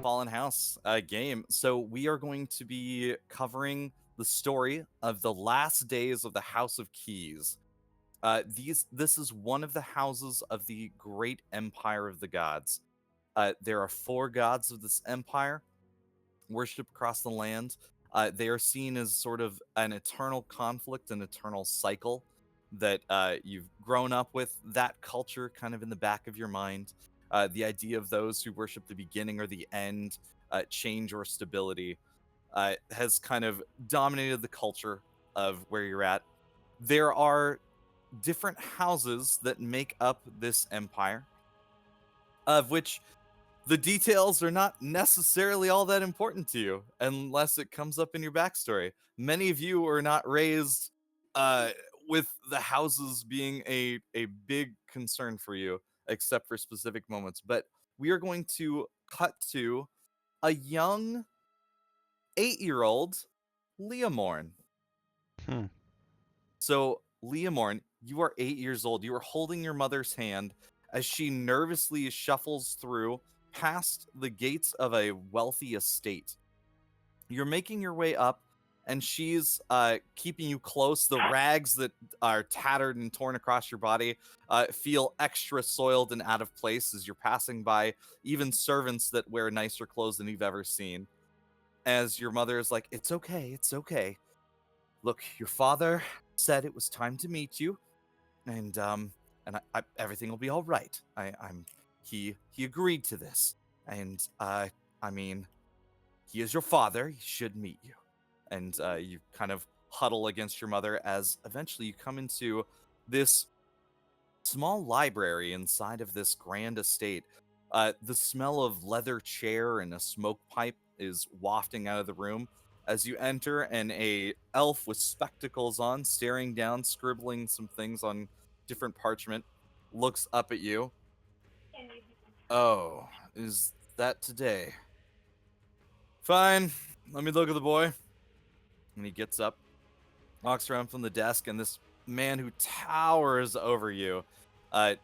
Fallen House game. So we are going to be covering the story of the last days of the House of Keys. This is one of the houses of the great empire of the gods. There are 4 gods of this empire worshipped across the land. They are seen as sort of an eternal conflict, an eternal cycle that you've grown up with that culture kind of in the back of your mind. The idea of those who worship the beginning or the end, change or stability, has kind of dominated the culture of where you're at. There are different houses that make up this empire, of which the details are not necessarily all that important to you unless it comes up in your backstory. Many of you are not raised uh, with the houses being a big concern for you, except for specific moments. But we are going to cut to a young 8-year-old Leomorn. Hmm. So, Leomorn, you are 8 years old. You are holding your mother's hand as she nervously shuffles through past the gates of a wealthy estate. You're making your way up, and she's keeping you close. The rags that are tattered and torn across your body feel extra soiled and out of place as you're passing by even servants that wear nicer clothes than you've ever seen. As your mother is like, "It's okay, it's okay. Look, your father said it was time to meet you, and everything will be all right. He agreed to this, and I mean, he is your father. He should meet you." And you kind of huddle against your mother as eventually you come into this small library inside of this grand estate. The smell of leather chair and a smoke pipe is wafting out of the room as you enter, and a elf with spectacles on, staring down, scribbling some things on different parchment, looks up at you. "Oh, is that today? Fine, let me look at the boy." And he gets up, walks around from the desk, and this man who towers over you, uh,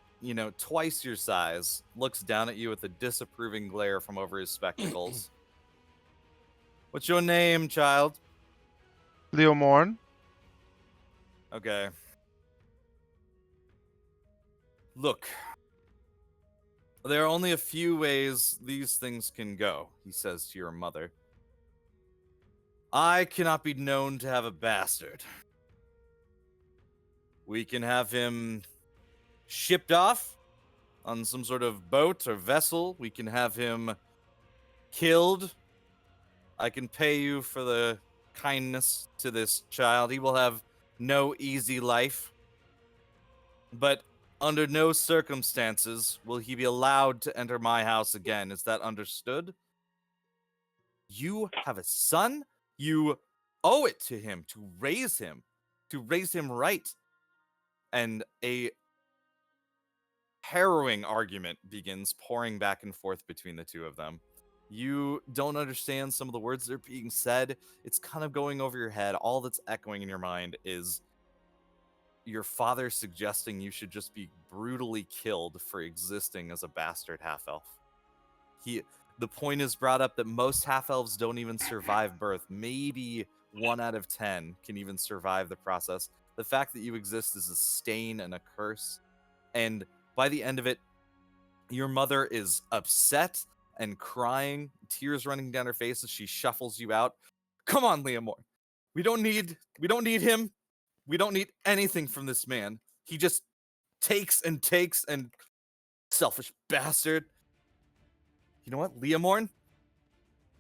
twice your size, looks down at you with a disapproving glare from over his spectacles. "What's your name, child?" Leo Morn. "Okay. Look, there are only a few ways these things can go," he says to your mother. "I cannot be known to have a bastard. We can have him shipped off on some sort of boat or vessel. We can have him killed. I can pay you for the kindness to this child. He will have no easy life. But under no circumstances will he be allowed to enter my house again. Is that understood? You have a son. You owe it to him to raise him right." And a harrowing argument begins pouring back and forth between the two of them. You don't understand some of the words that are being said. It's kind of going over your head. All that's echoing in your mind is your father suggesting you should just be brutally killed for existing as a bastard half-elf. The point is brought up that most half-elves don't even survive birth. Maybe 1 out of 10 can even survive the process. The fact that you exist is a stain and a curse. And by the end of it, your mother is upset and crying, tears running down her face as she shuffles you out. "Come on, Leomore. We don't need him. We don't need anything from this man. He just takes and selfish bastard. You know what, Leomorn?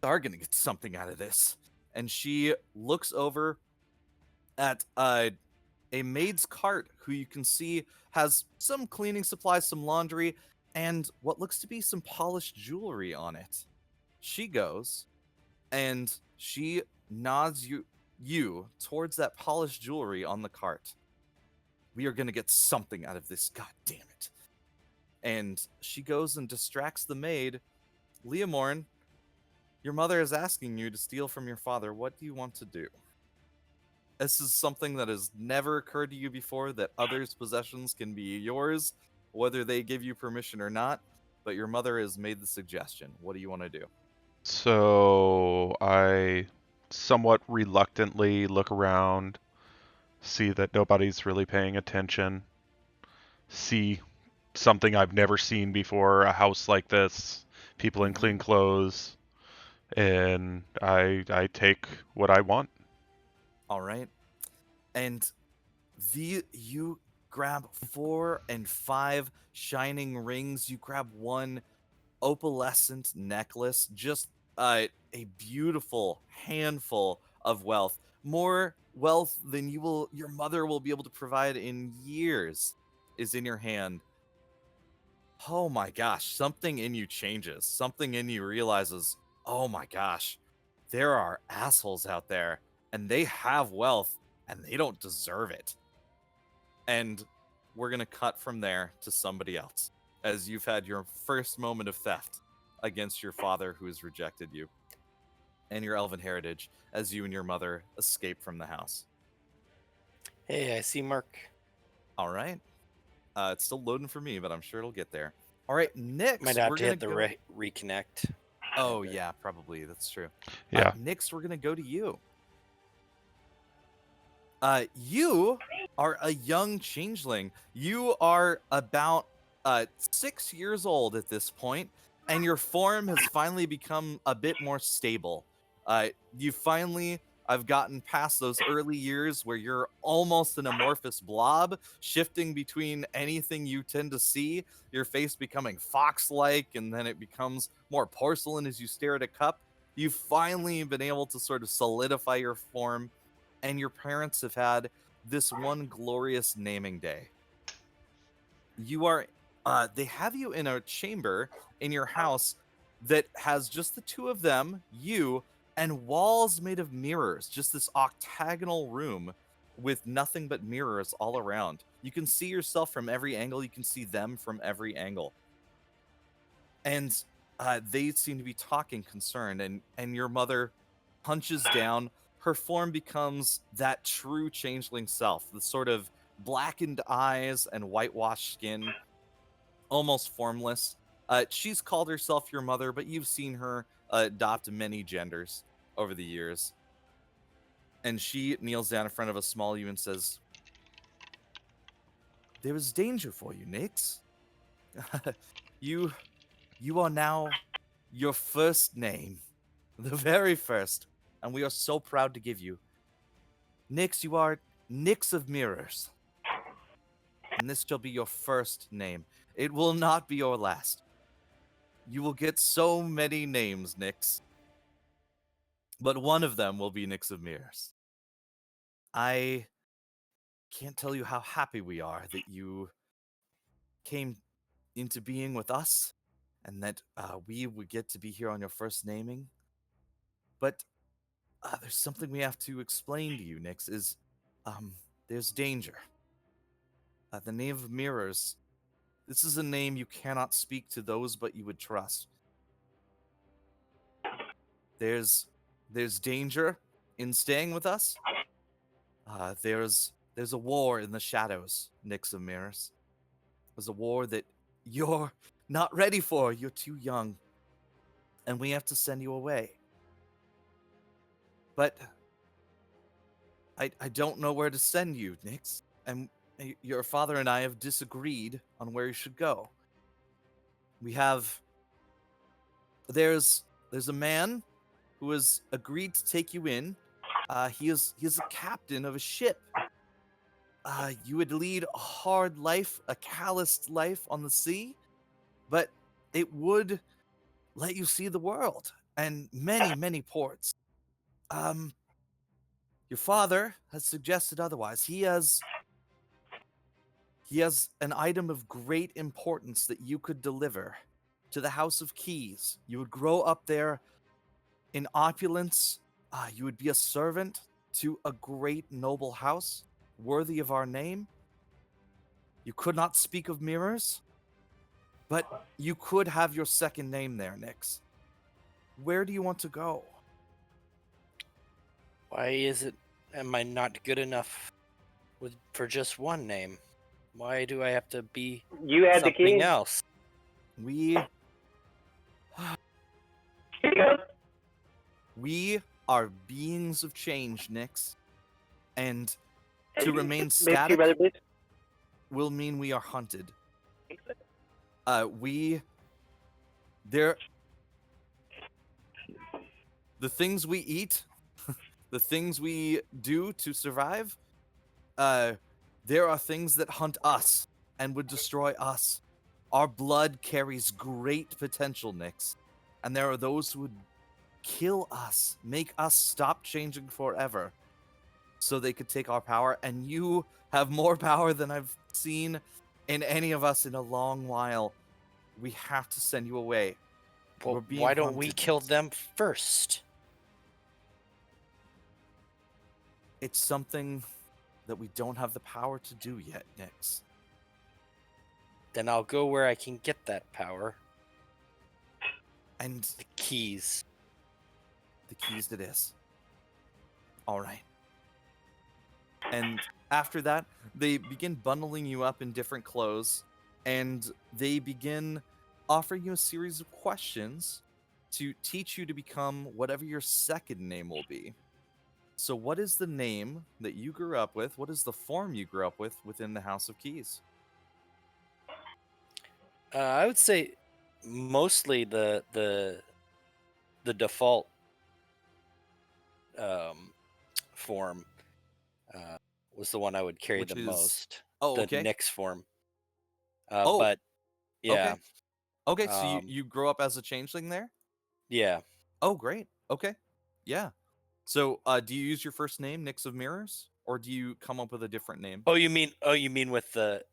We are gonna get something out of this." And she looks over at a maid's cart who you can see has some cleaning supplies, some laundry, and what looks to be some polished jewelry on it. She goes and she nods you towards that polished jewelry on the cart. "We are going to get something out of this, god damn it." And she goes and distracts the maid. "Leomorn, your mother is asking you to steal from your father. What do you want to do?" This is something that has never occurred to you before, that others' possessions can be yours, whether they give you permission or not. But your mother has made the suggestion. What do you want to do? So I somewhat reluctantly look around, see that nobody's really paying attention, see something I've never seen before, a house like this, people in clean clothes, and I take what I want. All right. And you grab 4 and 5 shining rings. You grab one opalescent necklace, just a beautiful handful of wealth. More wealth than your mother will be able to provide in years is in your hand. Oh my gosh, something in you changes. Something in you realizes, oh my gosh, there are assholes out there and they have wealth and they don't deserve it. And we're going to cut from there to somebody else as you've had your first moment of theft against your father who has rejected you and your elven heritage as you and your mother escape from the house. Hey, I see Mark. All right. It's still loading for me, but I'm sure it'll get there. All right, next Might have we're to going hit to the go. reconnect. Oh, yeah, probably. That's true. Yeah. Next, we're going to go to you. You are a young changeling. You are about 6 years old at this point, and your form has finally become a bit more stable. You finally have gotten past those early years where you're almost an amorphous blob, shifting between anything you tend to see, your face becoming fox-like, and then it becomes more porcelain as you stare at a cup. You've finally been able to sort of solidify your form, and your parents have had this one glorious naming day. They have you in a chamber in your house that has just the two of them, you, and walls made of mirrors, just this octagonal room with nothing but mirrors all around. You can see yourself from every angle, you can see them from every angle. And they seem to be talking concerned, and your mother punches down. Her form becomes that true changeling self, the sort of blackened eyes and whitewashed skin, almost formless. She's called herself your mother, but you've seen her adopt many genders over the years. And she kneels down in front of a small you and says, "There is danger for you, Nix. you you are now your first name, the very first, and we are so proud to give you. Nix, you are Nix of Mirrors, and this shall be your first name. It will not be your last. You will get so many names, Nix, but one of them will be Nix of Mirrors. I can't tell you how happy we are that you came into being with us, and that we would get to be here on your first naming. But there's something we have to explain to you, Nix, is there's danger. The name of Mirrors, this is a name you cannot speak to those but you would trust. There's danger in staying with us. There's a war in the shadows, Nix of Mirrors. There's a war that you're not ready for. You're too young. And we have to send you away. But I don't know where to send you, Nix. And your father and I have disagreed on where you should go. We have there's a man who has agreed to take you in. He is a captain of a ship. You would lead a hard life, a calloused life on the sea, but it would let you see the world and many, many ports. Your father has suggested otherwise. He has an item of great importance that you could deliver to the House of Keys. You would grow up there in opulence. You would be a servant to a great noble house worthy of our name. You could not speak of mirrors, but you could have your second name there, Nix. Where do you want to go? Why am I not good enough for just one name? Why do I have to be You had the something key. else? We Here you go. We are beings of change, Nyx. And Hey, to remain maybe static brother, please. will mean we are hunted. The things we eat, the things we do to survive, there are things that hunt us and would destroy us. Our blood carries great potential, Nyx. And there are those who would kill us, make us stop changing forever, so they could take our power. And you have more power than I've seen in any of us in a long while. We have to send you away. We're Well, being why don't we hunted, kill Nyx. them first? It's something that we don't have the power to do yet, Nyx. Then I'll go where I can get that power. And The keys. the keys to this. All right. And after that, they begin bundling you up in different clothes, and they begin offering you a series of questions to teach you to become whatever your second name will be. So what is the name that you grew up with? What is the form you grew up with within the House of Keys? I would say mostly the default form was the one I would carry Which the is- most. Oh, The okay. Nyx form. Oh, But yeah, Okay. Okay, so you, Um, you grew up as a changeling there? yeah. Oh, great. Okay. Yeah. So, do you use your first name, Nyx of Mirrors, or do you come up with a different name? Oh, you mean with the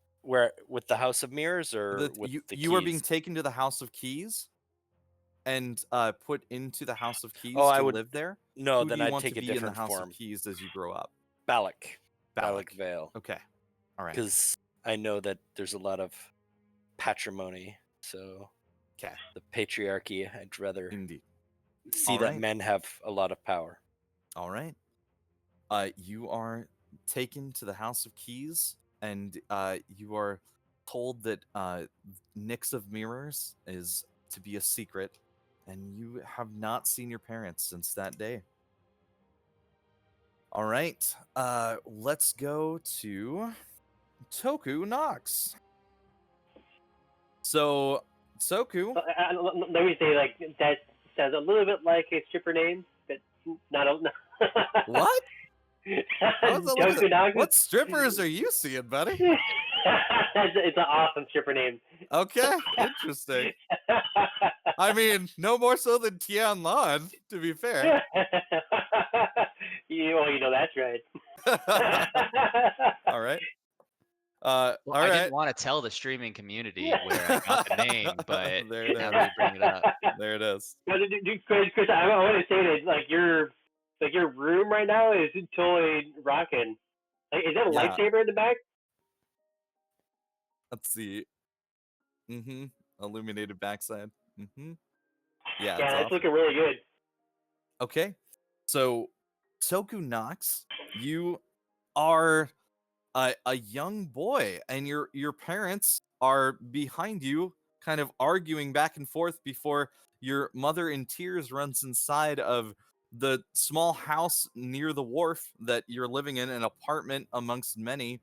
House of Mirrors or with the you are being keys? taken to the House of Keys and put into the House of Keys Oh, I to would live there. no. Who do Then you I'd want to take a be in the different House form. of Keys as you grow up? Balak Balak. Vale. Okay. All right. Because I know that there's a lot of patrimony. So Okay. the patriarchy, I'd rather Indeed. see All that right. men have a lot of power. All right. You are taken to the House of Keys, and you are told that Nyx of Mirrors is to be a secret, and you have not seen your parents since that day. All right. Let's go to Toku Knox. So, Toku. Let me say, like, that sounds a little bit like a stripper name, but not a. What? How's that look at- Tokunaga? What strippers are you seeing, buddy? It's an awesome stripper name. Okay, interesting. I mean, no more so than Tian Lan, to be fair. you know that's right. All right. Well, all I right. didn't want to tell the streaming community where I got the name, but There it now is. that you bring it up, There it is. No, Chris, I want to say that your room right now is totally rocking. Like, is that a Yeah. lightsaber in the back? Let's see. Mm-hmm. Illuminated backside. Mm-hmm. Yeah, Yeah, it's that's awesome. looking really good. Okay. So, Toku Knox, you are a young boy, and your parents are behind you, kind of arguing back and forth before your mother in tears runs inside of the small house near the wharf that you're living in, an apartment amongst many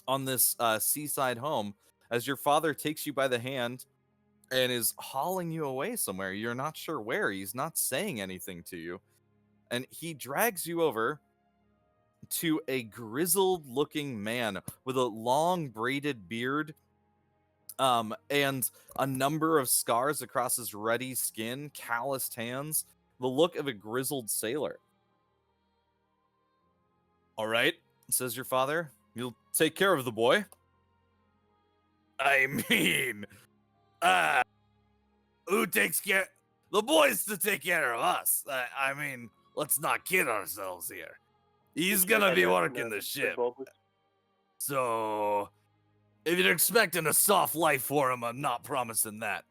on this seaside home, as your father takes you by the hand and is hauling you away somewhere. You're not sure where. He's not saying anything to you. And he drags you over to a grizzled looking man with a long braided beard, and a number of scars across his ruddy skin, calloused hands, the look of a grizzled sailor. All right, says your father, you'll take care of the boy. I mean, who takes care? The boy's to take care of us. I mean, let's not kid ourselves here. He's gonna be working the ship. So, if you're expecting a soft life for him, I'm not promising that.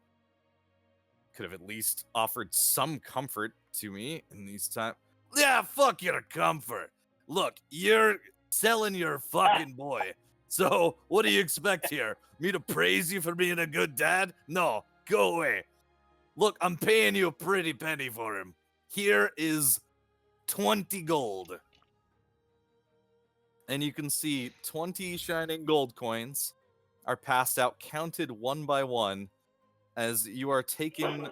Could have at least offered some comfort to me in these times. Yeah, fuck your comfort. Look, you're selling your fucking boy. So, what do you expect here? Me to praise you for being a good dad? No, go away. Look, I'm paying you a pretty penny for him. Here is 20 gold. And you can see 20 shining gold coins are passed out, counted one by one, as you are taken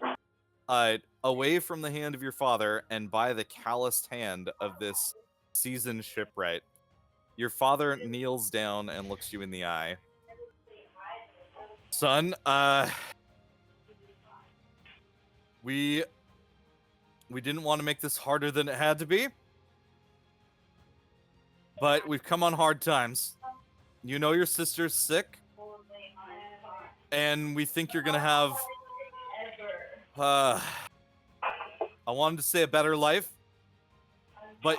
away from the hand of your father and by the calloused hand of this seasoned shipwright. Your father kneels down and looks you in the eye. Son, we didn't want to make this harder than it had to be, but we've come on hard times. You know your sister's sick, and we think you're gonna have, I wanted to say a better life, but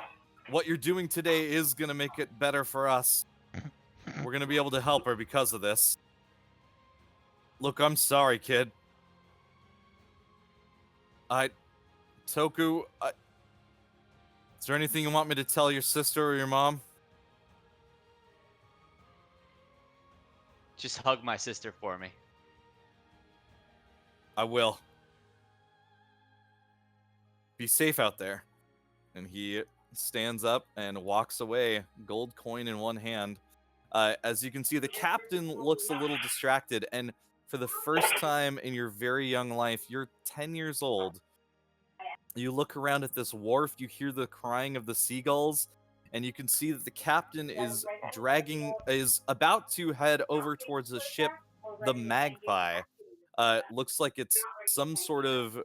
what you're doing today is gonna make it better for us. We're gonna be able to help her because of this. Look, I'm sorry, kid. Toku, is there anything you want me to tell your sister or your mom? Just hug my sister for me. I will. Be safe out there. And he stands up and walks away, gold coin in one hand. As you can see, the captain looks a little distracted, and for the first time in your very young life, you're 10 years old. You look around at this wharf, you hear the crying of the seagulls, and you can see that the captain is about to head over towards the ship, the Magpie. Looks like it's some sort of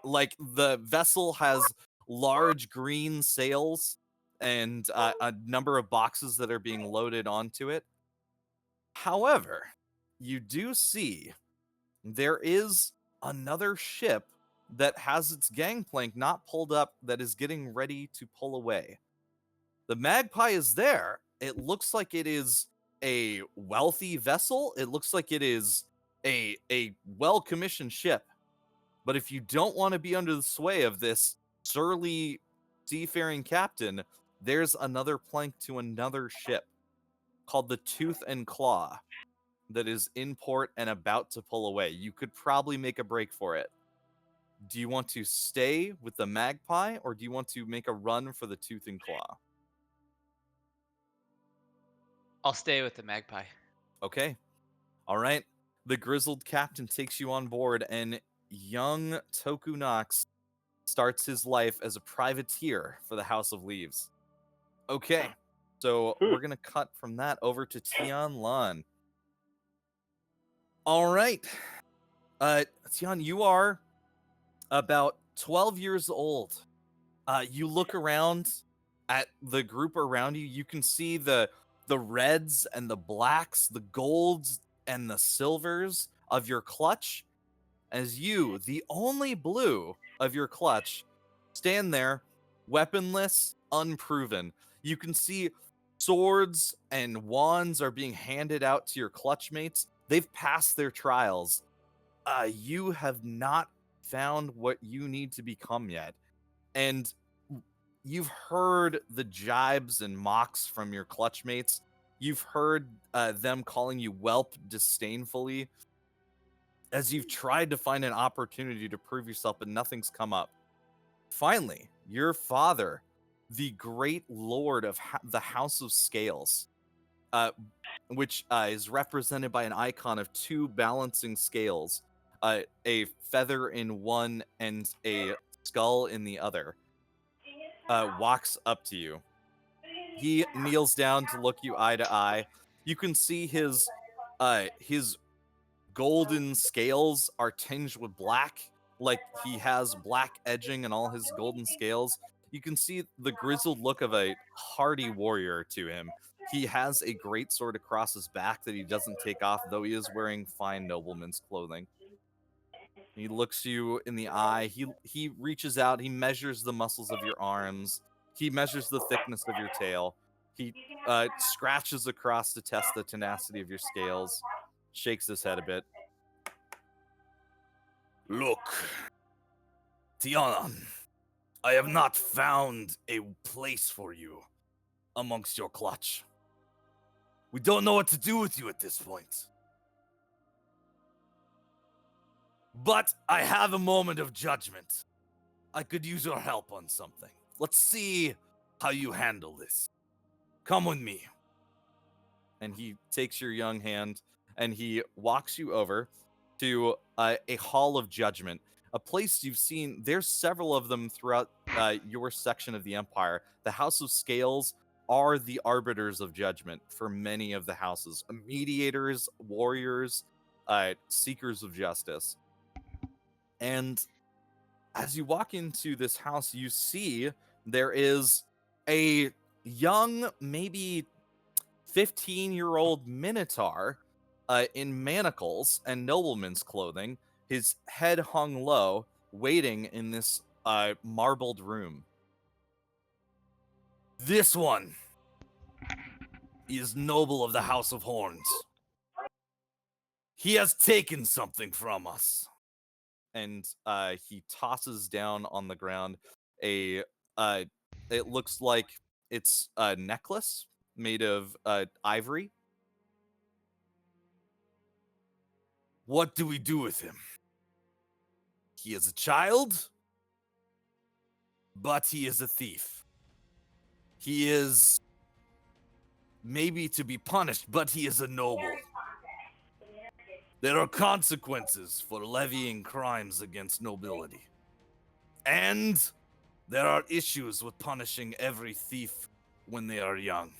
like the vessel has large green sails and a number of boxes that are being loaded onto it. However, you do see there is another ship that has its gangplank not pulled up that is getting ready to pull away. The Magpie is there. It looks like it is a wealthy vessel. It looks like it is a well-commissioned ship. But if you don't want to be under the sway of this surly seafaring captain, there's another plank to another ship called the Tooth and Claw that is in port and about to pull away. You could probably make a break for it. Do you want to stay with the Magpie, or do you want to make a run for the Tooth and Claw? I'll stay with the magpie. Okay. All right. The grizzled captain takes you on board, and young Toku Nox starts his life as a privateer for the House of Leaves. Okay. So we're going to cut from that over to Tian Lan. All right. Tian, you are about 12 years old. You look around at the group around you. You can see the reds and the blacks, the golds and the silvers of your clutch, as you, the only blue of your clutch, stand there, weaponless, unproven. You can see swords and wands are being handed out to your clutch mates. They've passed their trials. You have not found what you need to become yet. And you've heard the jibes and mocks from your clutch mates. You've heard them calling you whelp disdainfully as you've tried to find an opportunity to prove yourself, but nothing's come up. Finally, your father, the great lord of the House of Scales, which is represented by an icon of two balancing scales, a feather in one and a skull in the other, walks up to you. He kneels down to look you eye to eye. You can see his golden scales are tinged with black, like he has black edging in all his golden scales. You can see the grizzled look of a hardy warrior to him. He has a great sword across his back that he doesn't take off, though he is wearing fine nobleman's clothing. He looks you in the eye. He reaches out. He measures the muscles of your arms. He measures the thickness of your tail. He scratches across to test the tenacity of your scales. Shakes his head a bit. Look, Tianan, I have not found a place for you amongst your clutch. We don't know what to do with you at this point. But I have a moment of judgment. I could use your help on something. Let's see how you handle this. Come with me. And he takes your young hand and he walks you over to a hall of judgment, a place you've seen. There's several of them throughout your section of the Empire. The House of Scales are the arbiters of judgment for many of the houses, mediators, warriors, seekers of justice. And as you walk into this house, you see there is a young, maybe 15-year-old minotaur in manacles and nobleman's clothing, his head hung low, waiting in this marbled room. This one is noble of the House of Horns. He has taken something from us. And he tosses down on the ground a it looks like it's a necklace made of ivory. What do we do with him? He is a child, but he is a thief. He is maybe to be punished, but he is a noble. There are consequences for levying crimes against nobility. And there are issues with punishing every thief when they are young.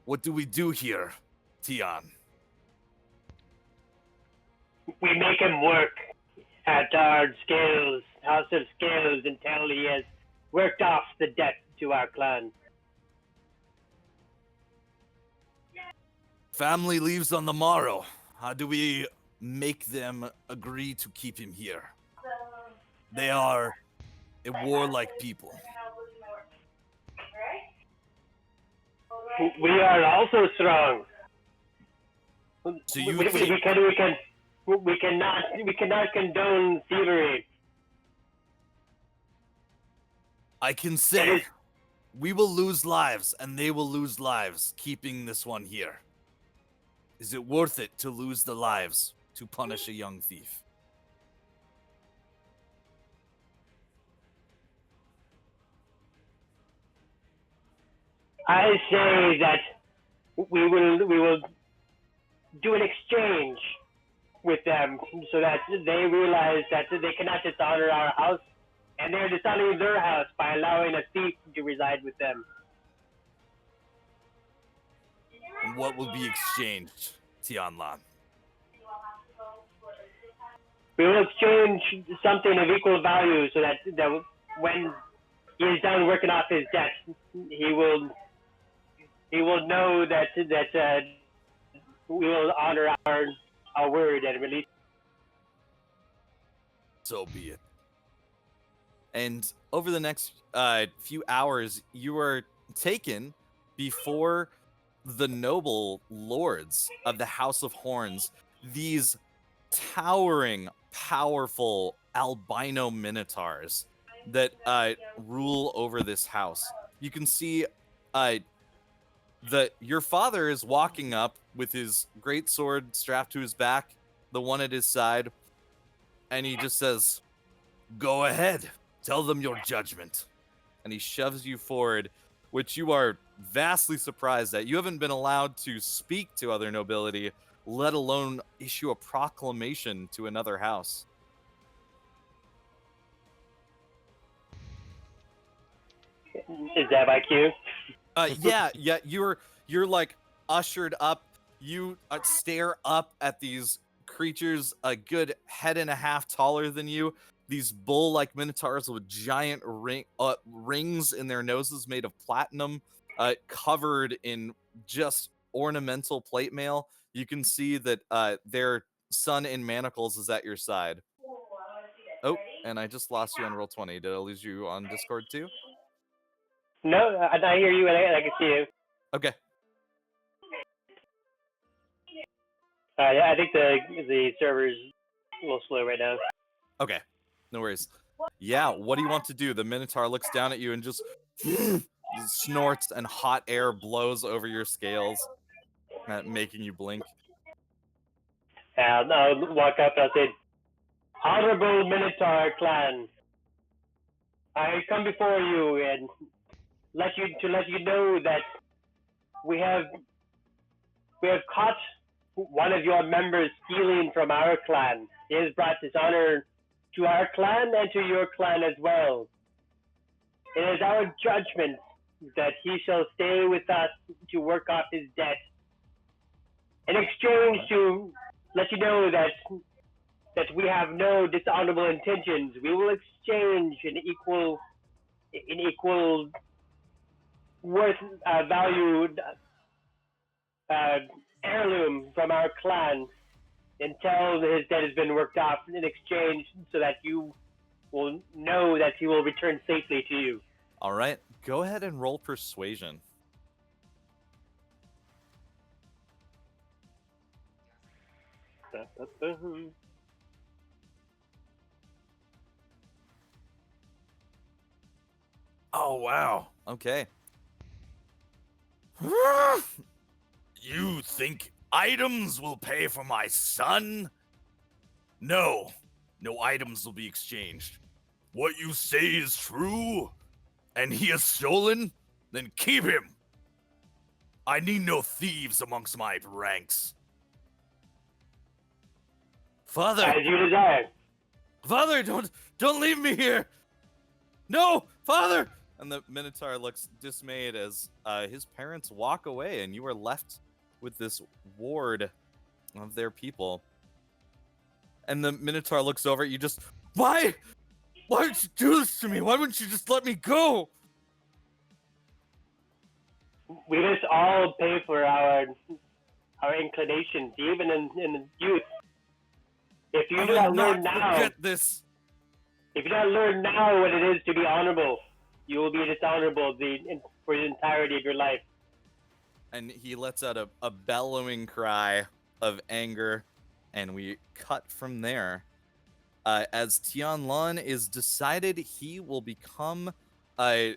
What do we do here, Tian? We make him work at our scales, House of Scales, until he has worked off the debt to our clan. Family leaves on the morrow. How do we make them agree to keep him here? They are a warlike people. We are also strong. So you we think cannot condone thievery. I can say we will lose lives and they will lose lives keeping this one here. Is it worth it to lose the lives to punish a young thief? I say that we will do an exchange with them so that they realize that they cannot dishonor our house, and they're dishonoring their house by allowing a thief to reside with them. And what will be exchanged, Tianlan? We will exchange something of equal value so that when he is done working off his debt, he will know that we will honor our word and release. So be it. And over the next few hours, you are taken before the noble lords of the House of Horns, these towering, powerful albino minotaurs that rule over this house. You can see that your father is walking up with his great sword strapped to his back, the one at his side, and he just says, "Go ahead, tell them your judgment." And he shoves you forward, which you are vastly surprised at. You haven't been allowed to speak to other nobility, let alone issue a proclamation to another house. Is that my cue? Yeah, you're like ushered up. You stare up at these creatures a good head and a half taller than you. These bull-like minotaurs with giant rings in their noses made of platinum, covered in just ornamental plate mail. You can see that their son in manacles is at your side. Oh, and I just lost you on Roll20. Did I lose you on Discord too? No, I hear you and I can see you. Okay. I think the server's a little slow right now. Okay. No worries. Yeah, what do you want to do? The Minotaur looks down at you and just snorts, and hot air blows over your scales, making you blink. And I'll walk up and I'll say, "Honorable Minotaur clan, I come before you and let you know that we have caught one of your members stealing from our clan. He has brought dishonor to our clan and to your clan as well. It is our judgment that he shall stay with us to work off his debt. In exchange to let you know that we have no dishonorable intentions, we will exchange an equal worth valued heirloom from our clan until his debt has been worked off in exchange, so that you will know that he will return safely to you. All right, go ahead and roll persuasion. Oh, wow. Okay. You think items will pay for my son? No. No items will be exchanged. What you say is true, and he has stolen? Then keep him. I need no thieves amongst my ranks. Father, As you desire. Father, don't leave me here. No, Father! And the Minotaur looks dismayed as his parents walk away, and you are left with this ward of their people. And the Minotaur looks over at you, just, why? Why would you do this to me? Why wouldn't you just let me go? We must all pay for our inclinations, even in the youth. If you I do will not learn not now, forget this. if you do not learn now what it is to be honorable, you will be dishonorable for the entirety of your life. And he lets out a bellowing cry of anger, and we cut from there. As Tianlan is decided he will become a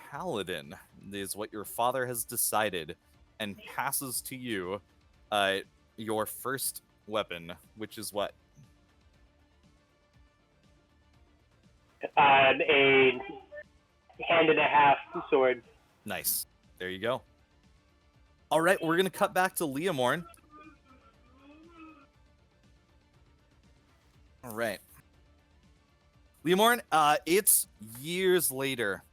paladin, is what your father has decided, and passes to you your first weapon, which is what? A hand and a half sword. Nice. There you go. All right, we're going to cut back to Leomorn. All right. Leomorn, it's years later.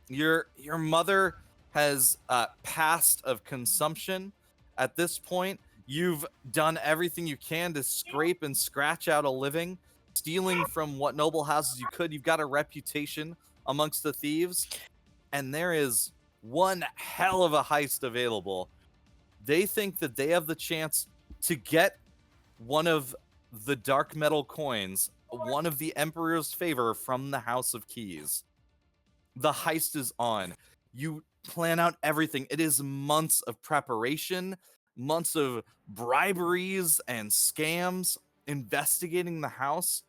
Your mother has passed of consumption. At this point, you've done everything you can to scrape and scratch out a living, stealing from what noble houses you could. You've got a reputation amongst the thieves, and there is one hell of a heist available. They think that they have the chance to get one of the dark metal coins, one of the Emperor's favor from the House of Keys. The heist is on. You plan out everything. It is months of preparation, months of briberies and scams, investigating the house.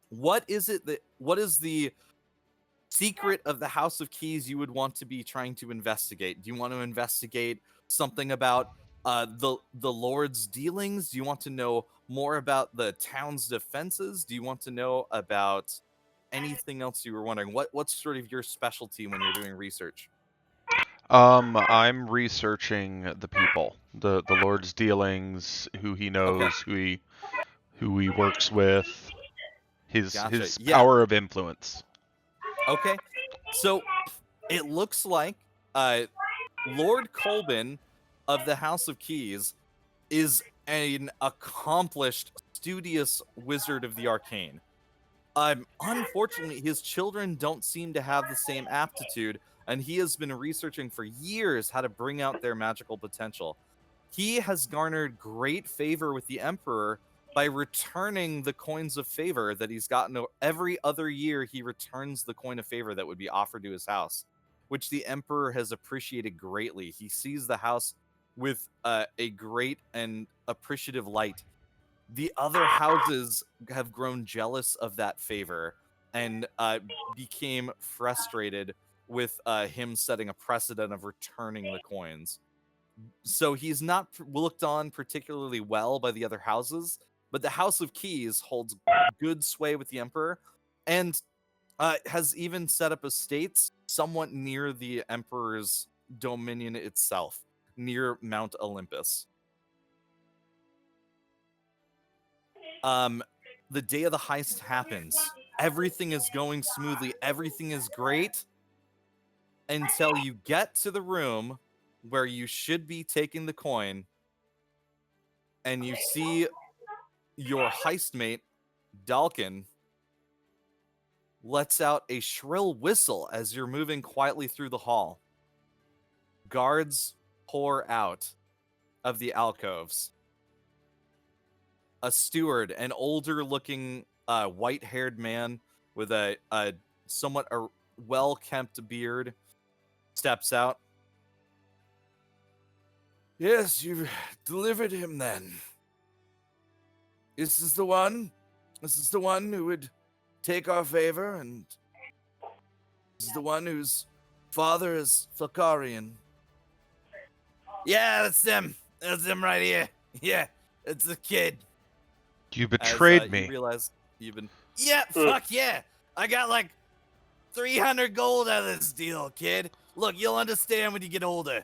What is the secret of the House of Keys you would want to be trying to investigate? Do you want to investigate something about the Lord's dealings? Do you want to know more about the town's defenses? Do you want to know about anything else you were wondering? What's sort of your specialty when you're doing research? I'm researching the people, the Lord's dealings, who he knows, Okay. who he works with, his Gotcha. his Yeah. power of influence. Okay. So it looks like Lord Colbin of the House of Keys is an accomplished, studious wizard of the arcane. Unfortunately, his children don't seem to have the same aptitude, and he has been researching for years how to bring out their magical potential. He has garnered great favor with the Emperor by returning the coins of favor that he's gotten every other year. He returns the coin of favor that would be offered to his house, which the Emperor has appreciated greatly. He sees the house with a great and appreciative light. The other houses have grown jealous of that favor and became frustrated with him setting a precedent of returning the coins. So he's not looked on particularly well by the other houses, but the House of Keys holds good sway with the Emperor. And Has even set up estates somewhat near the Emperor's dominion itself, near Mount Olympus. The day of the heist happens. Everything is going smoothly. Everything is great until you get to the room where you should be taking the coin, and you see your heist mate, Dalkin, lets out a shrill whistle as you're moving quietly through the hall. Guards pour out of the alcoves. A steward, an older-looking, white-haired man with a somewhat well-kept beard, steps out. Yes, you've delivered him then. This is the one? This is the one who would take our favor, and this is the one whose father is Falkarian. Yeah, that's them. That's them right here. Yeah, it's the kid. You betrayed As, me. You realize you've been... Yeah, fuck yeah. I got like 300 gold out of this deal, kid. Look, you'll understand when you get older.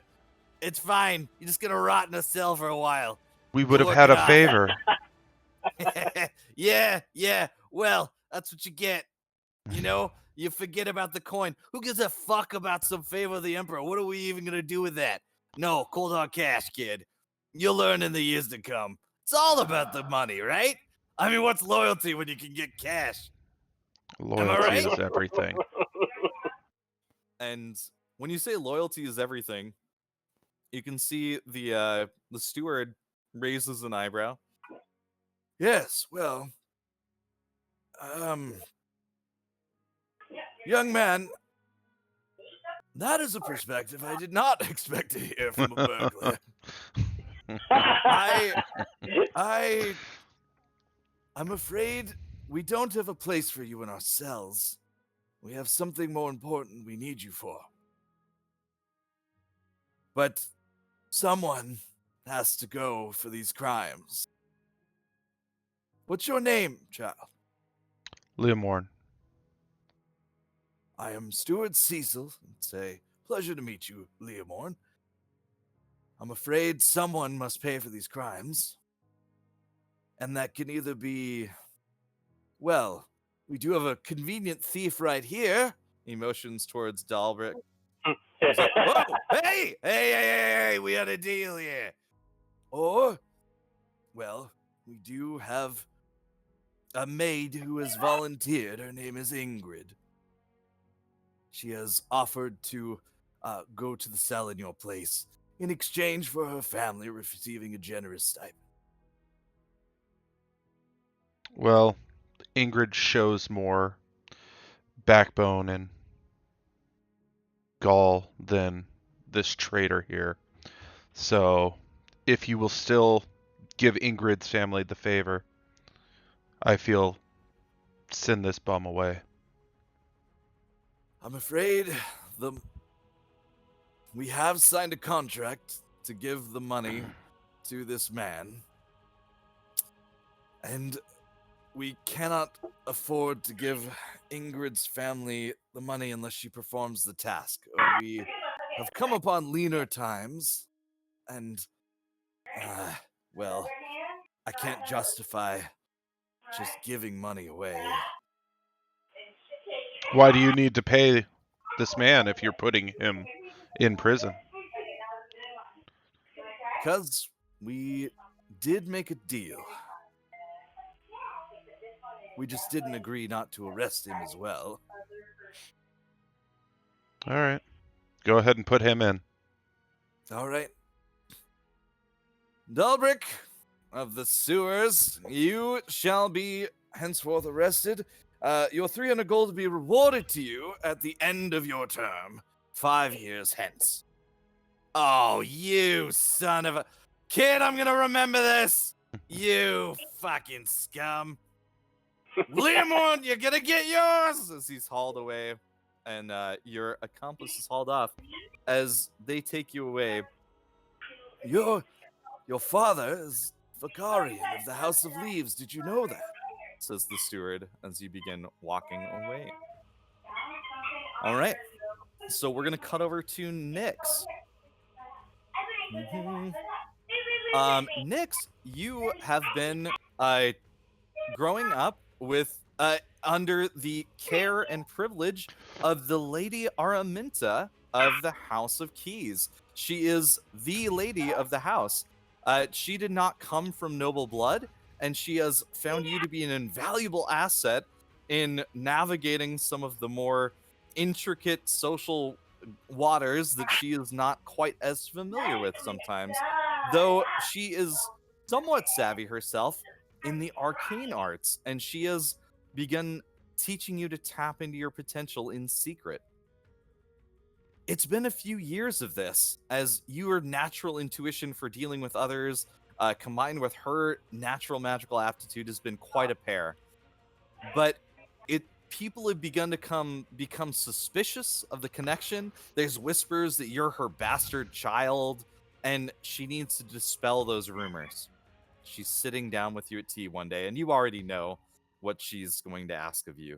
It's fine. You're just gonna rot in a cell for a while. We would have Look had it a up. favor. Yeah. Well, that's what you get. You know, you forget about the coin. Who gives a fuck about some favor of the Emperor? What are we even gonna do with that? No, cold hard cash, kid. You'll learn in the years to come. It's all about the money, right? I mean, what's loyalty when you can get cash? Loyalty right? is everything. And when you say loyalty is everything, you can see the steward raises an eyebrow. Yes, well, young man, that is a perspective I did not expect to hear from a burglar. I'm afraid we don't have a place for you in our cells. We have something more important we need you for. But someone has to go for these crimes. What's your name, child? Leomorn. I am Steward Cecil. It's a pleasure to meet you, Leomorn. I'm afraid someone must pay for these crimes. And that can either be... Well, we do have a convenient thief right here. He motions towards Dalbrick. He's like, whoa, hey, we had a deal here. Or, well, we do have a maid who has volunteered. Her name is Ingrid. She has offered to go to the cell in your place in exchange for her family receiving a generous stipend. Well, Ingrid shows more backbone and gall than this traitor here. So, if you will still give Ingrid's family the favor, I feel send this bum away. I'm afraid we have signed a contract to give the money to this man. And we cannot afford to give Ingrid's family the money unless she performs the task. We have come upon leaner times, and, well, I can't justify just giving money away. Why do you need to pay this man if you're putting him in prison? Because we did make a deal. We just didn't agree not to arrest him as well. All right. Go ahead and put him in. All right. Dalbrick of the sewers, you shall be henceforth arrested. Your 300 gold will be rewarded to you at the end of your term, 5 years hence. Oh, you son of a... Kid, I'm gonna remember this! You fucking scum. Leomorn, you're gonna get yours! As he's hauled away, and your accomplice is hauled off. As they take you away, your father is Vicarian of the House of Leaves. Did you know that? Says the steward as you begin walking away. All right. So we're gonna cut over to Nyx. Nyx, you have been growing up with under the care and privilege of the Lady Araminta of the House of Keys. She is the lady of the house. She did not come from noble blood, and she has found you to be an invaluable asset in navigating some of the more intricate social waters that she is not quite as familiar with sometimes. Though she is somewhat savvy herself in the arcane arts, and she has begun teaching you to tap into your potential in secret. It's been a few years of this, as your natural intuition for dealing with others, combined with her natural magical aptitude, has been quite a pair. But people have begun to become suspicious of the connection. There's whispers that you're her bastard child, and she needs to dispel those rumors. She's sitting down with you at tea one day, and you already know what she's going to ask of you.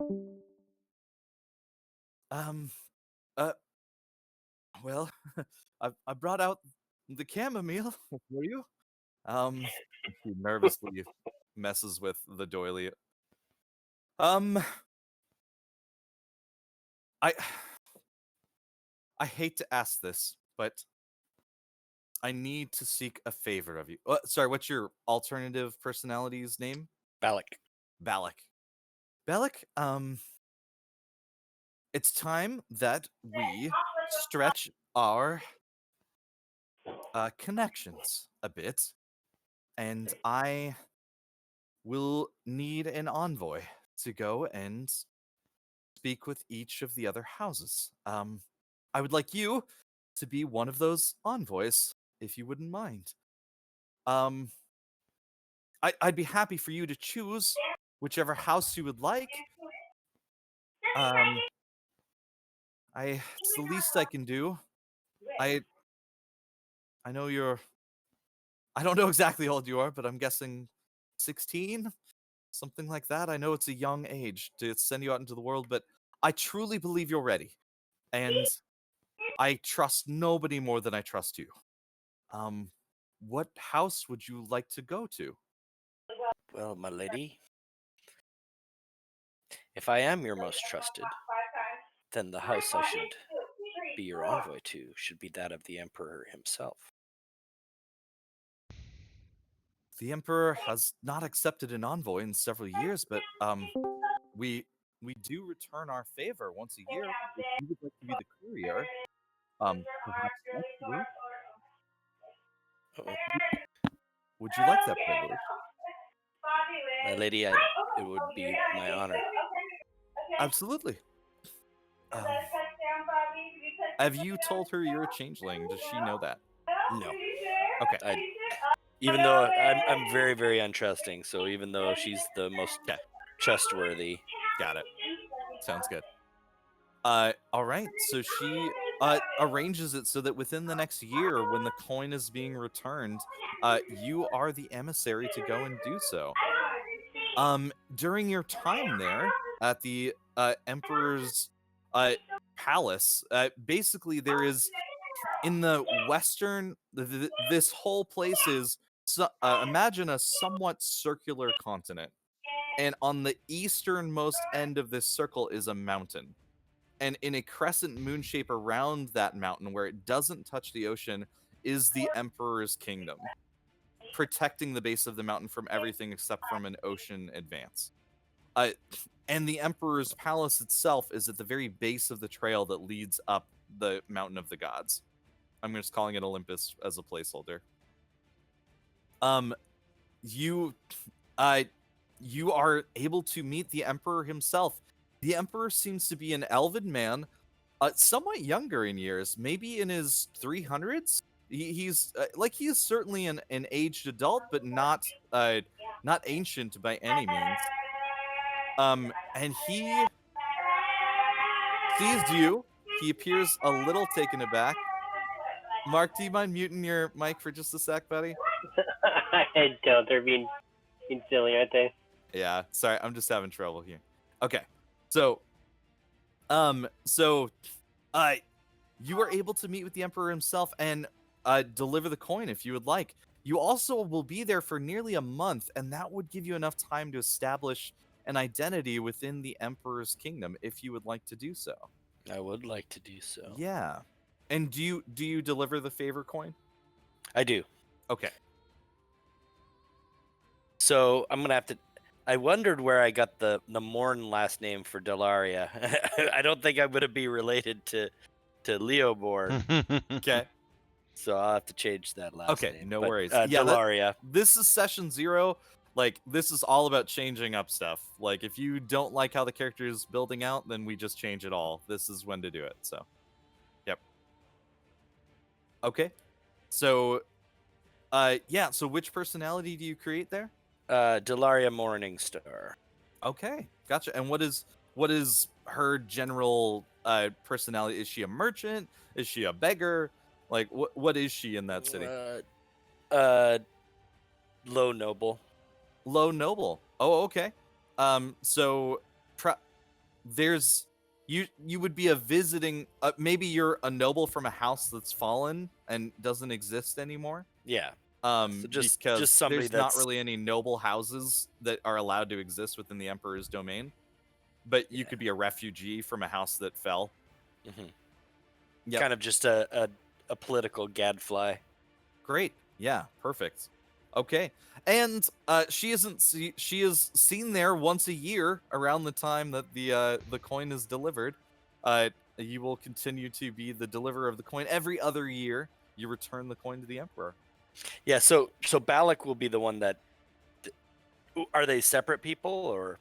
Um, uh, well, I brought out the chamomile for you. She nervously messes with the doily. Um, I I hate to ask this, but I need to seek a favor of you. Sorry, what's your alternative personality's name? Balak. Balak. Balak, it's time that we stretch our connections a bit, and I will need an envoy to go and speak with each of the other houses. I would like you to be one of those envoys, if you wouldn't mind. I'd be happy for you to choose whichever house you would like. It's the least I can do. I know I don't know exactly how old you are, but I'm guessing 16, something like that. I know it's a young age to send you out into the world, but I truly believe you're ready, and I trust nobody more than I trust you. What house would you like to go to? Well, my lady, if I am your most trusted, then the house I should be your envoy to should be that of the Emperor himself. The Emperor has not accepted an envoy in several years, but we do return our favor once a year. If you would like to be the courier, perhaps next week. Uh-oh. Would you like that privilege? My lady, it would be my honor. Absolutely. Have you told her you're a changeling? Does she know that? No. Okay. Even though I'm very, very untrusting, so even though she's the most Okay. trustworthy. Got it. Sounds good. All right. So she arranges it so that within the next year, when the coin is being returned, you are the emissary to go and do so. During your time there at the Emperor's palace, basically there is in the western. This whole place is imagine a somewhat circular continent, and on the easternmost end of this circle is a mountain. And in a crescent moon shape around that mountain, where it doesn't touch the ocean, is the Emperor's kingdom, protecting the base of the mountain from everything except from an ocean advance. And the Emperor's palace itself is at the very base of the trail that leads up the Mountain of the Gods. I'm just calling it Olympus as a placeholder. You are able to meet the Emperor himself. The Emperor seems to be an elven man, somewhat younger in years, maybe in his 300s. He is certainly an aged adult, but not ancient by any means. And he sees you. He appears a little taken aback. Mark, do you mind muting your mic for just a sec, buddy? I don't. They're being silly, aren't they? Yeah, sorry, I'm just having trouble here. Okay, so So, you are able to meet with the Emperor himself and deliver the coin if you would like. You also will be there for nearly a month, and that would give you enough time to establish an identity within the Emperor's kingdom if you would like to do so. I would like to do so. Yeah. And do you deliver the favor coin? I do. Okay. So I'm gonna have to. I wondered where I got the Morn last name for Delaria. I don't think I'm gonna be related to Leoborn, Okay. so I'll have to change that last name. Okay, no But, worries. Yeah, Delaria. This is session 0. Like, this is all about changing up stuff. Like, if you don't like how the character is building out, then we just change it all. This is when to do it. So, yep. Okay. So, yeah. So, which personality do you create there? Delaria Morningstar. Okay, gotcha. And what is her general personality? Is she a merchant? Is she a beggar? Like, what is she in that city? Low noble. Low noble. Oh, okay. So there's you would be a visiting. Maybe you're a noble from a house that's fallen and doesn't exist anymore. Yeah. So just because somebody there's that's not really any noble houses that are allowed to exist within the Emperor's domain. But you could be a refugee from a house that fell. Mhm. Yep. Kind of just a political gadfly. Great. Yeah, perfect. Okay. And she is seen there once a year around the time that the coin is delivered. You will continue to be the deliverer of the coin. Every other year, you return the coin to the Emperor. Yeah, so Balak will be the one that. Are they separate people or?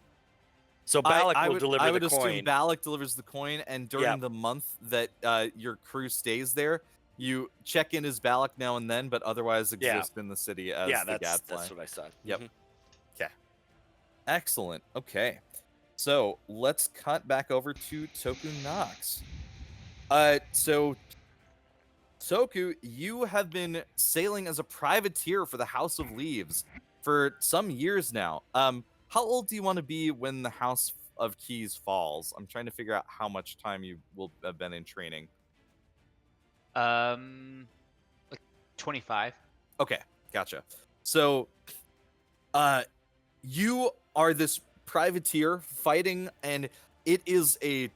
So Balak will deliver I would the assume coin. Balak delivers the coin, and during the month that your crew stays there, you check in as Balak now and then, but otherwise exist in the city as the Gadfly. That's what I saw. Yep. Mhm. Okay. Excellent. Okay. So let's cut back over to Toku Nox. So Toku, you have been sailing as a privateer for the House of Leaves for some years now. How old do you want to be when the House of Keys falls? I'm trying to figure out how much time you will have been in training. Like 25. Okay, gotcha. So, you are this privateer fighting, and it is a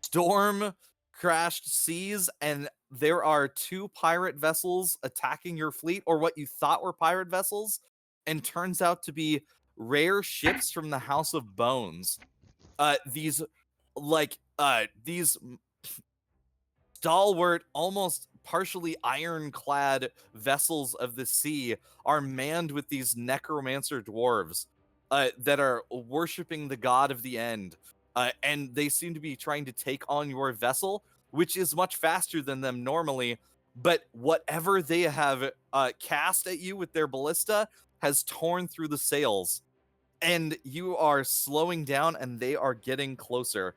storm-crashed seas, and there are 2 pirate vessels attacking your fleet, or what you thought were pirate vessels, and turns out to be rare ships from the House of Bones. These stalwart, almost partially ironclad vessels of the sea are manned with these necromancer dwarves that are worshiping the god of the end. And they seem to be trying to take on your vessel, which is much faster than them normally. But whatever they have cast at you with their ballista has torn through the sails. And you are slowing down, and they are getting closer.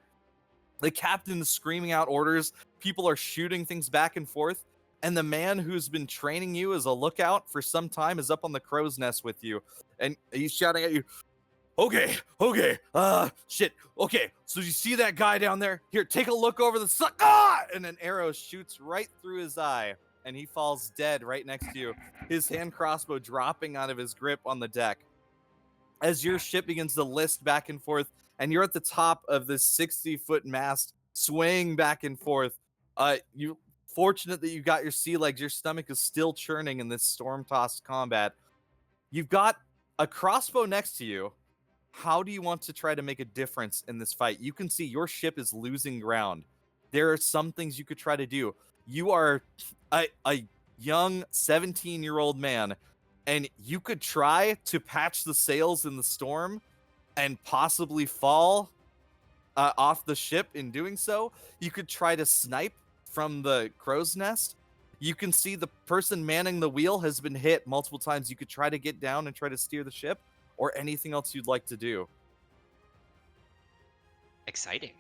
The captain is screaming out orders. People are shooting things back and forth. And the man who's been training you as a lookout for some time is up on the crow's nest with you. And he's shouting at you, okay, shit. Okay, so you see that guy down there? Here, take a look over the sun. And an arrow shoots right through his eye. And he falls dead right next to you. His hand crossbow dropping out of his grip on the deck. As your ship begins to list back and forth, and you're at the top of this 60-foot mast, swaying back and forth. You fortunate that you got your sea legs. Your stomach is still churning in this storm-tossed combat. You've got a crossbow next to you. How do you want to try to make a difference in this fight? You can see your ship is losing ground. There are some things you could try to do. You are a young 17-year-old man, and you could try to patch the sails in the storm and possibly fall off the ship in doing so. You could try to snipe from the crow's nest. You can see the person manning the wheel has been hit multiple times. You could try to get down and try to steer the ship, or anything else you'd like to do. Exciting.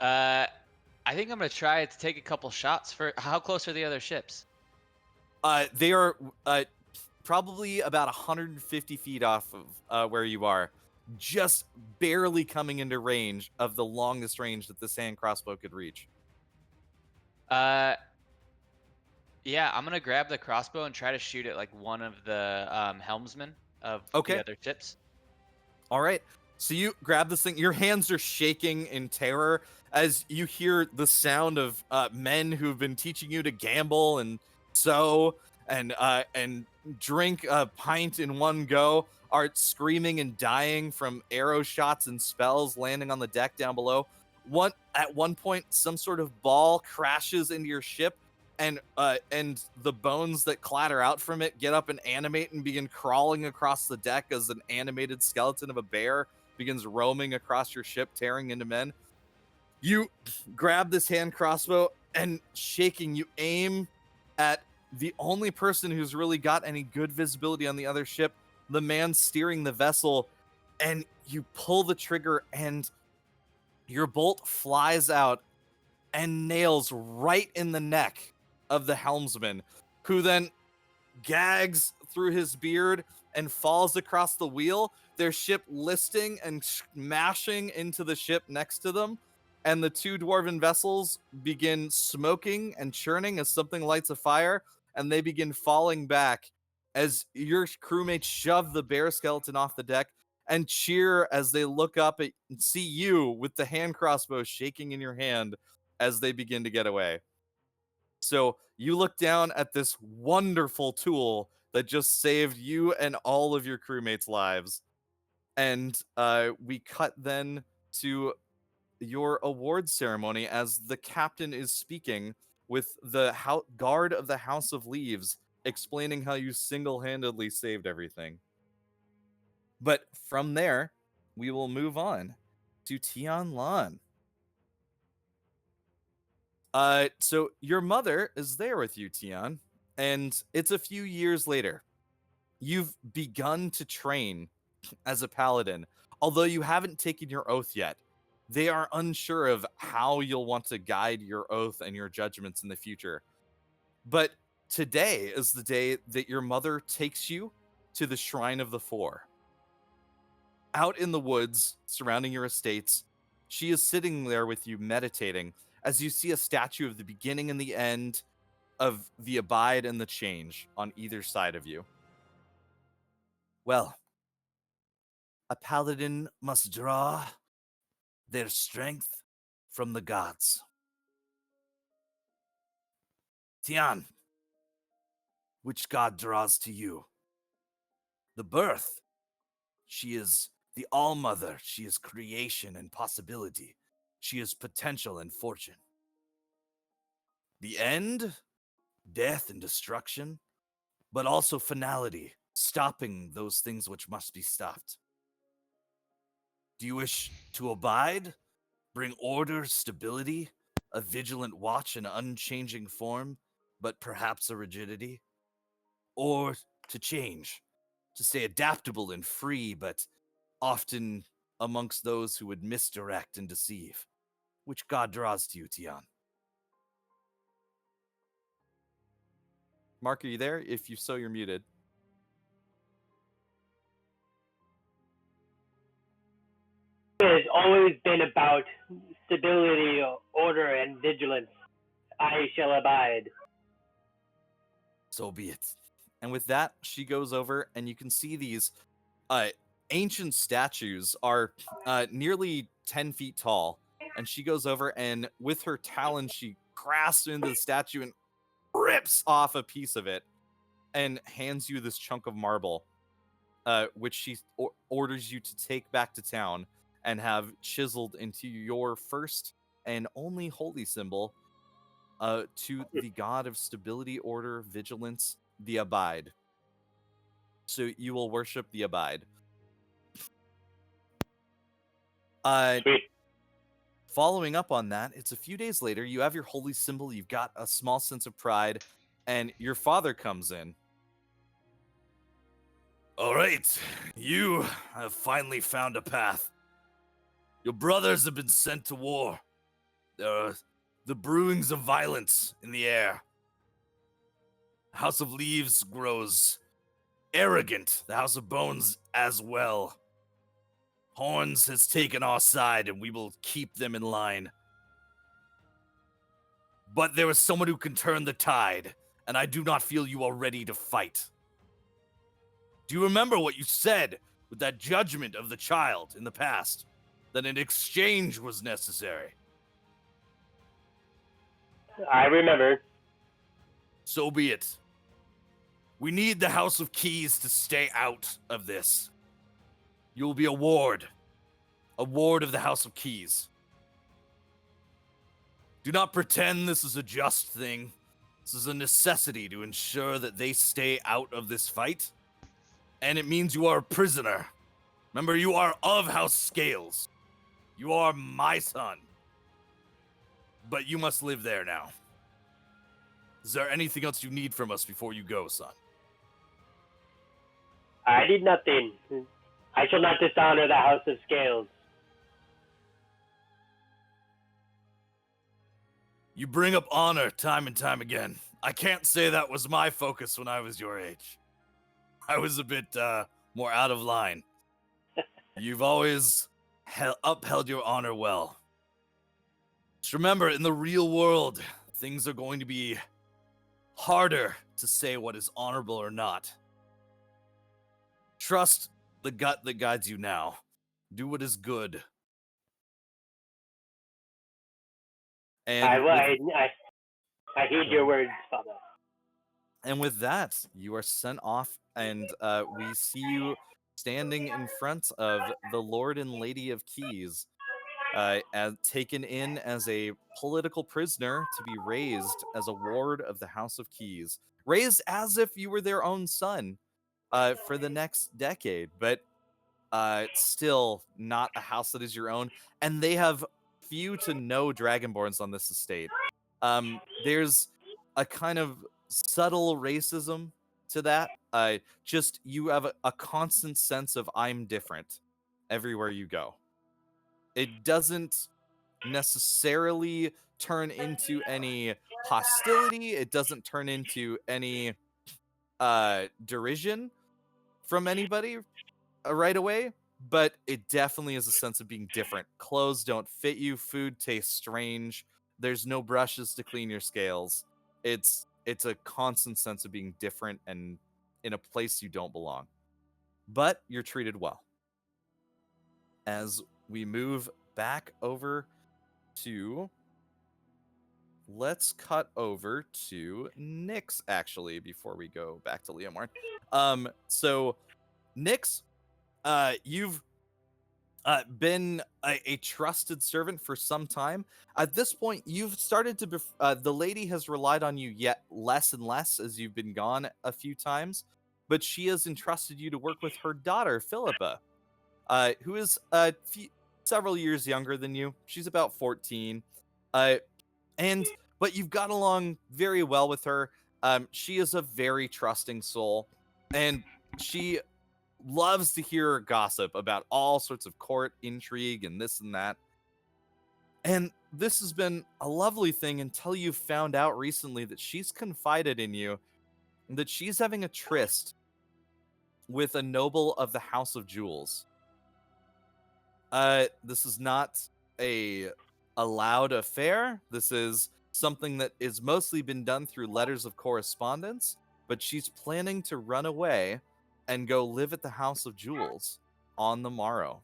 I think I'm going to try to take a couple shots for... How close are the other ships? They are probably about 150 feet off of where you are. just barely coming into range of the longest range that this hand crossbow could reach. Yeah, I'm gonna grab the crossbow and try to shoot at like one of the helmsmen of Okay. the other ships. All right. So you grab this thing. Your hands are shaking in terror as you hear the sound of men who've been teaching you to gamble and sew and drink a pint in one go are screaming and dying from arrow shots and spells landing on the deck down below. At one point, some sort of ball crashes into your ship, and the bones that clatter out from it get up and animate and begin crawling across the deck as an animated skeleton of a bear begins roaming across your ship, tearing into men. You grab this hand crossbow and shaking, you aim at the only person who's really got any good visibility on the other ship, the man steering the vessel, and you pull the trigger and your bolt flies out and nails right in the neck of the helmsman, who then gags through his beard and falls across the wheel, their ship listing and smashing into the ship next to them. And the two dwarven vessels begin smoking and churning as something lights a fire, and they begin falling back as your crewmates shove the bear skeleton off the deck and cheer as they look up and see you with the hand crossbow shaking in your hand as they begin to get away. So you look down at this wonderful tool that just saved you and all of your crewmates' lives. And we cut then to your awards ceremony as the captain is speaking with the guard of the House of Leaves, explaining how you single-handedly saved everything. But from there, we will move on to Tian Lan. So your mother is there with you, Tian, and it's a few years later. You've begun to train as a paladin, although you haven't taken your oath yet. They are unsure of how you'll want to guide your oath and your judgments in the future. But today is the day that your mother takes you to the Shrine of the Four. Out in the woods surrounding your estates, she is sitting there with you meditating as you see a statue of the beginning and the end of the abide and the change on either side of you. Well, a paladin must draw their strength from the gods. Tian, which god draws to you? The birth. She is the All-Mother. She is creation and possibility. She is potential and fortune. The end, death and destruction, but also finality, stopping those things which must be stopped. Do you wish to abide, bring order, stability, a vigilant watch, an unchanging form, but perhaps a rigidity? Or to change, to stay adaptable and free, but often amongst those who would misdirect and deceive? Which god draws to you, Tian? Mark, are you there? If you so, you're muted. It has always been about stability, order, and vigilance. I shall abide. So be it. And with that, she goes over, and you can see these ancient statues are nearly 10 feet tall. And she goes over, and with her talons, she grasps into the statue and rips off a piece of it and hands you this chunk of marble, which she orders you to take back to town and have chiseled into your first and only holy symbol to the god of stability, order, vigilance, the Abide. So you will worship the Abide. Sweet. Following up on that, it's a few days later. You have your holy symbol. You've got a small sense of pride, and your father comes in. All right, you have finally found a path. Your brothers have been sent to war. There are the brewings of violence in the air. House of Leaves grows arrogant. The House of Bones as well. Horns has taken our side, and we will keep them in line. But there is someone who can turn the tide, and I do not feel you are ready to fight. Do you remember what you said with that judgment of the child in the past? That an exchange was necessary. I remember. So be it. We need the House of Keys to stay out of this. You will be a ward of the House of Keys. Do not pretend this is a just thing. This is a necessity to ensure that they stay out of this fight. And it means you are a prisoner. Remember, you are of House Scales. You are my son. But you must live there now. Is there anything else you need from us before you go, son? I did nothing. I shall not dishonor the House of Scales. You bring up honor time and time again. I can't say that was my focus when I was your age. I was a bit more out of line. You've always upheld your honor well. Just remember, in the real world, things are going to be harder to say what is honorable or not. Trust the gut that guides you now. Do what is good. And I heed your words, Father. And with that, you are sent off, and we see you standing in front of the Lord and Lady of Keys, as taken in as a political prisoner to be raised as a ward of the House of Keys, raised as if you were their own son, for the next decade, but still not a house that is your own. And they have few to no Dragonborns on this estate. There's a kind of subtle racism to that. Just you have a constant sense of I'm different everywhere you go. It doesn't necessarily turn into any hostility. It doesn't turn into any derision from anybody right away, but it definitely is a sense of being different. Clothes don't fit you, food tastes strange, there's no brushes to clean your scales. It's a constant sense of being different and in a place you don't belong. But you're treated well. As we move back over to, let's cut over to Nyx, actually, before we go back to Leomorn. So Nyx, you've been a trusted servant for some time. At this point, you've started to the lady has relied on you yet less and less as you've been gone a few times, but she has entrusted you to work with her daughter, Philippa, who is several years younger than you. She's about 14. But you've got along very well with her. She is a very trusting soul, and she loves to hear gossip about all sorts of court intrigue and this and that. And this has been a lovely thing until you found out recently that she's confided in you that she's having a tryst with a noble of the House of Jewels. This is not a allowed affair. This is something that is mostly been done through letters of correspondence, but she's planning to run away and go live at the House of Jewels on the morrow.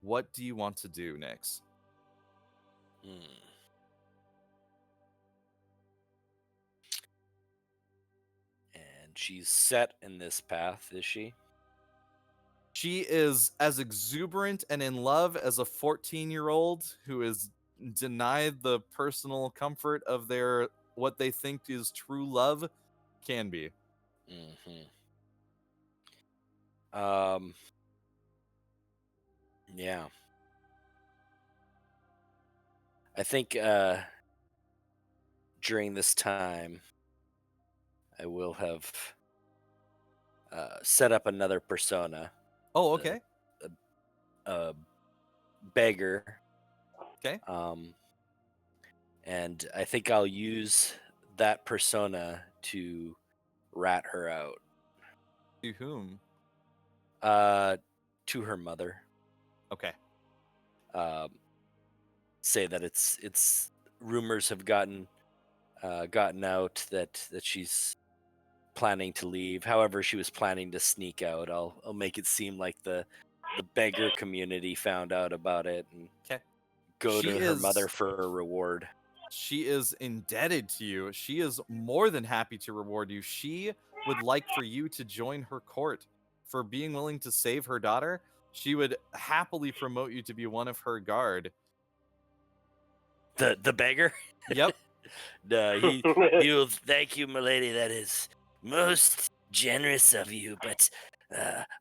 What do you want to do, Nyx? And she's set in this path, is she? She is as exuberant and in love as a 14-year-old who is denied the personal comfort of their what they think is true love can be. Yeah. I think during this time, I will have set up another persona. Oh, okay. A beggar. Okay. And I think I'll use that persona to rat her out. To whom? To her mother. Okay. Say that it's rumors have gotten out that she's planning to leave. However, she was planning to sneak out. I'll make it seem like the beggar community found out about it and Okay. go She to her mother is- for a reward. She is indebted to you. She is more than happy to reward you. She would like for you to join her court for being willing to save her daughter. She would happily promote you to be one of her guard. The beggar? Yep. No, he will thank you, milady. That is most generous of you, but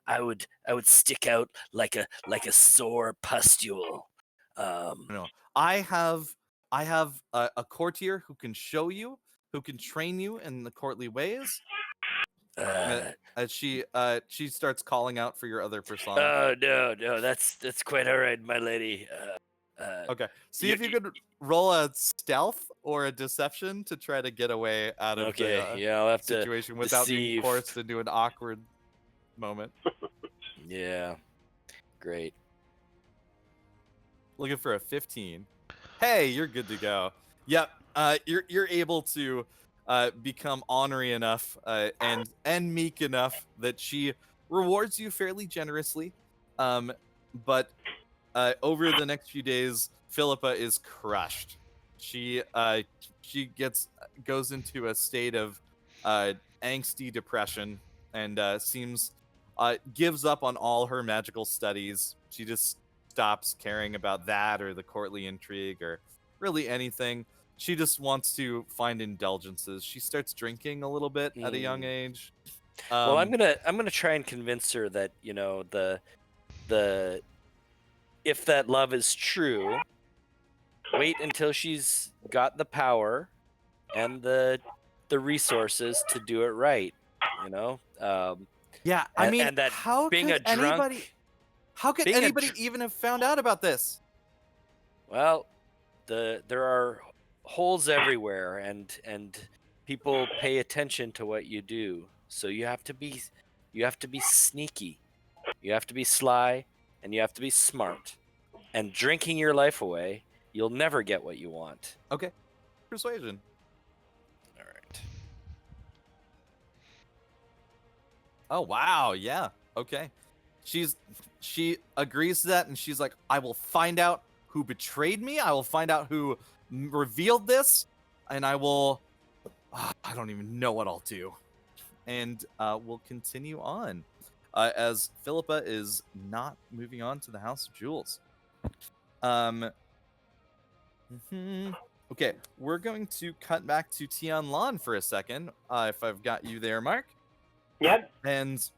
I would stick out like a sore pustule. No. I have a courtier who can show you, who can train you in the courtly ways. As she starts calling out for your other persona. Oh no, that's quite all right, my lady. Okay. See you- if you could roll a stealth or a deception to try to get away out of Okay, the yeah, I'll have to situation without being deceive. forced into an awkward moment. Yeah, great. Looking for a 15. Hey, you're good to go. Yep. You're able to become ornery enough and meek enough that she rewards you fairly generously. But over the next few days, Philippa is crushed. She goes into a state of angsty depression and gives up on all her magical studies. She just stops caring about that or the courtly intrigue or really anything. She just wants to find indulgences. She starts drinking a little bit at a young age. Well, I'm gonna try and convince her that the if that love is true, wait until she's got the power and the resources to do it right. Yeah, I mean, and that how being could a drunk, being a anybody dr- even have found out about this? well, there are holes everywhere, and people pay attention to what you do. So you have to be sneaky, you have to be sly, and you have to be smart. And drinking your life away, you'll never get what you want. Okay, persuasion. All right. Oh wow, yeah. Okay. She agrees to that and she's like, I will find out who betrayed me. I will find out who revealed this and I will I don't even know what I'll do. And we'll continue on as Philippa is not moving on to the House of Jewels. Okay, we're going to cut back to Tian Lan for a second, if I've got you there, Mark. Yep. And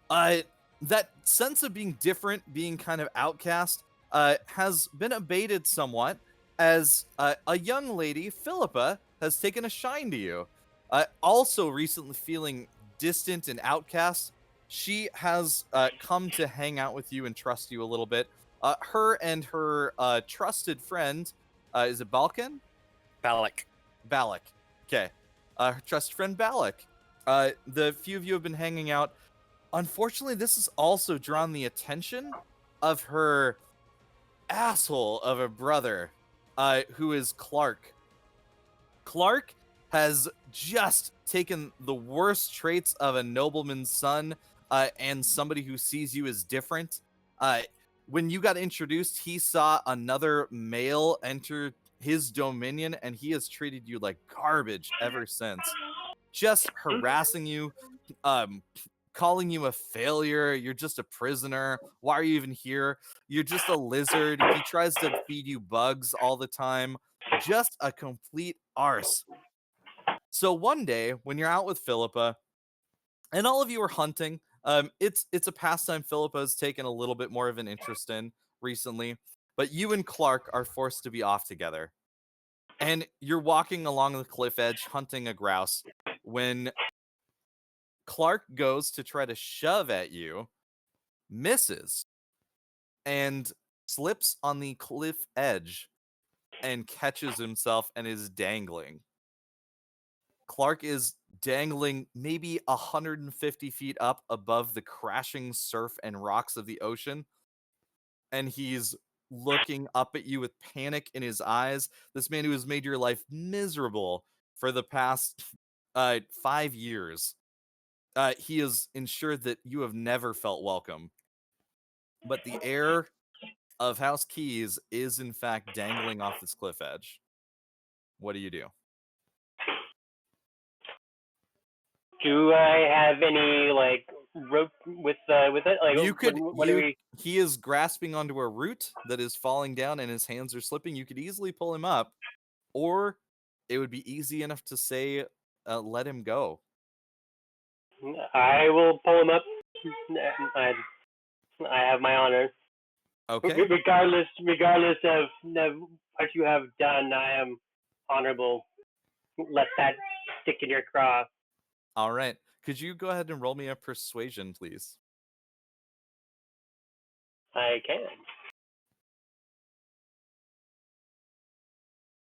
that sense of being different, being kind of outcast, has been abated somewhat as a young lady, Philippa, has taken a shine to you. Also recently feeling distant and outcast, she has come to hang out with you and trust you a little bit. Her and her trusted friend, is it Balkan? Balak. Balak. Okay. Her trusted friend Balak. The few of you have been hanging out. Unfortunately, this has also drawn the attention of her asshole of a brother, who is Clark. Clark has just taken the worst traits of a nobleman's son and somebody who sees you as different. When you got introduced, he saw another male enter his dominion, and he has treated you like garbage ever since. Just harassing you, calling you a failure. You're just a prisoner. Why are you even here? You're just a lizard. He tries to feed you bugs all the time. Just a complete arse. So one day, when you're out with Philippa, and all of you are hunting, it's a pastime Philippa's taken a little bit more of an interest in recently, but you and Clark are forced to be off together. And you're walking along the cliff edge hunting a grouse when Clark goes to try to shove at you, misses, and slips on the cliff edge and catches himself and is dangling. Clark is dangling maybe 150 feet up above the crashing surf and rocks of the ocean, and he's looking up at you with panic in his eyes. This man who has made your life miserable for the past 5 years. He has ensured that you have never felt welcome. But the heir of House Keys is in fact dangling off this cliff edge. What do you do? Do I have any like rope with it? Like, You could what do we? he is grasping onto a root that is falling down and his hands are slipping. You could easily pull him up, or it would be easy enough to say let him go. I will pull him up. I, I have my honor. Okay. Regardless of what you have done, I am honorable. Let that stick in your craw. All right. Could you go ahead and roll me a persuasion, please? I can.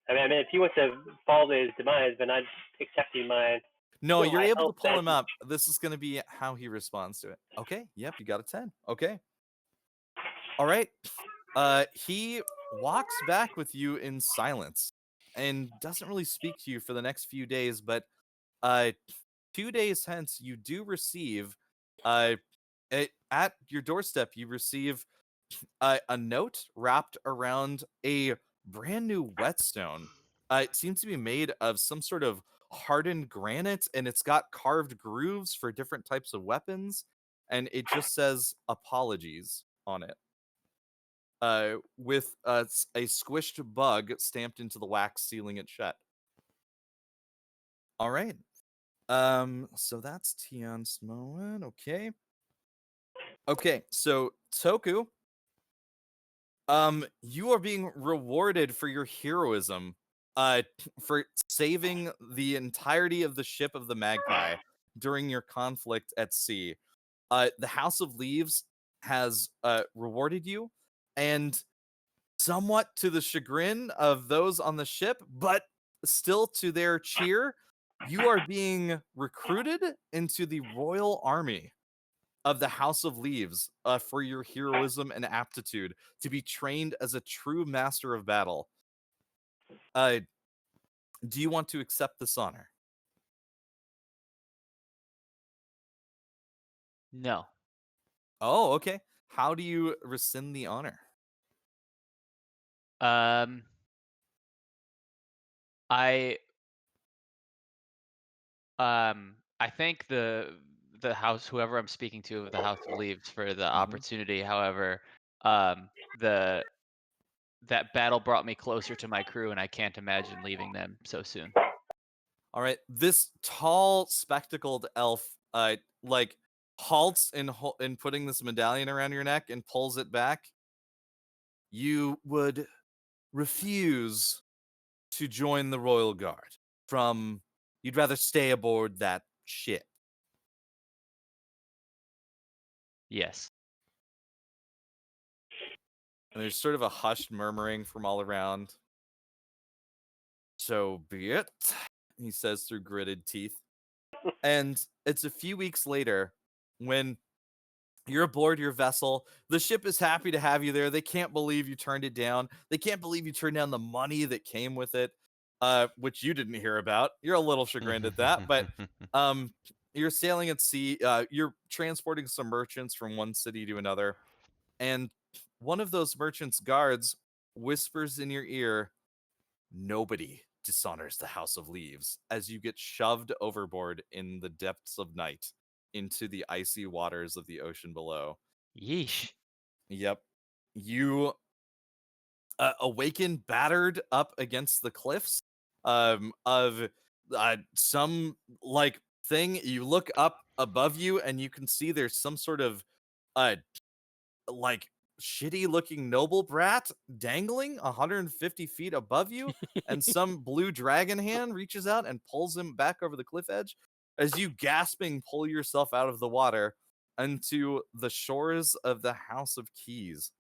I mean, if he wants to fall to his demise, then I'm accepting my. No, Well, you're I able to hope pull that- him up. This is going to be how he responds to it. Okay. Yep, you got a 10. Okay. All right. He walks back with you in silence and doesn't really speak to you for the next few days, but 2 days hence you do receive at your doorstep you receive a note wrapped around a brand new whetstone. It seems to be made of some sort of hardened granite, and it's got carved grooves for different types of weapons, and it just says apologies on it. With a squished bug stamped into the wax, sealing it shut. All right. So that's Tion Smoen. Okay. Okay, so Toku, you are being rewarded for your heroism, for saving the entirety of the ship of the Magpie during your conflict at sea. The House of Leaves has rewarded you, and somewhat to the chagrin of those on the ship, but still to their cheer, you are being recruited into the Royal Army of the House of Leaves for your heroism and aptitude to be trained as a true master of battle. Do you want to accept this honor? No. Oh, okay. How do you rescind the honor? Um, I I thank the house, whoever I'm speaking to of the House of Leaves, for the opportunity. However, the that battle brought me closer to my crew, and I can't imagine leaving them so soon. All right, this tall, spectacled elf, like halts in putting this medallion around your neck and pulls it back. You would refuse to join the Royal Guard. You'd rather stay aboard that ship. Yes. And there's sort of a hushed murmuring from all around. So be it, he says through gritted teeth. And it's a few weeks later when you're aboard your vessel. The ship is happy to have you there. They can't believe you turned it down. They can't believe you turned down the money that came with it, which you didn't hear about. You're a little chagrined at that, but you're sailing at sea. You're transporting some merchants from one city to another, and one of those merchants' guards whispers in your ear, "Nobody dishonors the House of Leaves," as you get shoved overboard in the depths of night into the icy waters of the ocean below. Yeesh. Yep. You awaken battered up against the cliffs of some like thing. You look up above you and you can see there's some sort of uh like shitty looking noble brat dangling 150 feet above you, and some blue dragon hand reaches out and pulls him back over the cliff edge as you gasping pull yourself out of the water onto the shores of the House of Keys.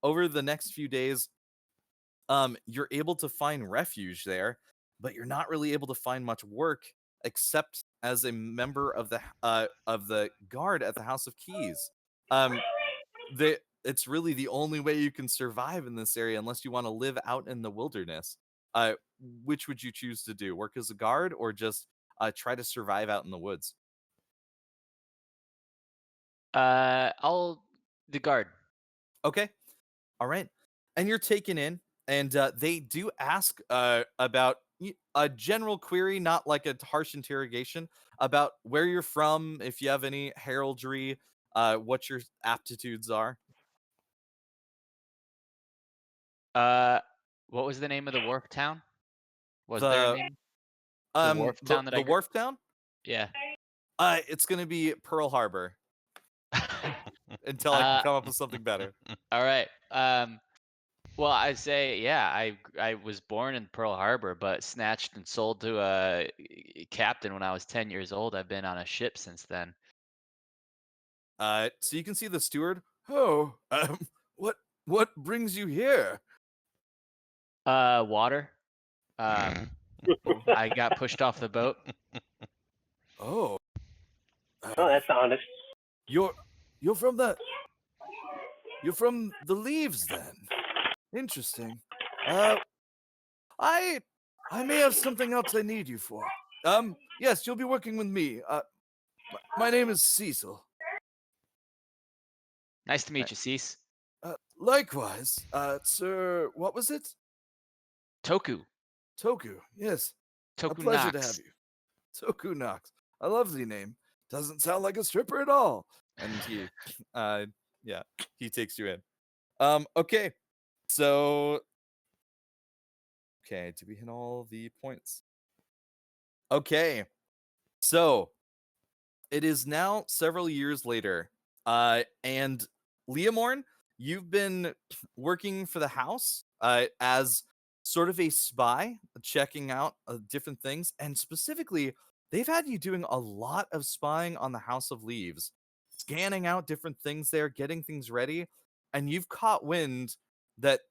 Over the next few days, you're able to find refuge there, but you're not really able to find much work except as a member of the guard at the House of Keys. Um, the it's really the only way you can survive in this area unless you want to live out in the wilderness. Uh, which would you choose to do? Work as a guard or just try to survive out in the woods? I'll the guard. Okay. All right. And you're taken in, and they do ask about a general query, not like a harsh interrogation, about where you're from, if you have any heraldry, what your aptitudes are. What was the name of the wharf town? Was there a The name? The wharf town that the I wharf town, yeah. it's gonna be Pearl Harbor until I can uh, come up with something better. all right. Well, I say, yeah, I was born in Pearl Harbor, but snatched and sold to a captain when I was 10 years old. I've been on a ship since then. So you can see the steward. Oh, what brings you here? Water. I got pushed off the boat. Oh, Oh, that's honest. you're from the leaves then. Interesting. I may have something else I need you for. Yes, you'll be working with me. My name is Cecil. Nice to meet you, Cease. Likewise. Sir, what was it? Toku. Toku. Yes. A Toku pleasure to Knox. have you. Toku Knox. A lovely name. Doesn't sound like a stripper at all. And he yeah, he takes you in. Okay. So okay, did we hit all the points? Okay. So it is now several years later. And Leomorn, you've been working for the house as sort of a spy, checking out different things. And specifically, they've had you doing a lot of spying on the House of Leaves, scanning out different things there, getting things ready. And you've caught wind that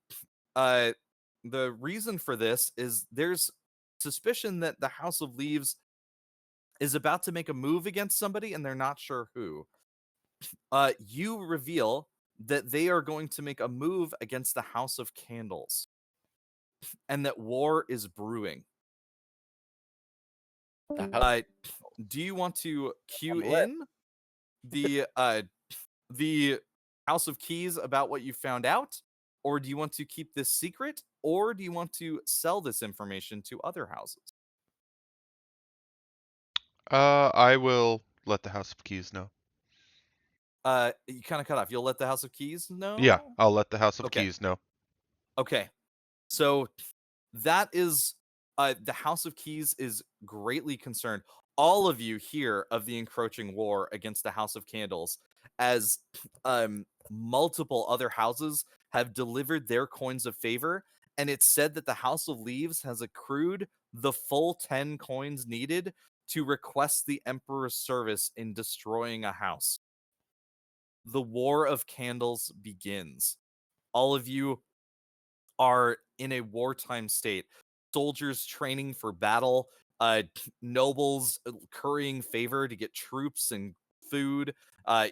uh, the reason for this is there's suspicion that the House of Leaves is about to make a move against somebody and they're not sure who. You reveal that they are going to make a move against the House of Candles and that war is brewing. The Do you want to cue I'm lit. in the House of Keys about what you found out, or do you want to keep this secret, or do you want to sell this information to other houses? I will let the House of Keys know. You kind of cut off. You'll let the House of Keys know? Yeah, I'll let the House of Okay. Keys know. Okay. So that is the House of Keys is greatly concerned. All of you hear of the encroaching war against the House of Candles as multiple other houses have delivered their coins of favor, and it's said that the House of Leaves has accrued the full 10 coins needed to request the Emperor's service in destroying a house. The War of Candles begins. All of you are in a wartime state. Soldiers training for battle, nobles currying favor to get troops and food.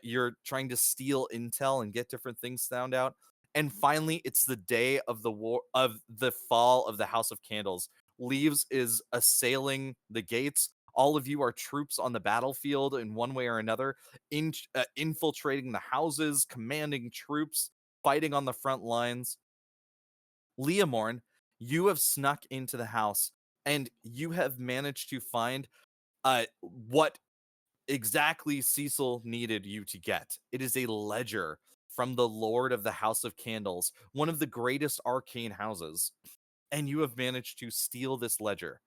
You're trying to steal intel and get different things found out. And finally, it's the day of the war of the fall of the House of Candles. Leaves is assailing the gates. All of you are troops on the battlefield in one way or another, infiltrating the houses, commanding troops, fighting on the front lines. Leomorn, you have snuck into the house and you have managed to find what exactly Cecil needed you to get. It is a ledger from the Lord of the House of Candles, one of the greatest arcane houses. And you have managed to steal this ledger.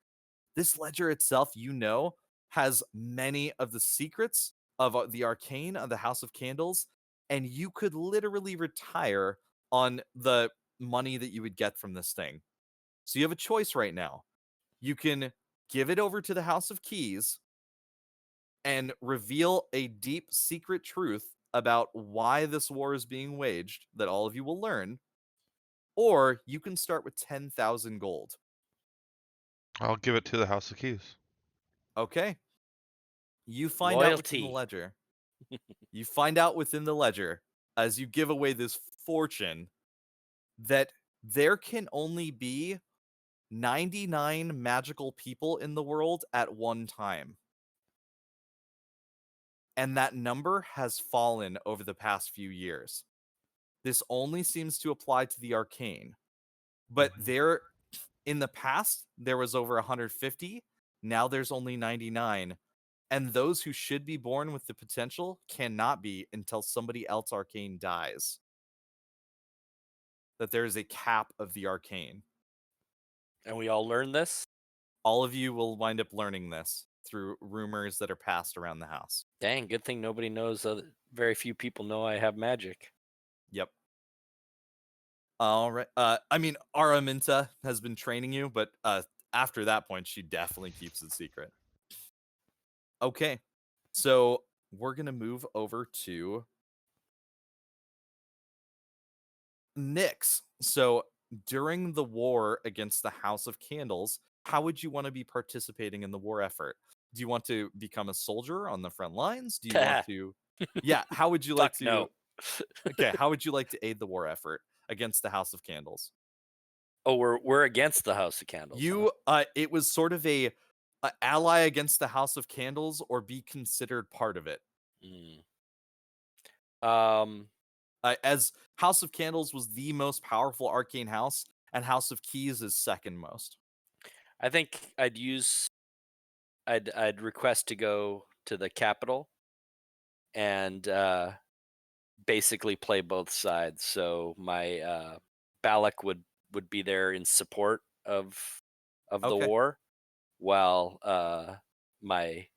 This ledger itself, you know, has many of the secrets of the arcane of the House of Candles, and you could literally retire on the money that you would get from this thing. So you have a choice right now. You can give it over to the House of Keys and reveal a deep secret truth about why this war is being waged that all of you will learn, or you can start with 10,000 gold. I'll give it to the House of Keys. Okay. You find out within the Loyalty. ledger. You find out within the ledger as you give away this fortune that there can only be 99 magical people in the world at one time. And that number has fallen over the past few years. This only seems to apply to the arcane. But there, in the past, there was over 150. Now there's only 99. And those who should be born with the potential cannot be until somebody else arcane dies. That there is a cap of the arcane. And we all learn this? All of you will wind up learning this through rumors that are passed around the house. Dang, good thing nobody knows. Very few people know I have magic. Yep. All right. I mean, Araminta has been training you, but after that point, she definitely keeps it secret. Okay. So we're going to move over to Nyx. So during the war against the House of Candles, how would you want to be participating in the war effort? Do you want to become a soldier on the front lines? Do you want to... Yeah, how would you like Fuck to... no. Okay, how would you like to aid the war effort against the House of Candles? Oh, we're against the House of Candles. You it was sort of a ally against the House of Candles, or be considered part of it. As House of Candles was the most powerful arcane house, and House of Keys is second most. I think I'd request to go to the capital and basically play both sides. So my Balak would be there in support of the Okay. war, while my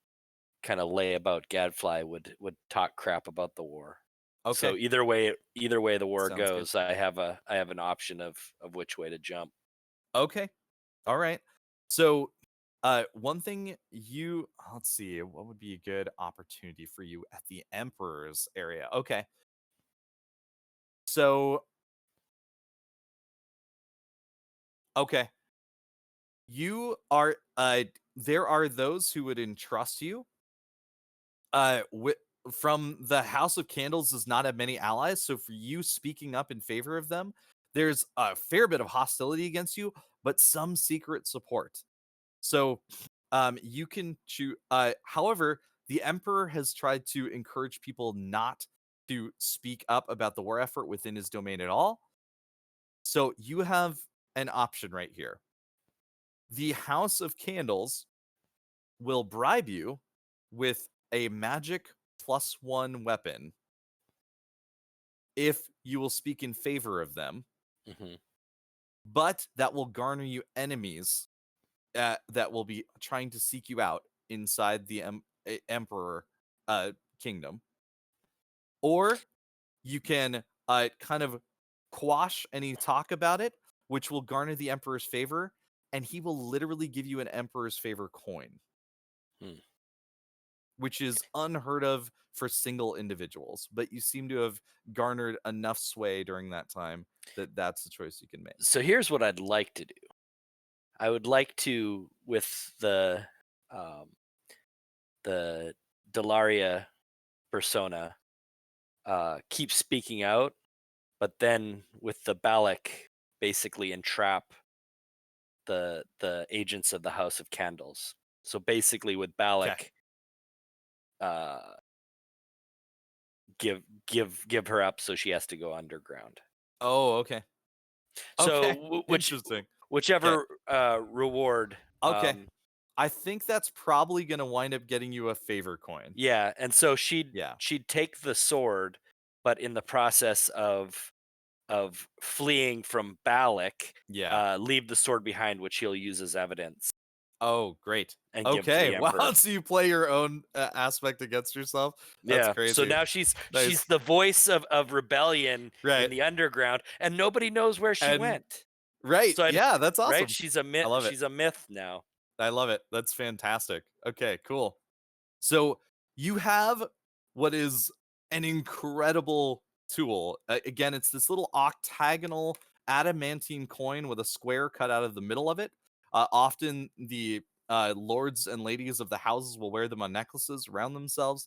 kind of layabout Gadfly would talk crap about the war. Okay. So either way the war Sounds goes, I have an option of which way to jump. Okay. All right. So one thing let's see, what would be a good opportunity for you at the Emperor's area? Okay. So okay. You are there are those who would entrust you. From the House of Candles does not have many allies, so for you speaking up in favor of them, there's a fair bit of hostility against you, but some secret support. So you can choose. However, the Emperor has tried to encourage people not to speak up about the war effort within his domain at all. So you have an option right here. The House of Candles will bribe you with a magic +1 weapon if you will speak in favor of them. But that will garner you enemies that will be trying to seek you out inside the Emperor kingdom. Or you can kind of quash any talk about it, which will garner the Emperor's favor, and he will literally give you an Emperor's favor coin. Which is unheard of for single individuals, but you seem to have garnered enough sway during that time that that's the choice you can make. So here's what I'd like to do. I would like to, with the Delaria persona, keep speaking out, but then with the Balak basically entrap the agents of the House of Candles. So basically with Balak, give her up so she has to go underground. Oh, okay. So okay. Interesting. Whichever reward. Okay. I think that's probably going to wind up getting you a favor coin. Yeah, and so she'd take the sword, but in the process of fleeing from Balak, leave the sword behind, which he'll use as evidence. Oh, great. And give to the Emperor. Wow, so you play your own aspect against yourself? That's crazy. So now she's the voice of rebellion in the underground, and nobody knows where she went. Right. So that's awesome. Right? She's a myth. I love it. She's a myth now. I love it. That's fantastic. Okay, cool. So you have what is an incredible tool. Again, it's this little octagonal adamantine coin with a square cut out of the middle of it. Often the lords and ladies of the houses will wear them on necklaces around themselves.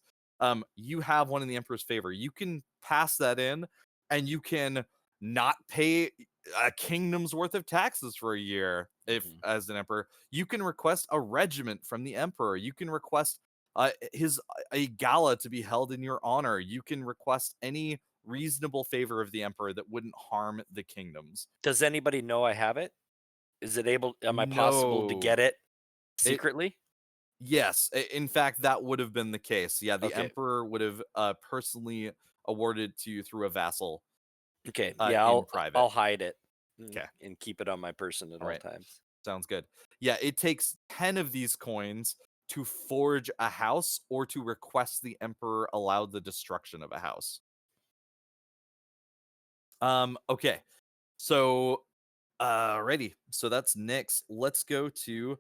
you have one in the Emperor's favor. You can pass that in, and you can not pay a kingdom's worth of taxes for a year if as an emperor. You can request a regiment from the emperor. You can request a gala to be held in your honor. You can request any reasonable favor of the emperor that wouldn't harm the kingdoms. Does anybody know I have it? Am I possible to No. get it secretly? Yes, in fact, that would have been the case. Yeah, the Okay. emperor would have personally awarded to you through a vassal. Okay. In Yeah, private. I'll hide it. 'Kay. And keep it on my person at all Alright. times. Sounds good. Yeah, it takes 10 of these coins to forge a house or to request the emperor allow the destruction of a house. Okay. So, ready. So that's Nyx. Let's go to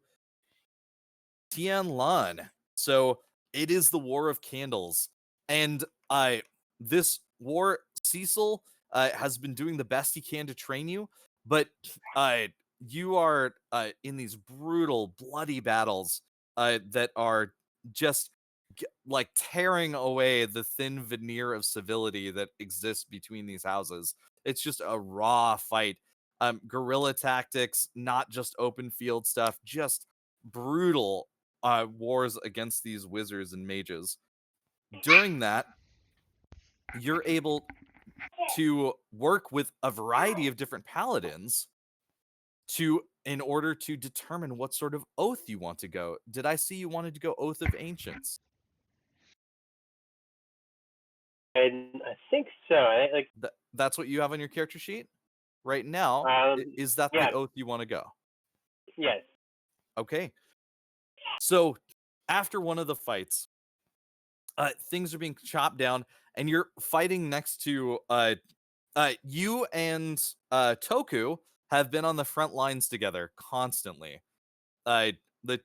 Tianlan. So it is the War of Candles, and this war, Cecil has been doing the best he can to train you, but you are in these brutal, bloody battles that are just like tearing away the thin veneer of civility that exists between these houses. It's just a raw fight. Guerrilla tactics, not just open field stuff, just brutal wars against these wizards and mages. During that, you're able to work with a variety of different paladins in order to determine what sort of oath you want to go. Did I see you wanted to go Oath of Ancients? And I think so. That's what you have on your character sheet right now. Is that yeah. the oath you want to go? Yes. Okay. So after one of the fights, things are being chopped down, and you're fighting next to you and Toku have been on the front lines together constantly. The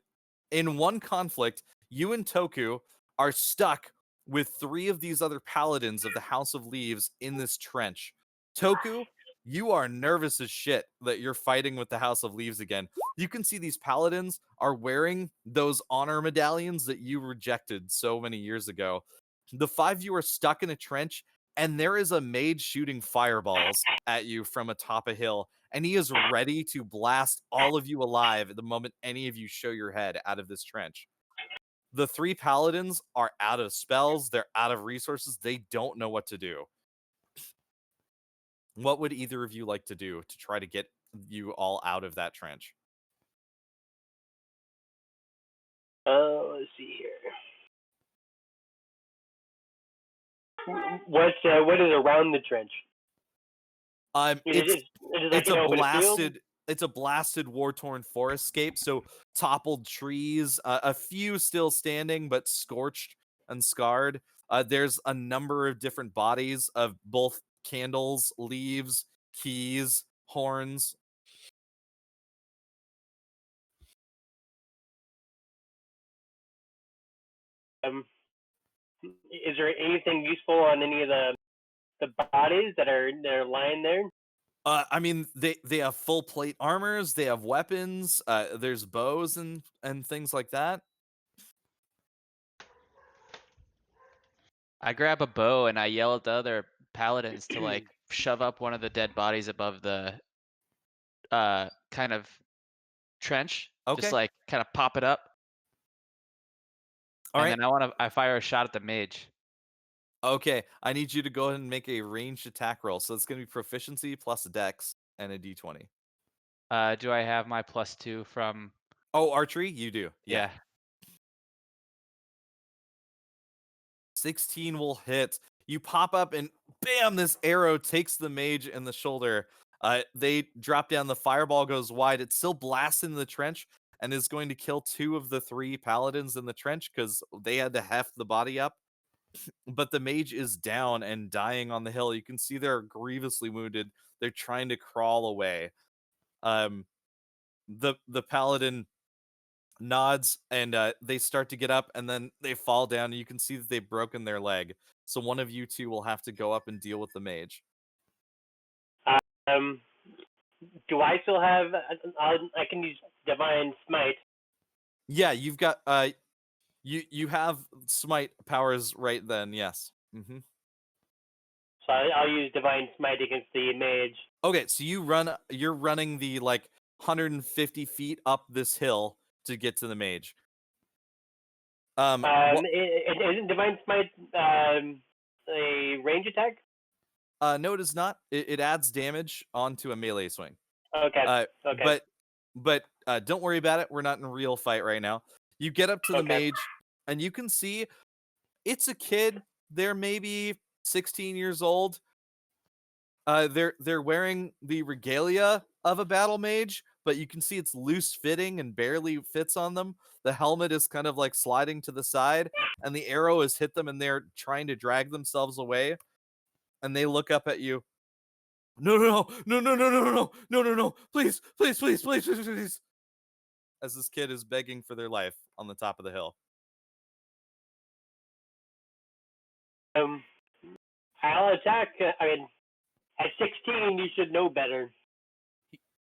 in one conflict, you and Toku are stuck with 3 of these other paladins of the House of Leaves in this trench. Toku, you are nervous as shit that you're fighting with the House of Leaves again. You can see these paladins are wearing those honor medallions that you rejected so many years ago. The 5 of you are stuck in a trench, and there is a mage shooting fireballs at you from atop a hill, and he is ready to blast all of you alive at the moment any of you show your head out of this trench. The 3 paladins are out of spells, they're out of resources, they don't know what to do. What would either of you like to do to try to get you all out of that trench? Let's see here. What is around the trench? It's a blasted war-torn forestscape, so toppled trees, a few still standing but scorched and scarred. There's a number of different bodies of both candles, leaves, keys, horns. Is there anything useful on any of the bodies that are lying there? I mean, they have full plate armors, they have weapons, there's bows and things like that. I grab a bow and I yell at the other paladins to like shove up one of the dead bodies above the kind of trench. Okay. Just like kind of pop it up. All right. And then I fire a shot at the mage. Okay, I need you to go ahead and make a ranged attack roll. So it's going to be proficiency plus dex and a d20. Do I have my +2 from? Oh, archery? You do. Yeah. 16 will hit. You pop up and bam, this arrow takes the mage in the shoulder. They drop down, the fireball goes wide. It still blasts into the trench and is going to kill 2 of the 3 paladins in the trench because they had to heft the body up. But the mage is down and dying on the hill. You can see they're grievously wounded. They're trying to crawl away. The paladin nods and they start to get up, and then they fall down, and you can see that they've broken their leg. So one of you 2 will have to go up and deal with the mage. Do I still have? I can use Divine Smite. Yeah, you've got You have smite powers right then, yes. Mm-hmm. So I'll use divine smite against the mage. Okay, so you're running the like 150 feet up this hill to get to the mage. Isn't divine smite a range attack? No, it is not. It adds damage onto a melee swing. Okay. Okay. But don't worry about it. We're not in a real fight right now. You get up to the Okay. mage, and you can see it's a kid. They're maybe 16 years old. They're wearing the regalia of a battle mage, but you can see it's loose fitting and barely fits on them. The helmet is kind of like sliding to the side, and the arrow has hit them, and they're trying to drag themselves away. And they look up at you. No, please, please, please, please, please, please. As this kid is begging for their life on the top of the hill. I'll attack. I mean, at 16, you should know better.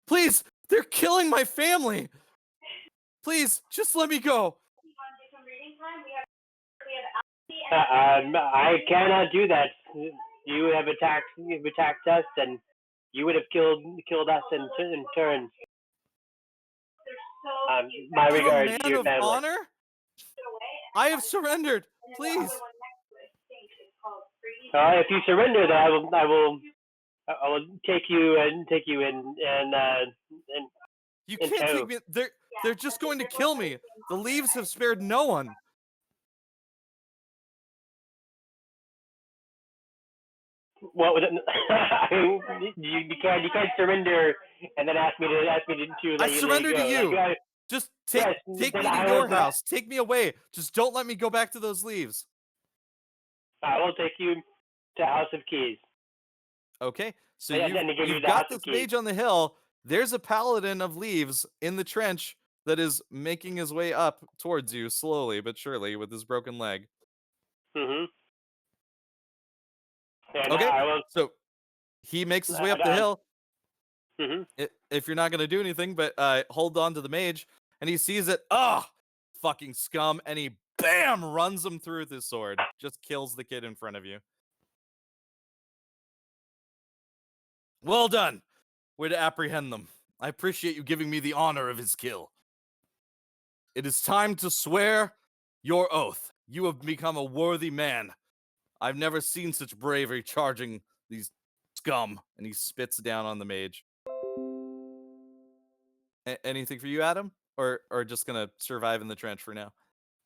Please, they're killing my family. Please, just let me go. I cannot do that. You've attacked us, and you would have killed us in turn. My I'm a regards man to your of family. honor. I have surrendered. Please. If you surrender, then I will take you in and You and can't tow. take me. They're just going to kill me. The leaves have spared no one. What was it? you can't surrender and then ask me to let I you surrender to go. you. Like, Just take yes, me then to I your will- house. Take me away. Just don't let me go back to those leaves. I will take you to House of Keys. Okay, so Yeah, then they give you you've the got House of this mage on the hill. There's a paladin of leaves in the trench that is making his way up towards you slowly but surely with his broken leg. Mm-hmm. And Okay, I will. so he makes his way up the hill. Mm-hmm. If you're not going to do anything but hold on to the mage, and he sees it, fucking scum, and he bam runs him through with his sword, just kills the kid in front of you. Well done. Way to apprehend them. I appreciate you giving me the honor of his kill. It is time to swear your oath. You have become a worthy man. I've never seen such bravery charging these scum. And he spits down on the mage. Anything for you, Adam? Or just gonna survive in the trench for now?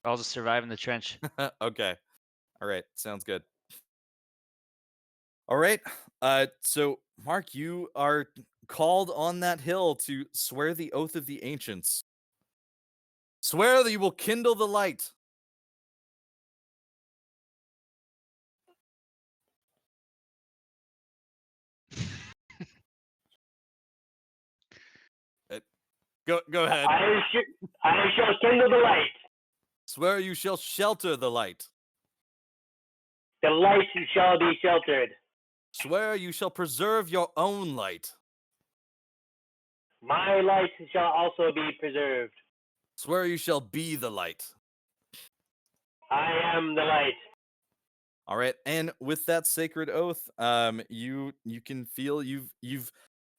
I'll just survive in the trench. Okay. All right. Sounds good. All right. So Mark, you are called on that hill to swear the oath of the ancients. Swear that you will kindle the light. Go ahead. I shall kindle the light. Swear you shall shelter the light. The light shall be sheltered. Swear you shall preserve your own light. My light shall also be preserved. Swear you shall be the light. I am the light. All right, and with that sacred oath, you can feel you've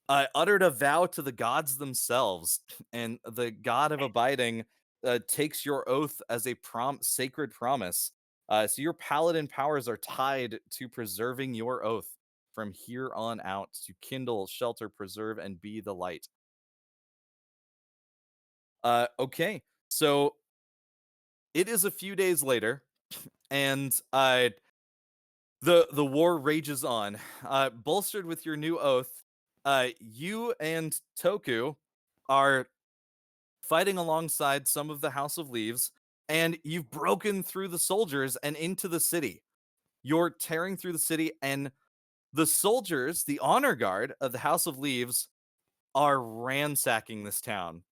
uttered a vow to the gods themselves, and the god of abiding takes your oath as a sacred promise. So your paladin powers are tied to preserving your oath from here on out to kindle, shelter, preserve, and be the light. Okay, so it is a few days later, and the war rages on. Bolstered with your new oath, you and Toku are fighting alongside some of the House of Leaves, and you've broken through the soldiers and into the city. You're tearing through the city, and the soldiers, the honor guard of the House of Leaves, are ransacking this town.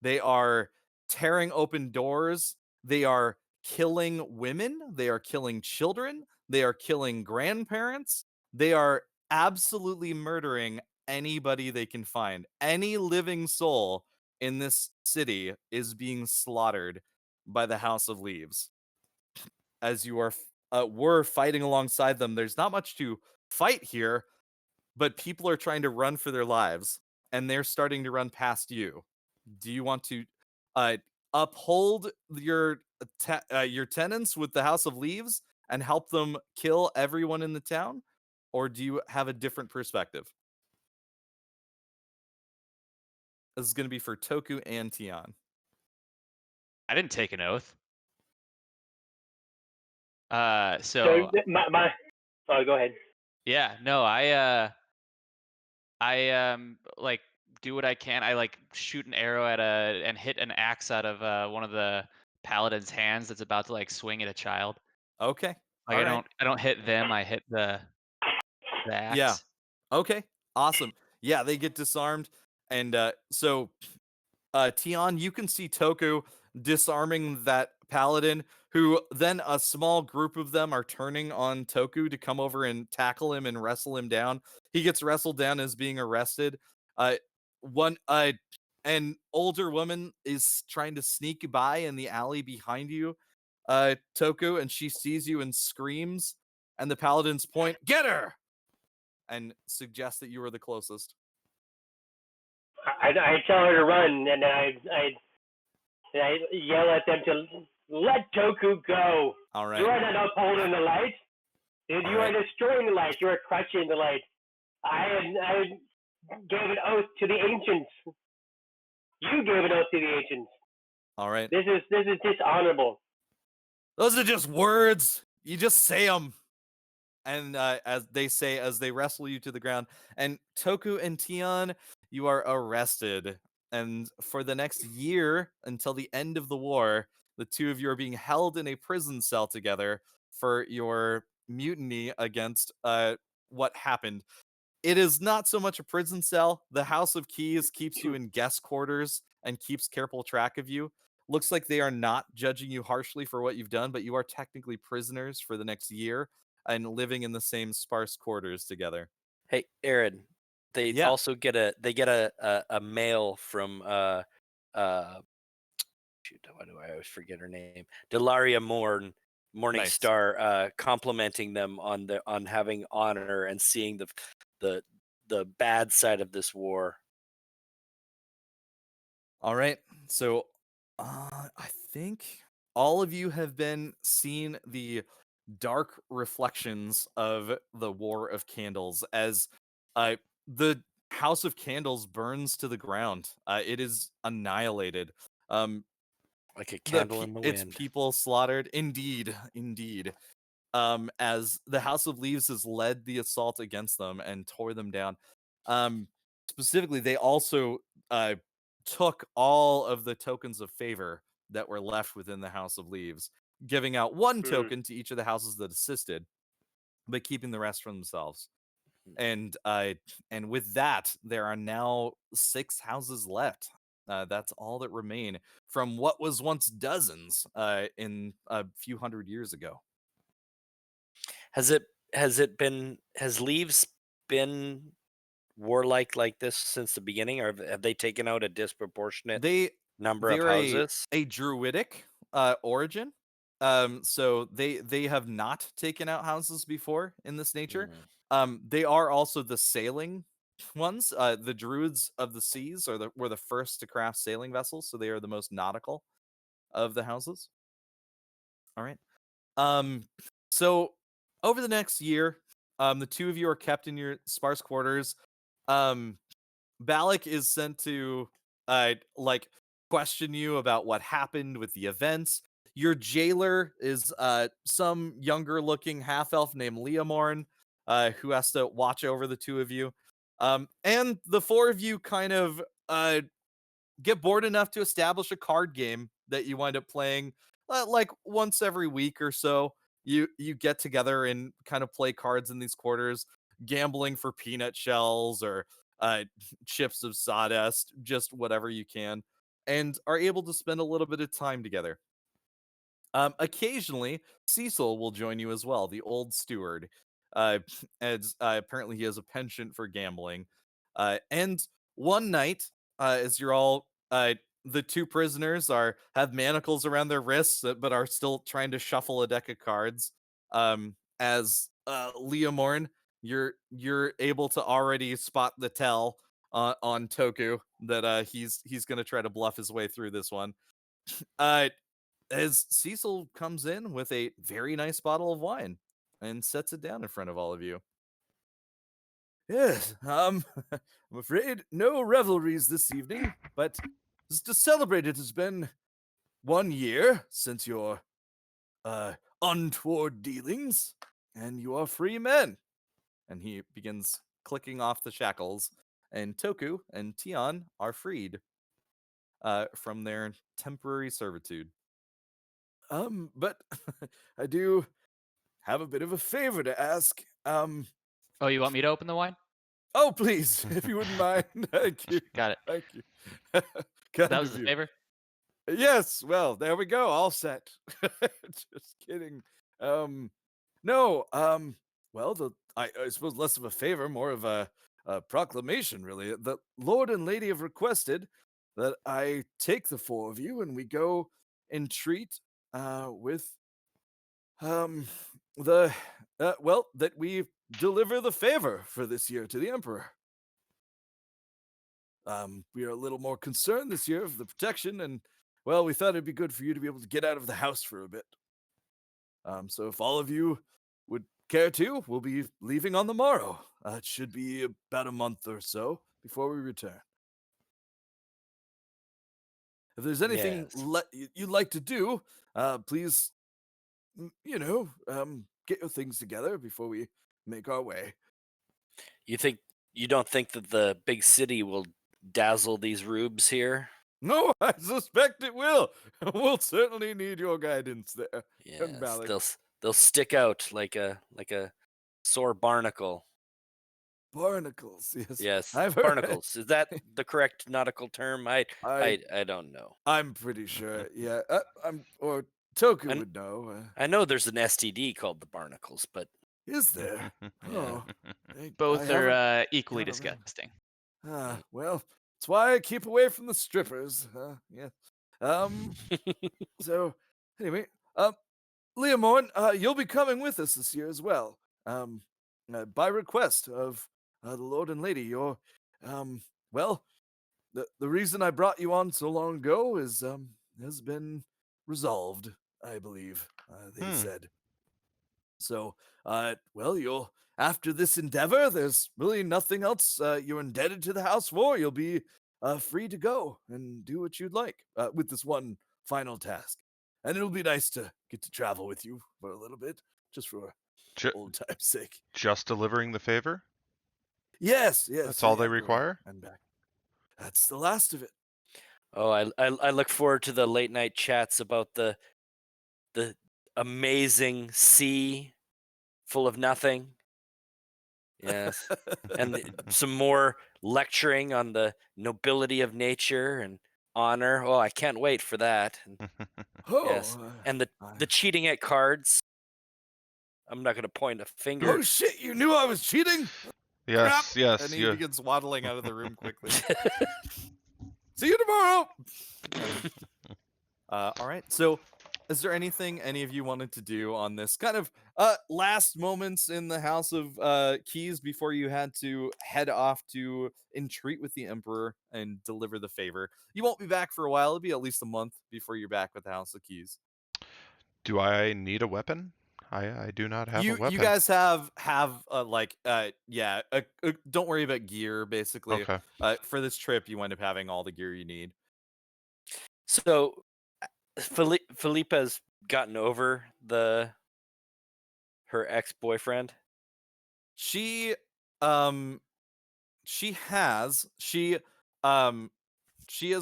They are tearing open doors. They are killing women. They are killing children. They are killing grandparents. They are absolutely murdering anybody they can find. Any living soul in this city is being slaughtered. by the House of Leaves. As you were fighting alongside them, there's not much to fight here, but people are trying to run for their lives, and they're starting to run past you. Do you want to uh, uphold your tenants with the House of Leaves and help them kill everyone in the town, or do you have a different perspective? This is going to be for Toku and Tian. I didn't take an oath. So So my oh, go ahead. yeah, no, I like do what I can. I like shoot an arrow at and hit an axe out of one of the paladin's hands that's about to like swing at a child. Okay. Like All right. I don't hit them. I hit the Yeah. axe. Okay. Awesome. Yeah, they get disarmed, and so Tian, you can see Toku disarming that paladin, who then a small group of them are turning on Toku to come over and tackle him and wrestle him down. He gets wrestled down as being arrested. Uh, one an older woman is trying to sneak by in the alley behind you, Toku, and she sees you and screams. And the paladins point, "Get her!" and suggest that you are the closest. I tell her to run, and I yell at them to let Toku go. All right. You are not upholding the light. You All are right. destroying the light. You are crushing the light. I gave an oath to the ancients. You gave an oath to the ancients. All right. This is dishonorable. Those are just words. You just say them. And as they wrestle you to the ground. And Toku and Tian, you are arrested. And for the next year, until the end of the war, the two of you are being held in a prison cell together for your mutiny against what happened. It is not so much a prison cell. The House of Keys keeps you in guest quarters and keeps careful track of you. Looks like they are not judging you harshly for what you've done, but you are technically prisoners for the next year and living in the same sparse quarters together. Hey, Aaron, they Yeah. also get a mail from shoot, why do I always forget her name? Delaria Morning Nice. Star, complimenting them on having honor and seeing the bad side of this war. All right. So I think all of you have been seeing the dark reflections of the War of Candles as the House of Candles burns to the ground. It is annihilated. Like a candle in the Its wind. people slaughtered. Indeed, indeed. As the House of Leaves has led the assault against them and tore them down. Specifically, they also took all of the tokens of favor that were left within the House of Leaves, giving out one token to each of the houses that assisted, but keeping the rest for themselves. And with that, there are now 6 houses left. That's all that remain from what was once dozens in a few hundred years ago. Has Leaves been warlike like this since the beginning, or have they taken out a disproportionate number of They're houses? a druidic origin. So they have not taken out houses before in this nature. They are also the sailing ones. The druids of the seas were the first to craft sailing vessels, so they are the most nautical of the houses. All right. So over the next year, the two of you are kept in your sparse quarters. Balak is sent to question you about what happened with the events. Your jailer is some younger looking half elf named Leomorn, who has to watch over the two of you. And the four of you kind of get bored enough to establish a card game that you wind up playing like once every week or so. You get together and kind of play cards in these quarters, gambling for peanut shells or chips of sawdust, just whatever you can, and are able to spend a little bit of time together. Occasionally, Cecil will join you as well, the old steward, as apparently he has a penchant for gambling. And one night, as you're all the two prisoners have manacles around their wrists, but are still trying to shuffle a deck of cards. As Leomorn, you're able to already spot the tell on Toku that he's gonna try to bluff his way through this one. As Cecil comes in with a very nice bottle of wine and sets it down in front of all of you. Yes, I'm afraid no revelries this evening, but just to celebrate it has been 1 year since your untoward dealings, and you are free men. And he begins clicking off the shackles, and Toku and Tion are freed from their temporary servitude. But I do have a bit of a favor to ask. Oh, you want me to open the wine? Oh, please, if you wouldn't mind. Thank you. Got it. Thank you. Kind That was of the you. favor. Yes, well, there we go. All set. Just kidding. No, well, I suppose less of a favor, more of a proclamation, really. The Lord and Lady have requested that I take the four of you and we go and treat with the well, that we deliver the favor for this year to the Emperor. We are a little more concerned this year of the protection, and well, we thought it'd be good for you to be able to get out of the house for a bit. So if all of you would care to, we'll be leaving on the morrow. It should be about a month or so before we return. If there's anything Yes. you'd like to do, please, get your things together before we make our way. You don't think that the big city will dazzle these rubes here? No, I suspect it will. We'll certainly need your guidance there, young Yes, Malik. they'll stick out like a sore barnacle. Barnacles, yes. Yes, I've heard. barnacles. Is that the correct nautical term? I don't know. I'm pretty sure. Yeah, or Toku And- would know. I know there's an STD called the barnacles, but Is there? Oh, Both I are haven't- equally haven't read. disgusting. Well, that's why I keep away from the strippers. Yeah. So anyway, Leomorn, you'll be coming with us this year as well. By request of the Lord and Lady. You're, well, the reason I brought you on so long ago is has been resolved, I believe. They said. So, well, you'll after this endeavor, there's really nothing else you're indebted to the house for. You'll be free to go and do what you'd like with this one final task. And it'll be nice to get to travel with you for a little bit, just for Ju- old time's sake. Just delivering the favor? Yes. That's all they yeah, go require? and back. That's the last of it. oh, I look forward to the late night chats about the amazing sea full of nothing. Yes. And some more lecturing on the nobility of nature and honor. Oh, I can't wait for that. And, Oh, yes. And the cheating at cards. I'm not going to point a finger. oh shit! You knew I was cheating. Yes, Crap! yes. And he you- begins waddling out of the room quickly. See you tomorrow. All right. So, is there anything any of you wanted to do on this kind of last moments in the House of Keys before you had to head off to entreat with the Emperor and deliver the favor? You won't be back for a while. It'll be at least a month before you're back with the House of Keys. Do I need a weapon? I do not have a weapon. You guys have don't worry about gear basically. Okay. For this trip, you wind up having all the gear you need. So Felipa's gotten over her ex-boyfriend. She has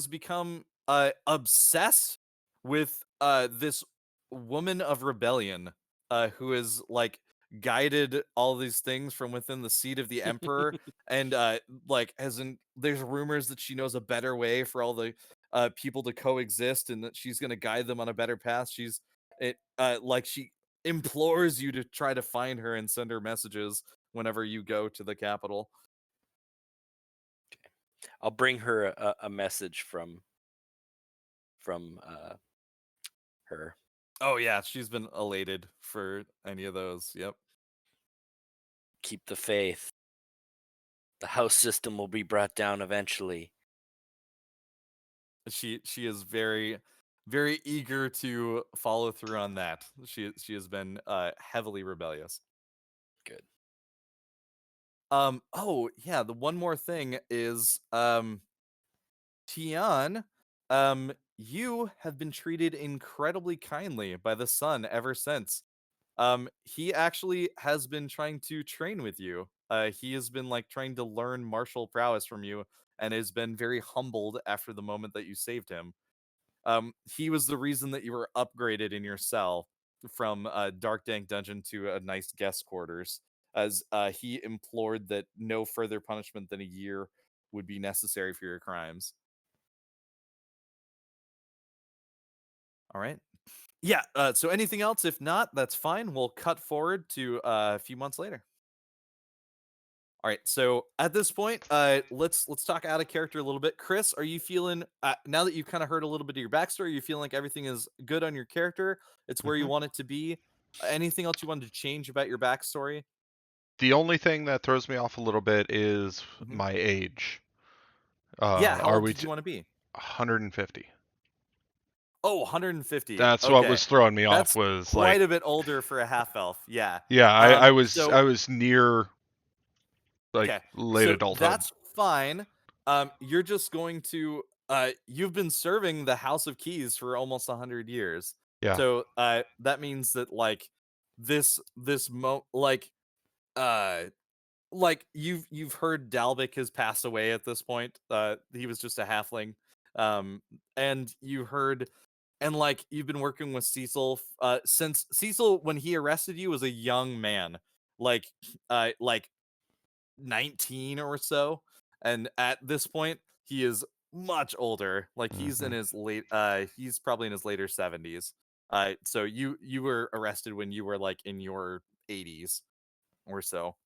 become obsessed with this woman of rebellion who has like guided all these things from within the seat of the emperor and there's rumors that she knows a better way for all the people to coexist and that she's going to guide them on a better path. She implores you to try to find her and send her messages whenever you go to the capital. I'll bring her a message from from her. Oh yeah, she's been elated for any of those. Yep. Keep the faith. The house system will be brought down eventually. She is very very eager to follow through on that. She has been heavily rebellious. Good. Oh yeah, the one more thing is Tian, you have been treated incredibly kindly by the sun ever since. He actually has been trying to train with you. He has been like trying to learn martial prowess from you and has been very humbled after the moment that you saved him. He was the reason that you were upgraded in your cell from a dark dank dungeon to a nice guest quarters, as he implored that no further punishment than a year would be necessary for your crimes. All right. Yeah. So anything else? If not, that's fine. We'll cut forward to a few months later. All right. So at this point, let's talk out of character a little bit. Chris, are you feeling now that you've kind of heard a little bit of your backstory? You feeling like everything is good on your character? It's where you Mhm. want it to be. Anything else you wanted to change about your backstory? The only thing that throws me off a little bit is Mhm. my age. Yeah. How Are old we did you want to be? 150? Oh, 150. That's what Okay. was throwing me off. That's Was like, quite a bit older for a half elf. Yeah. yeah, I So was near like okay. late So adulthood. that's fine. You're just going to you've been serving the House of Keys for almost 100 years. Yeah. So that means that like this uh you've heard Dalvik has passed away at this point. He was just a halfling. And you heard and like you've been working with Cecil since Cecil when he arrested you was a young man. Like 19 or so, and at this point he is much older, like he's in Mhm. his late he's probably in his later 70s. So you were arrested when you were like in your 80s or so,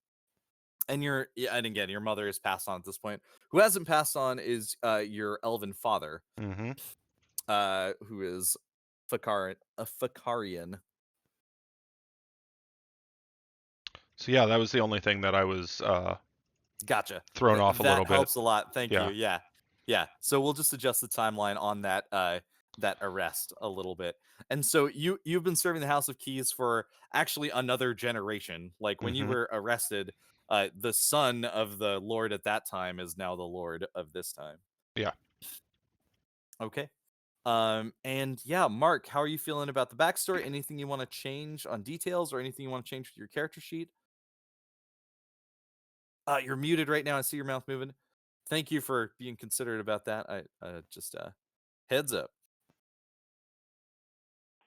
and and again your mother has passed on at this point. Who hasn't passed on is your elven father, Mhm. who is a Fakarian. So yeah, that was the only thing that I was Gotcha. thrown off a little That bit. helps a lot. Thank you. Yeah. Yeah. Yeah. So we'll just adjust the timeline on that arrest a little bit. And so you've been serving the House of Keys for actually another generation. Like when you Mhm. were arrested, the son of the lord at that time is now the lord of this time. Yeah. Okay. And yeah, Mark, how are you feeling about the backstory? Anything you want to change on details or anything you want to change with your character sheet? You're muted right now. I see your mouth moving. Thank you for being considerate about that. I just heads up.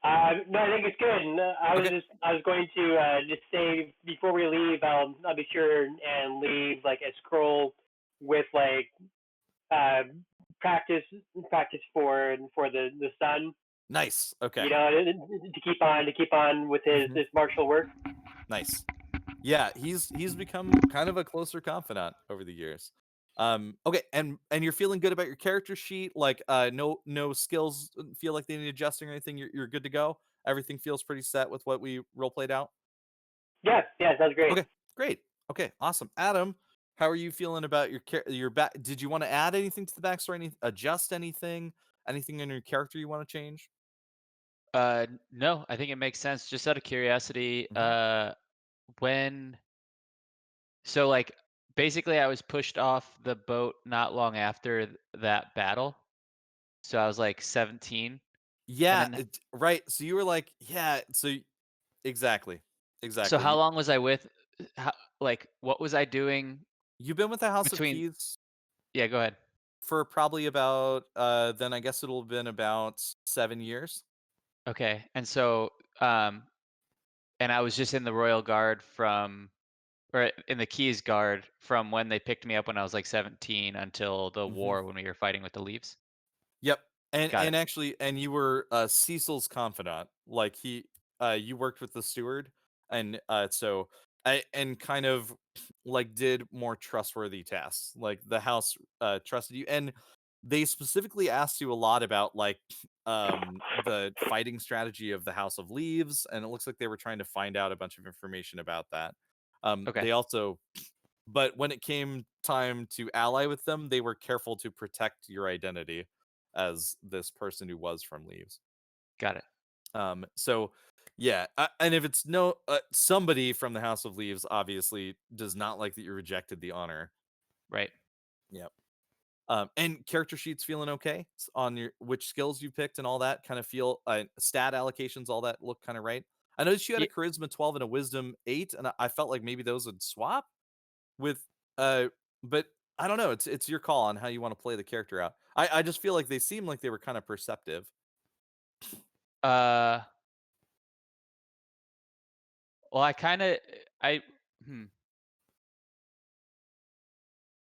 No, I think it's good. And, Okay. I was going to just say before we leave, I'll be sure and leave like a scroll with like uh, practice for the son. Nice. Okay. You know, to keep on with Mhm. his martial work. Nice. Yeah, he's become kind of a closer confidant over the years. Okay, and you're feeling good about your character sheet, like no skills feel like they need adjusting or anything. You're good to go. Everything feels pretty set with what we role played out. Yeah, yeah, sounds great. Okay, great. Okay, awesome. Adam, how are you feeling about your back? Did you want to add anything to the backstory? Adjust anything? Anything in your character you want to change? No, I think it makes sense. Just out of curiosity, Mhm. when so like basically I was pushed off the boat not long after that battle. So I was like 17, and Yeah, then right. So you were like, yeah. Exactly, so exactly. how long was I with? How, like what was I doing You've been with the House of between? Keys Yeah, go ahead. for probably about then I guess it'll have been about 7 years. Okay, and so and I was just in the Royal Guard from or in the Keys Guard from when they picked me up when I was like 17 until the Hmm. war when we were fighting with the Leaves. Yep. And Got it. and actually, and you were Cecil's confidant. Like you worked with the steward, and so I and kind of like did more trustworthy tasks. Like the house trusted you, and they specifically asked you a lot about like the fighting strategy of the House of Leaves, and it looks like they were trying to find out a bunch of information about that. Okay. They also, but when it came time to ally with them, they were careful to protect your identity as this person who was from Leaves. Got it. So yeah, and if it's no somebody from the House of Leaves obviously does not like that you rejected the honor. Right. Yep. And character sheets feeling okay on your which skills you picked and all that kind of feel stat allocations, all that look kind of right. I noticed you had a Ye- charisma 12 and a wisdom 8, and I felt like maybe those would swap with but I don't know. It's your call on how you want to play the character out. I just feel like they seem like they were kind of perceptive. Well, I kind of I.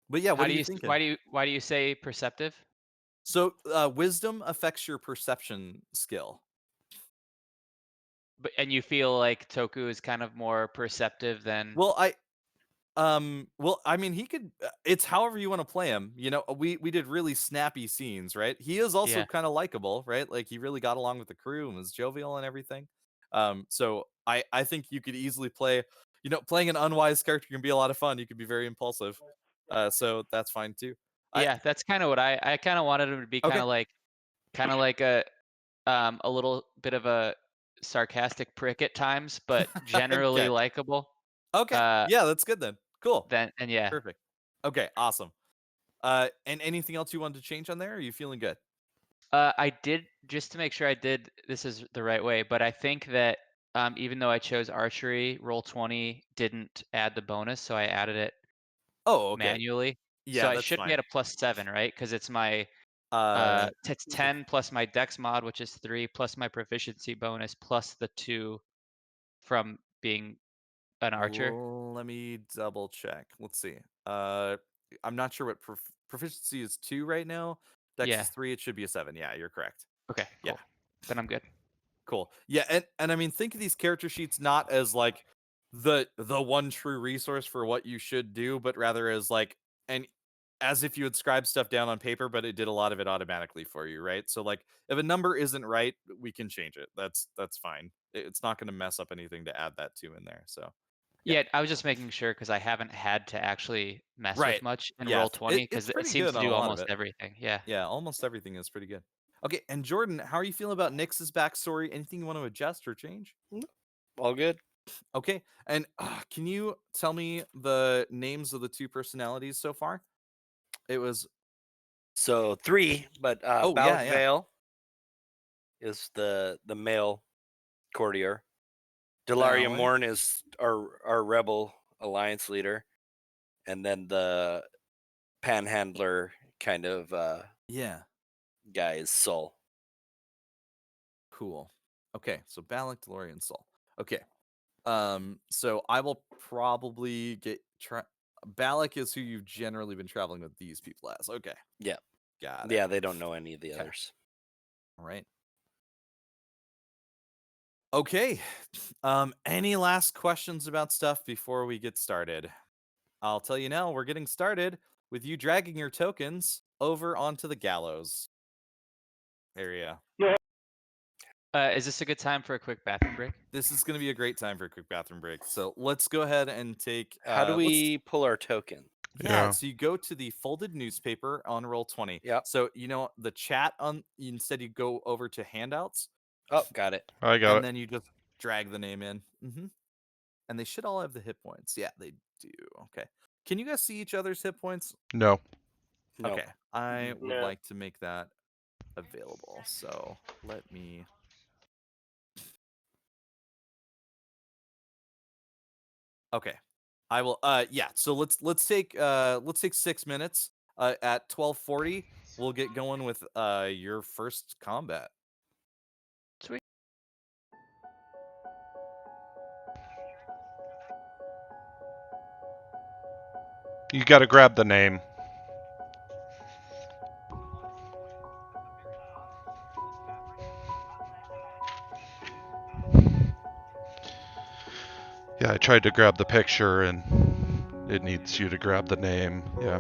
But yeah, How what are do you you? thinking? Why do you say perceptive? So wisdom affects your perception skill. And you feel like Toku is kind of more perceptive than. Well, I mean, he could. It's however you want to play him. You know, we did really snappy scenes, right? He is also Yeah. kind of likable, right? Like he really got along with the crew and was jovial and everything. So I think you could easily play. You know, playing an unwise character can be a lot of fun. You could be very impulsive. So that's fine too. Yeah, that's kind of what I kind of wanted him to be Okay. kind of like a little bit of a sarcastic prick at times, but generally Okay. likable. Okay. Yeah, that's good then. Cool. And yeah. Perfect. Okay. Awesome. And anything else you wanted to change on there? Or are you feeling good? I did, just to make sure I did this is the right way, but I think that even though I chose archery, Roll20 didn't add the bonus, so I added it Oh, okay. manually. So Yeah, I that's should fine. get a +7, right? Because it's my it's 10 plus my dex mod, which is 3, plus my proficiency bonus, plus the 2 from being an archer. Let me double check. Let's see. I'm not sure what proficiency is 2 right now. Dex Yeah. is 3. It should be a 7. Yeah, you're correct. Okay, Yeah. cool. Then I'm good. Cool. Yeah, and I mean, think of these character sheets not as like the one true resource for what you should do, but rather as like and as if you had scribed stuff down on paper, but it did a lot of it automatically for you, right? So like if a number isn't right, we can change it. That's fine. It's not going to mess up anything to add that 2 in there. So yeah. Yeah, I was just making sure because I haven't had to actually mess with Right. much in Yeah, Roll20 it's because it pretty seems good to on a do lot of almost it. everything. Yeah. Yeah, almost everything is pretty good. Okay, and Jordan, how are you feeling about Nyx's backstory? Anything you want to adjust or change? All good. Okay, and can you tell me the names of the 2 personalities so far? It was So 3, but Oh, Balak yeah. Vale is the male courtier. Delaria Balak. Morn is our rebel alliance leader, and then the panhandler kind of Yeah, guy is Sol. cool. Okay, so Balak, DeLorean, Sol. Okay, so I will probably get Balak is who you've generally been traveling with these people as. Okay, Yeah, got it. yeah. They don't know any of the Okay. others. All right. Okay. Any last questions about stuff before we get started? I'll tell you now, we're getting started with you dragging your tokens over onto the gallows area. Is this a good time for a quick bathroom break? This is going to be a great time for a quick bathroom break. So let's go ahead and take. How do we pull our token? Yeah, so you go to the folded newspaper on Roll20. Yep. So you know the chat on. Instead, you go over to handouts. Oh, got it. I got and it. then you just drag the name in. And they should all have the hit points. Yeah, they do. Okay. Can you guys see each other's hit points? No. No. Okay. I would No. like to make that available. So let me. Okay. I will. Yeah. So let's take 6 minutes. At 12:40, we'll get going with your first combat. Sweet. You got to grab the name. Yeah, I tried to grab the picture and it needs you to grab the name. Yeah.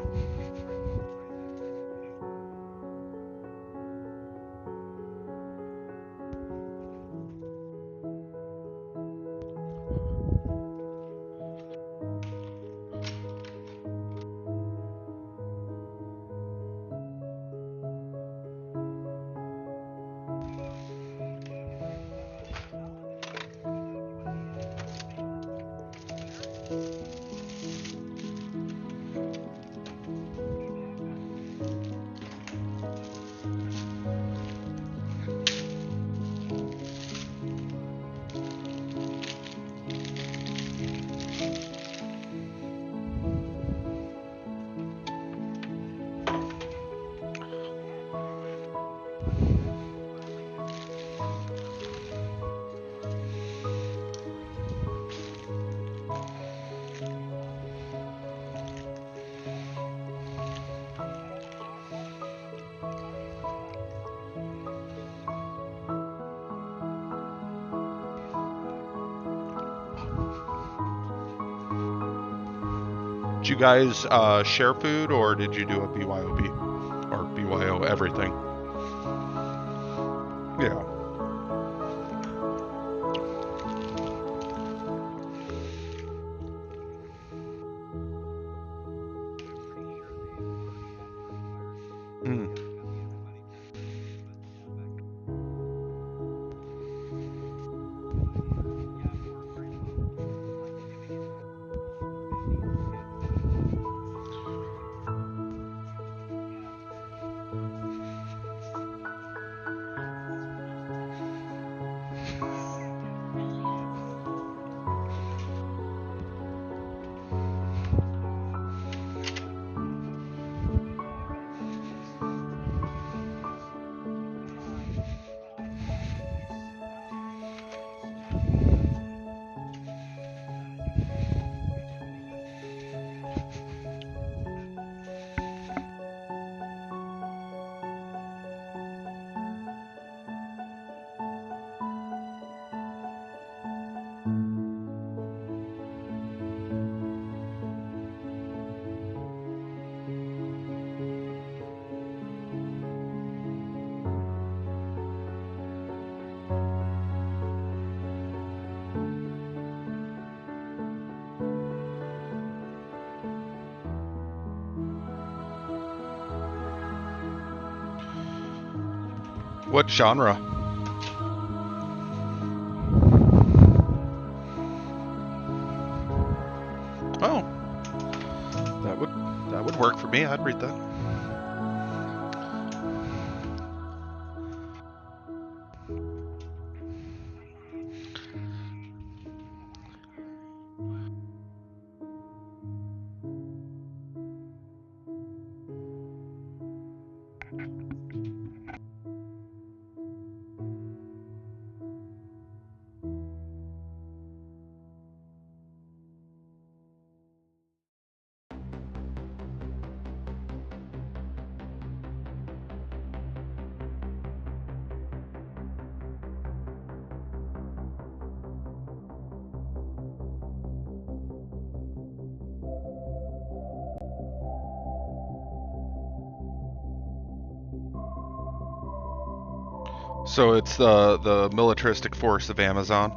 Did you guys share food, or did you do a BYOB or BYO everything? Yeah. Mm. What genre? Oh, that would work for me. I'd read that. So it's the militaristic force of Amazon.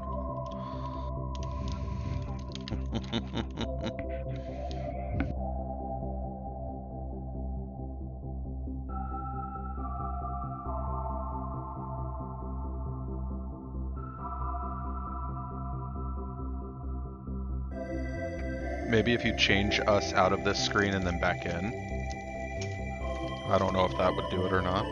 Maybe if you change us out of this screen and then back in. I don't know if that would do it or not.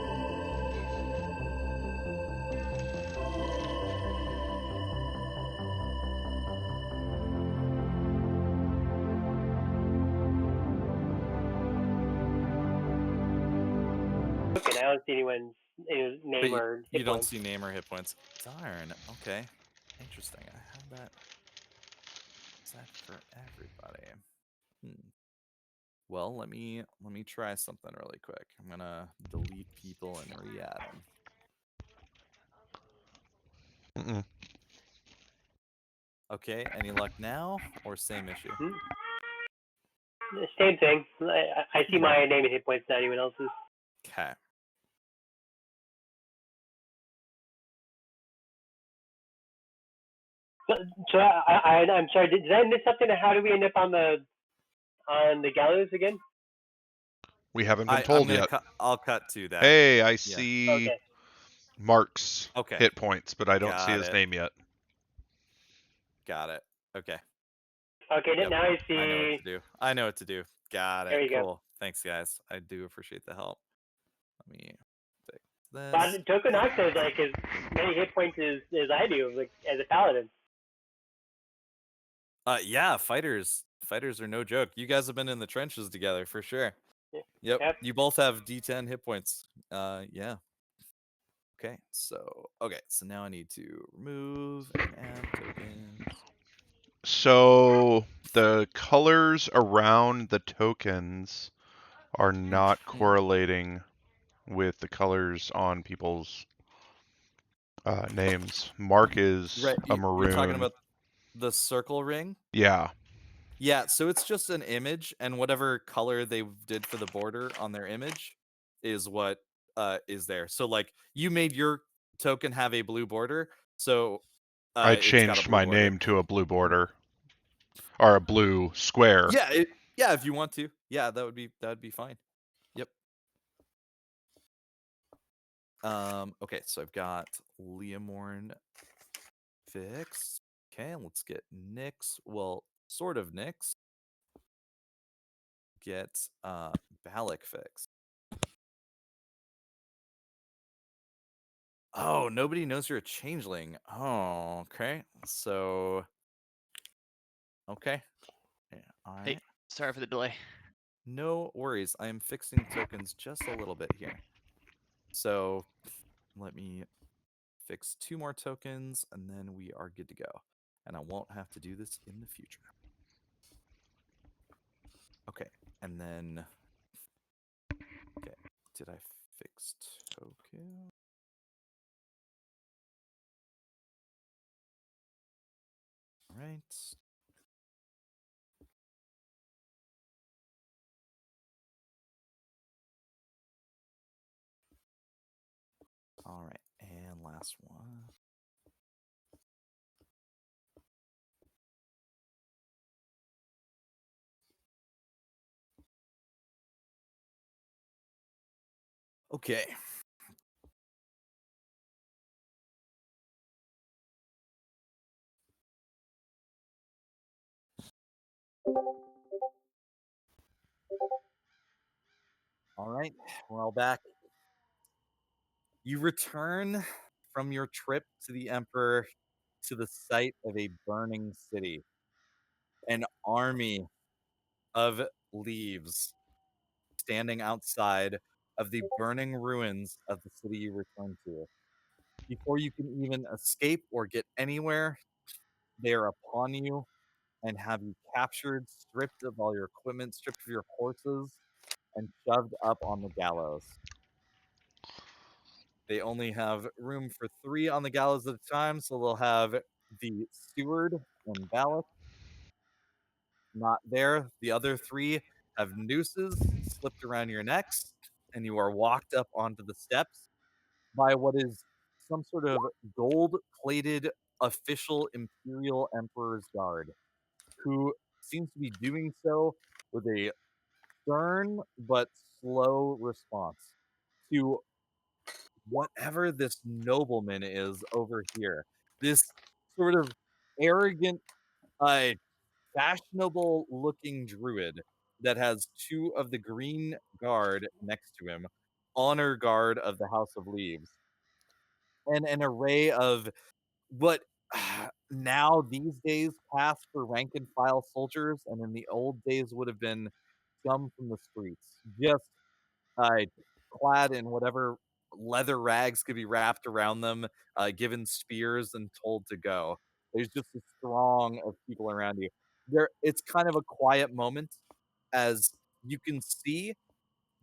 Okay, I don't see anyone's name But or hit you don't points. see name or hit points. Darn. Okay. Interesting. I have that set for everybody. Well, let me try something really quick. I'm gonna delete people and re-add them. Mm-mm. Okay. Any luck now, or same issue? Same thing. I see my name and hit points, not anyone else's. Okay. So I'm sorry. Did I miss something? How do we end up on the gallows again? We haven't been told yet. I'll cut to that. Hey, I see Okay. Mark's Okay. hit points, but I don't see Got his it. name yet. Got it. Okay. Okay. Yep, Now I see. I know what to do. I know what to do. Got it. There you go. Cool. Thanks, guys. I do appreciate the help. Let me fix this. But Tokunox has like as many hit points as I do, like as a paladin. Yeah, fighters are no joke. You guys have been in the trenches together for sure. Yep. Yep. You both have D10 hit points. Yeah. Okay. So now I need to remove and add tokens. So the colors around the tokens are not correlating with the colors on people's names. Mark is Right. a maroon. You're talking about the circle ring? Yeah. Yeah, so it's just an image, and whatever color they did for the border on their image is what is there. So like you made your token have a blue border, so I it's got a changed blue my border. name to a blue border or a blue square. Yeah, yeah, if you want to. Yeah, that would be fine. Yep. Okay, so I've got Leomorn fixed. Okay, let's get Nyx. Well, sort of Nyx. Get Balak fixed. Oh, nobody knows you're a changeling. Oh, okay. So okay. Yeah, all Hey, right. sorry for the delay. No worries. I am fixing tokens just a little bit here. So let me fix 2 more tokens and then we are good to go. And I won't have to do this in the future. Okay. And then okay. Did I fix token? All right. All right. And last one. Okay. All right. We're all back. You return from your trip to the Emperor to the site of a burning city. An army of leaves standing outside of the burning ruins of the city you return to. Before you can even escape or get anywhere, they are upon you and have you captured, stripped of all your equipment, stripped of your horses, and shoved up on the gallows. They only have room for 3 on the gallows at a time, so they'll have the steward and Balak not there. The other 3 have nooses slipped around your necks, and you are walked up onto the steps by what is some sort of gold-plated official Imperial Emperor's Guard, who seems to be doing so with a stern but slow response to whatever this nobleman is over here. This sort of arrogant, fashionable looking druid that has 2 of the green guard next to him, honor guard of the House of Leaves, and an array of what now these days pass for rank and file soldiers, and in the old days would have been scum from the streets, just uh, clad in whatever leather rags could be wrapped around them, given spears and told to go. There's just a throng of people around you. It's kind of a quiet moment as you can see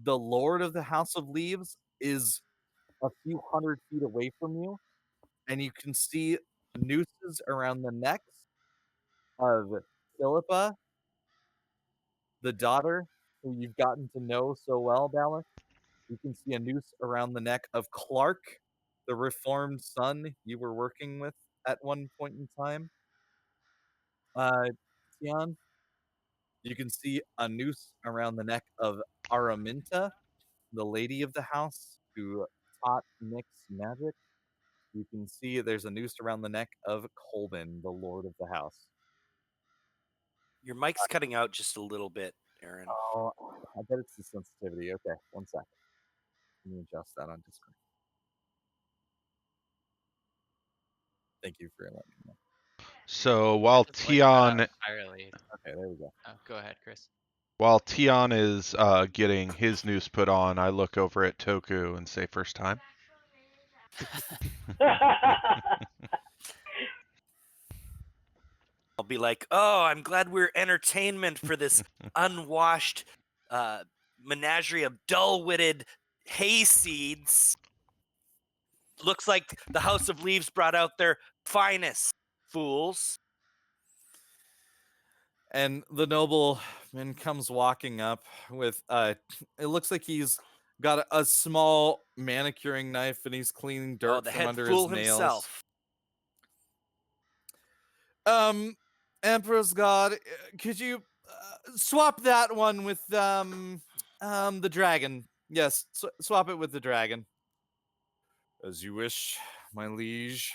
the Lord of the House of Leaves is a few hundred feet away from you, and you can see nooses around the necks of Philippa, the daughter who you've gotten to know so well, Balak. You can see a noose around the neck of Clark, the reformed son you were working with at one point in time. Tian, you can see a noose around the neck of Araminta, the lady of the house who taught Nyx magic. You can see there's a noose around the neck of Colvin, the lord of the house. Your mic's cutting out just a little bit, Aaron. Oh, I bet it's the sensitivity. Okay, one sec. Let me adjust that on Discord. Thank you for letting me know. So while Just like cut out Tion entirely. Okay, there we go. Oh, go ahead, Chris. is getting his noose put on, I look over at Toku and say, "First time." I'll be like, "Oh, I'm glad we're entertainment for this unwashed menagerie of dull-witted hayseeds. Looks like the House of Leaves brought out their finest, fools." And the nobleman comes walking up with it looks like he's got a small manicuring knife and he's cleaning dirt Oh, the from head under fool his nails. himself. Emperor's God, could you swap that one with the dragon? Yes, swap it with the dragon. As you wish, my liege.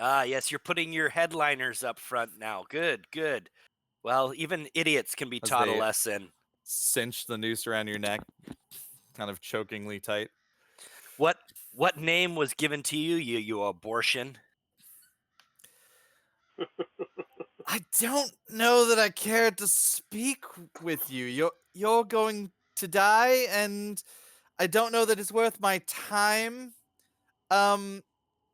Ah, yes, you're putting your headliners up front now. Good, good. Well, even idiots can be As taught a they lesson. cinch the noose around your neck, kind of chokingly tight. What name was given to you, you abortion? I don't know that I care to speak with you. You're going to die, and I don't know that it's worth my time.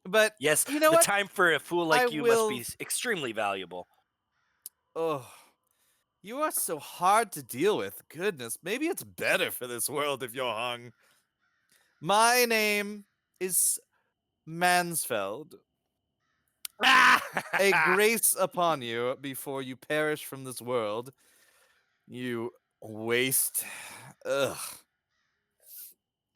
But Yes, you know the what? time for a fool I like you must will. be extremely valuable. Oh, you are so hard to deal with. Goodness, maybe it's better for this world if you're hung. My name is Mansfeld. A grace upon you before you perish from this world. You waste. Ugh.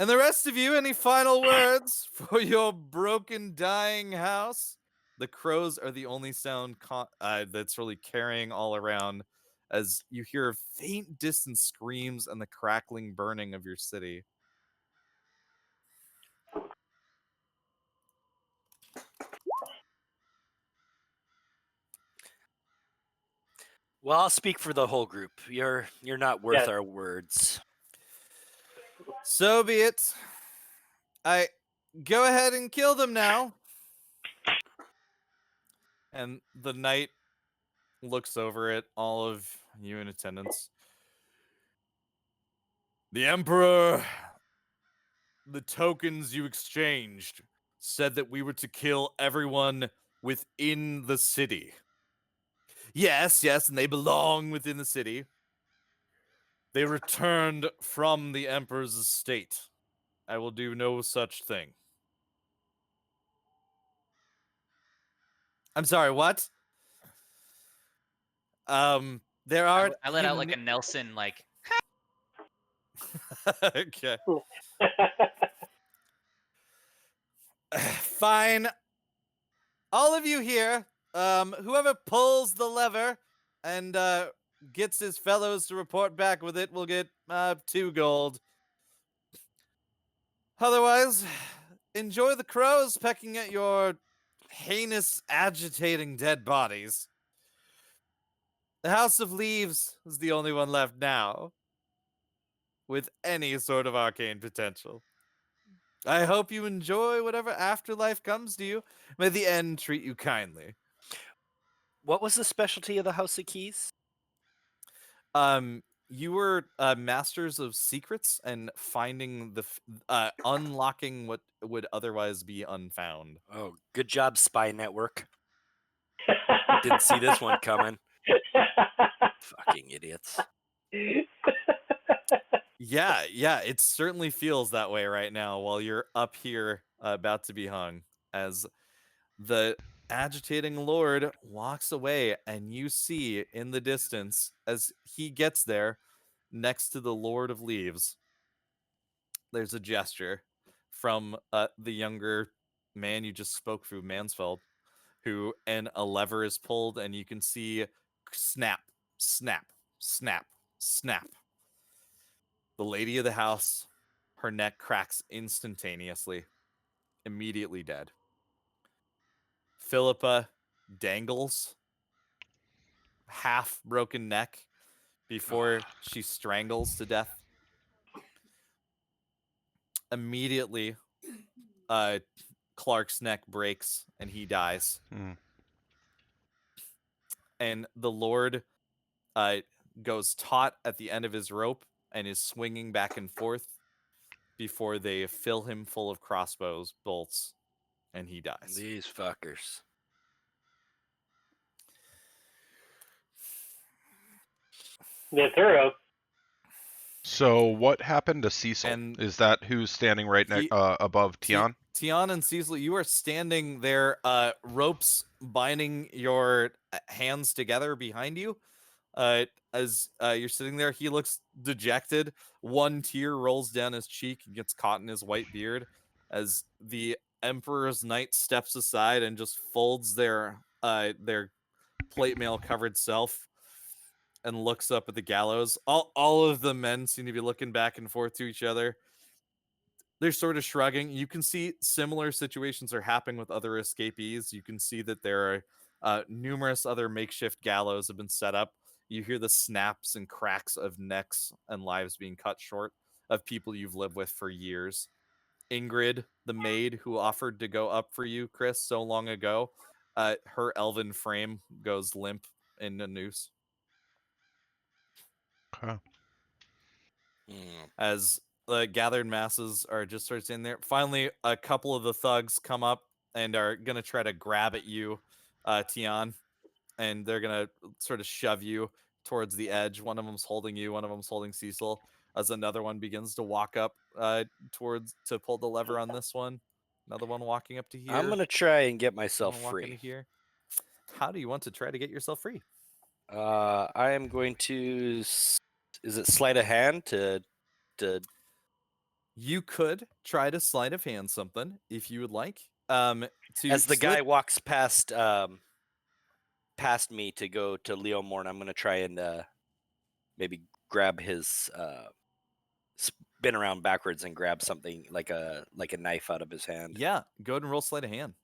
And the rest of you, any final words for your broken, dying house? The crows are the only sound that's really carrying all around as you hear faint, distant screams and the crackling burning of your city. Well, I'll speak for the whole group. You're not worth Yes. our words. So be it. I go ahead and kill them now. And the knight looks over at all of you in attendance. The Emperor, the tokens you exchanged, said that we were to kill everyone within the city. Yes, and they belong within the city. They returned from the Emperor's estate. I will do no such thing. I'm sorry, what? There are. I let out like a Nelson, like, Okay. Fine. All of you here, whoever pulls the lever and gets his fellows to report back with it will get 2 gold. Otherwise, enjoy the crows pecking at your heinous, agitating dead bodies. The House of Leaves is the only one left now with any sort of arcane potential. I hope you enjoy whatever afterlife comes to you. May the end treat you kindly. What was the specialty of the House of Keys? You were masters of secrets and finding unlocking what would otherwise be unfound. Oh, good job, Spy Network. Didn't see this one coming. Fucking idiots. Yeah, it certainly feels that way right now while you're up here about to be hung as the agitating lord walks away and you see in the distance as he gets there next to the Lord of Leaves. There's a gesture from the younger man you just spoke through, Mansfeld, and a lever is pulled and you can see snap, snap, snap, snap. The lady of the house, her neck cracks instantaneously, immediately dead. Philippa dangles, half broken neck, before she strangles to death. Immediately, Clark's neck breaks and he dies. Mm. And the Lord goes taut at the end of his rope and is swinging back and forth before they fill him full of crossbows bolts and he dies. These fuckers. They're thorough. So what happened to Cecil? And Is that who's standing right he- above Tian? Tian and Cecil, you are standing there, ropes binding your hands together behind you. As you're sitting there, he looks dejected. One tear rolls down his cheek and gets caught in his white beard as the Emperor's Knight steps aside and just folds their plate mail covered self and looks up at the gallows. All of the men seem to be looking back and forth to each other. They're sort of shrugging. You can see similar situations are happening with other escapees. You can see that there are numerous other makeshift gallows have been set up. You hear the snaps and cracks of necks and lives being cut short of people you've lived with for years. Ingrid, the maid who offered to go up for you, Chris, so long ago, her elven frame goes limp in a noose. Okay. As the gathered masses are just sort of standing there. Finally, a couple of the thugs come up and are going to try to grab at you, Tian, and they're going to sort of shove you towards the edge. One of them's holding you, one of them's holding Cecil, as another one begins to walk up towards to pull the lever on this one. Another one walking up to here. I'm gonna try and get Another myself one walking to free. here. How do you want to try to get yourself free? I am going to. Is it sleight of hand to? You could try to sleight of hand something if you would like. To As the guy slip- walks past me to go to Leo Morn, I'm gonna try and maybe grab his spin around backwards and grab something like a knife out of his hand. Yeah, go ahead and roll sleight of hand.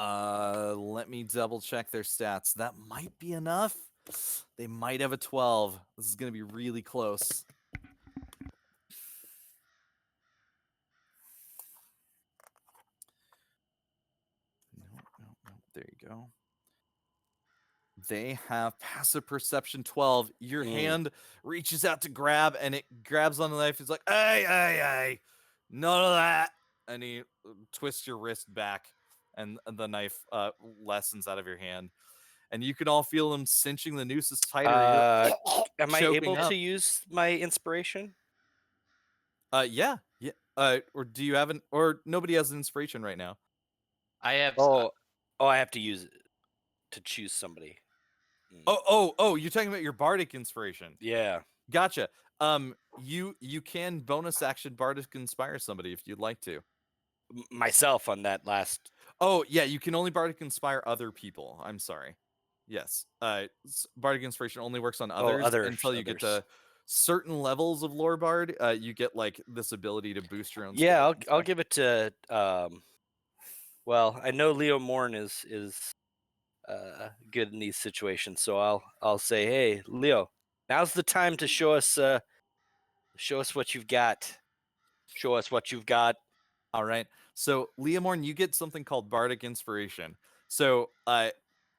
Let me double check their stats. That might be enough. They might have a 12. This is going to be really close. No. There you go. They have passive perception 12. Your hand reaches out to grab, and it grabs on the knife. It's like, hey, none of that. And he twists your wrist back, and the knife lessens out of your hand. And you can all feel him cinching the nooses tighter. Am I choking able up. to use my inspiration? Yeah. Or do you have or nobody has an inspiration right now? I have. Oh, I have to use it to choose somebody. Oh, you're talking about your bardic inspiration. Yeah. Gotcha. You can bonus action bardic inspire somebody if you'd like to. Myself on that last. Oh, yeah, you can only bardic inspire other people. I'm sorry. Yes. Bardic inspiration only works on others until you get to certain levels of lore bard. You get like this ability to boost your own. Yeah, I'll give it to. Well, I know Leo Morn is good in these situations, so I'll say, hey, Leo, now's the time to show us what you've got. Show us what you've got. All right. So, Leomorn, you get something called Bardic Inspiration. So,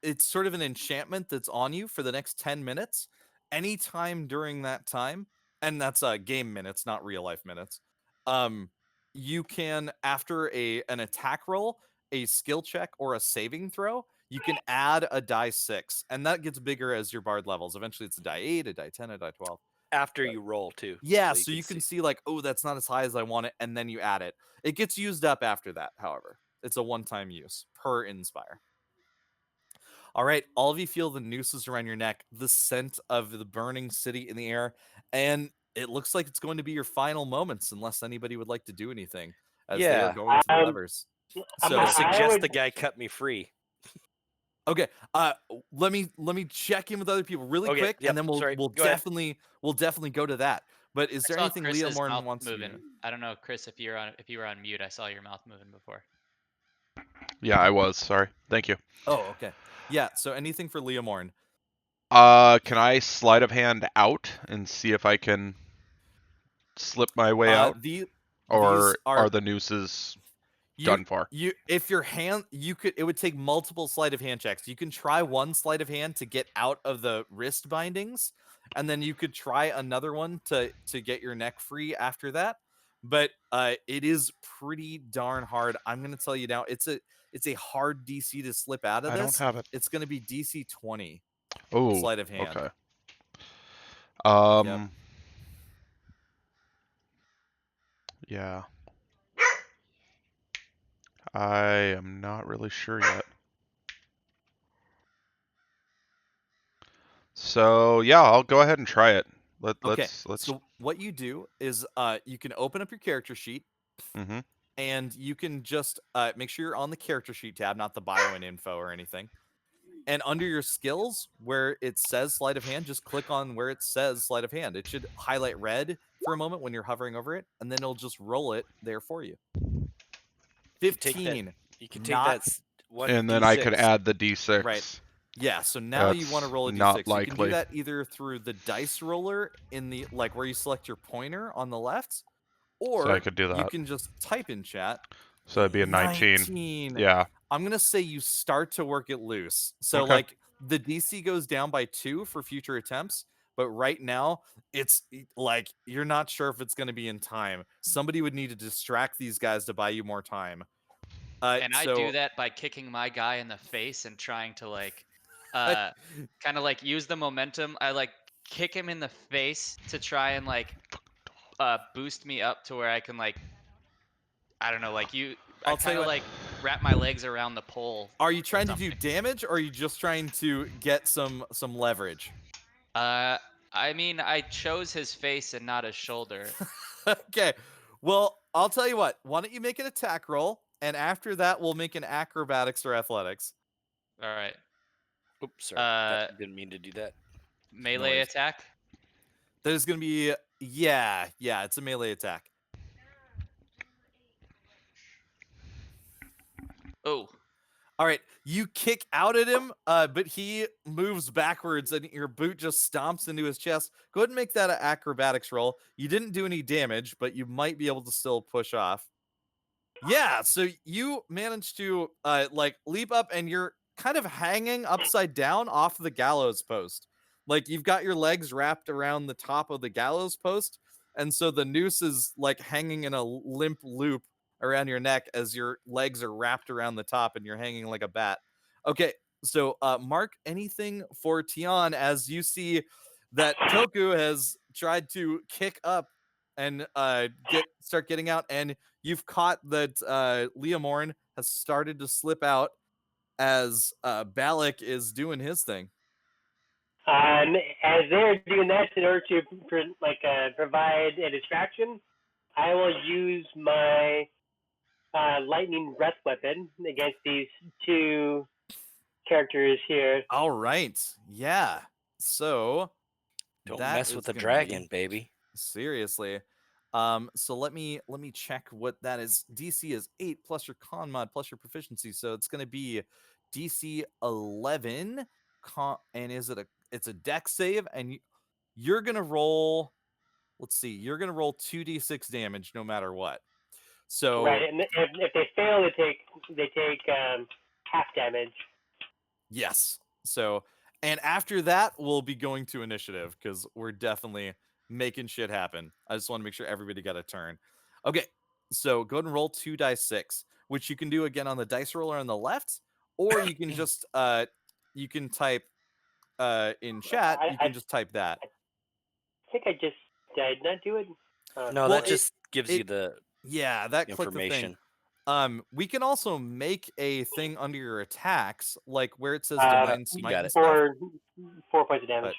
it's sort of an enchantment that's on you for the next 10 minutes. Anytime during that time, and that's game minutes, not real life minutes. You can, after an attack roll, a skill check, or a saving throw, you can add a die 6, and that gets bigger as your bard levels. Eventually, it's a die 8, a die 10, a die 12. After you roll too. Yeah, so you can see like, oh, that's not as high as I want it, and then you add it. It gets used up after that, however. It's a one-time use per inspire. All right, all of you feel the nooses around your neck, the scent of the burning city in the air, and it looks like it's going to be your final moments, unless anybody would like to do anything as they are going to the levers. I'm gonna suggest the guy cut me free. Okay. Let me check in with other people really quick, and then we'll definitely go to that. But is there anything Leo Morton wants to do? I don't know, Chris, if you were on mute. I saw your mouth moving before. Yeah, I was. Sorry. Thank you. Oh, okay. Yeah. So anything for Leo Morn? Can I sleight of hand out and see if I can slip my way out? Or are the nooses done for? If your hand, it would take multiple sleight of hand checks. You can try one sleight of hand to get out of the wrist bindings, and then you could try another one to get your neck free after that. But it is pretty darn hard. I'm gonna tell you now, it's a hard DC to slip out of this. I don't have it. It's gonna be DC 20. Oh, sleight of hand. Okay. Um. Yeah. I am not really sure yet. So yeah, I'll go ahead and try it. Okay. Let's. So what you do is you can open up your character sheet Mhm. and you can just make sure you're on the character sheet tab, not the bio and info or anything. And under your skills, where it says sleight of hand, just click on where it says sleight of hand. It should highlight red for a moment when you're hovering over it, and then it'll just roll it there for you. You can take that. 15. You can take Not that one And then d6. I could add the d6. right. Yeah, so now you want to That's roll a not d6. You can do likely. that either through the dice roller in the like where you select your pointer on the left, So I or could do you that. can just type in chat So it'd be a 19. 19. Yeah. I'm gonna say you start to work it loose. So Okay. like the DC goes down by 2 for future attempts, but right now it's like you're not sure if it's gonna be in time. Somebody would need to distract these guys to buy you more time. And I So do that by kicking my guy in the face and trying to like kind of like use the momentum. I like kick him in the face to try and like boost me up to where I can like I don't know, like I I'll tell kind you of what. like wrap my legs around the pole Are you or trying to do something. damage, or are you just trying to get some leverage? I mean, I chose his face and not his shoulder. Okay. Well, I'll tell you what. Why don't you make an attack roll, and after that, we'll make an acrobatics or athletics. All right. Oops, sorry. Didn't mean to do that. Melee Noise. attack. There's gonna be yeah, it's a melee attack. Oh, All right, you kick out at him, but he moves backwards, and your boot just stomps into his chest. Go ahead and make that an acrobatics roll. You didn't do any damage, but you might be able to still push off. Yeah, so you managed to like leap up, and you're kind of hanging upside down off the gallows post. Like you've got your legs wrapped around the top of the gallows post, and so the noose is like hanging in a limp loop around your neck as your legs are wrapped around the top and you're hanging like a bat. Okay, so mark anything for Tian as you see that Toku has tried to kick up and start getting out, and you've caught that Leomorn has started to slip out as Balak is doing his thing. As they're doing that, in order to provide a distraction, I will use my lightning breath weapon against these two characters here. All right. Yeah. So Don't that mess is with the gonna dragon, be baby. seriously. So let me check what that is. DC is 8 plus your con mod plus your proficiency. So it's gonna be DC 11 and it's a dex save, and you're gonna roll, let's see, you're gonna roll 2d6 damage no matter what. So Right, and if they fail, they take half damage. yes. So, and after that, we'll be going to initiative because we're definitely making shit happen. I just want to make sure everybody got a turn. Okay. So go ahead and roll 2d6, which you can do again on the dice roller on the left, or you can just you can type in chat, you can just type that. I think I just did I not do it. No, Well, that just gives you the yeah, that click the thing. information. We can also make a thing under your attacks, like where it says divine You smite got and it. stuff. 4 points of damage.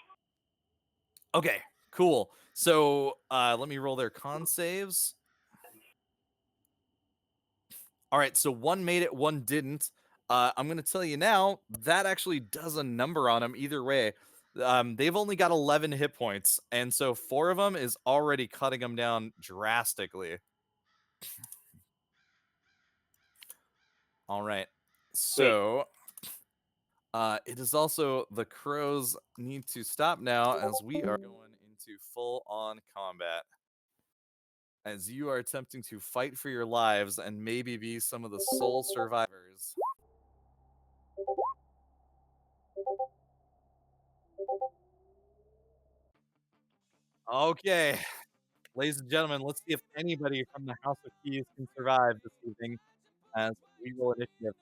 Okay, cool. So let me roll their con saves. All right, so one made it, one didn't. I'm gonna tell you now that actually does a number on them either way. They've only got 11 hit points, and so 4 of them is already cutting them down drastically. All right, so it is also the crows need to stop now as we are going into full on combat. As you are attempting to fight for your lives and maybe be some of the sole survivors. Okay, ladies and gentlemen, let's see if anybody from the House of Keys can survive this evening as we roll initiative.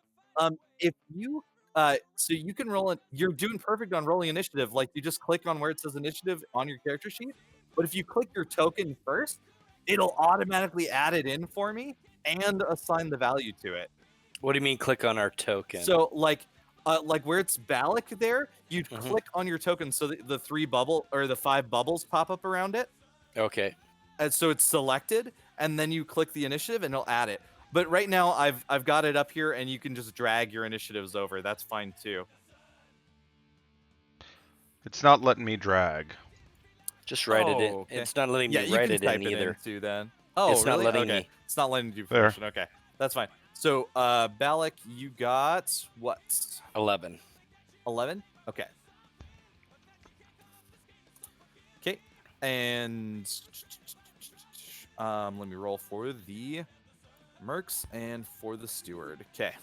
If you So you can roll it. You're doing perfect on rolling initiative. Like you just click on where it says initiative on your character sheet. But if you click your token first, it'll automatically add it in for me and assign the value to it. What do you mean click on our token? So like where it's Balak there, you'd Mhm. click on your token so the 3 bubble or the 5 bubbles pop up around it. Okay. And so it's selected, and then you click the initiative and it'll add it. But right now I've got it up here, and you can just drag your initiatives over. That's fine too. It's not letting me drag. Just write it in. Okay. It's not letting Yeah, me you write can it type in it either. in too then. Oh, It's not really? letting Okay. me. It's not letting you do There. permission. Okay. That's fine. So, Balak, you got what? 11. 11? Okay. Okay. And let me roll for the mercs and for the steward. Okay.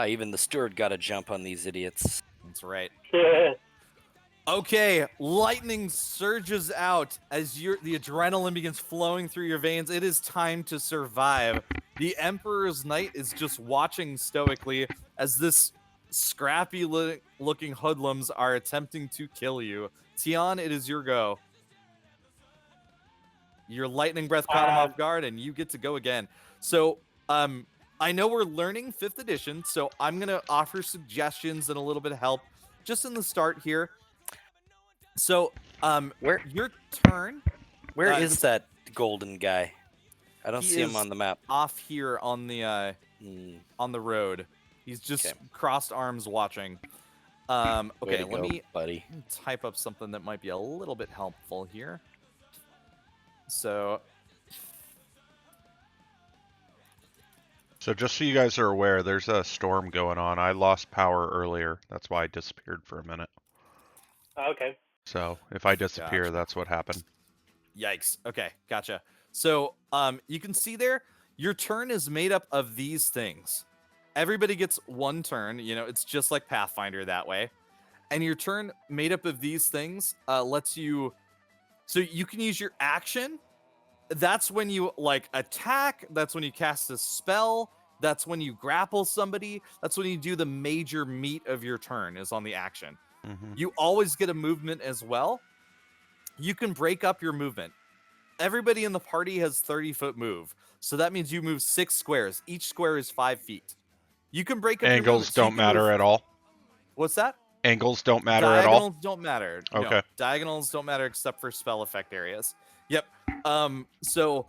Even the steward got a jump on these idiots. That's right. Okay, lightning surges out as the adrenaline begins flowing through your veins. It is time to survive. The Emperor's Knight is just watching stoically as this scrappy looking hoodlums are attempting to kill you. Tion, it is your go. Your lightning breath caught him off guard, and you get to go again. So, I know we're learning 5th edition, so I'm gonna offer suggestions and a little bit of help just in the start here. So, your turn. Where is that golden guy? I don't He see him is on the map. off here on the road. He's just crossed arms watching. Way Okay, to let go, me buddy. type up something that might be a little bit helpful here. So just so you guys are aware, there's a storm going on. I lost power earlier. That's why I disappeared for a minute. Okay. So if I disappear, Gotcha. that's what happened. Yikes. Okay, gotcha. So, you can see there, your turn is made up of these things. Everybody gets 1 turn. You know, it's just like Pathfinder that way. And your turn made up of these things lets you... So you can use your action. That's when you, like, attack. That's when you cast a spell. That's when you grapple somebody. That's when you do the major meat of your turn is on the action. Mm-hmm. You always get a movement as well. You can break up your movement. Everybody in the party has 30-foot move. So that means you move 6 squares. Each square is 5 feet. You can break up Angles your movement. don't matter at all. What's that? Angles don't matter at all. Diagonals don't matter. Okay. No, diagonals don't matter except for spell effect areas. Yep. So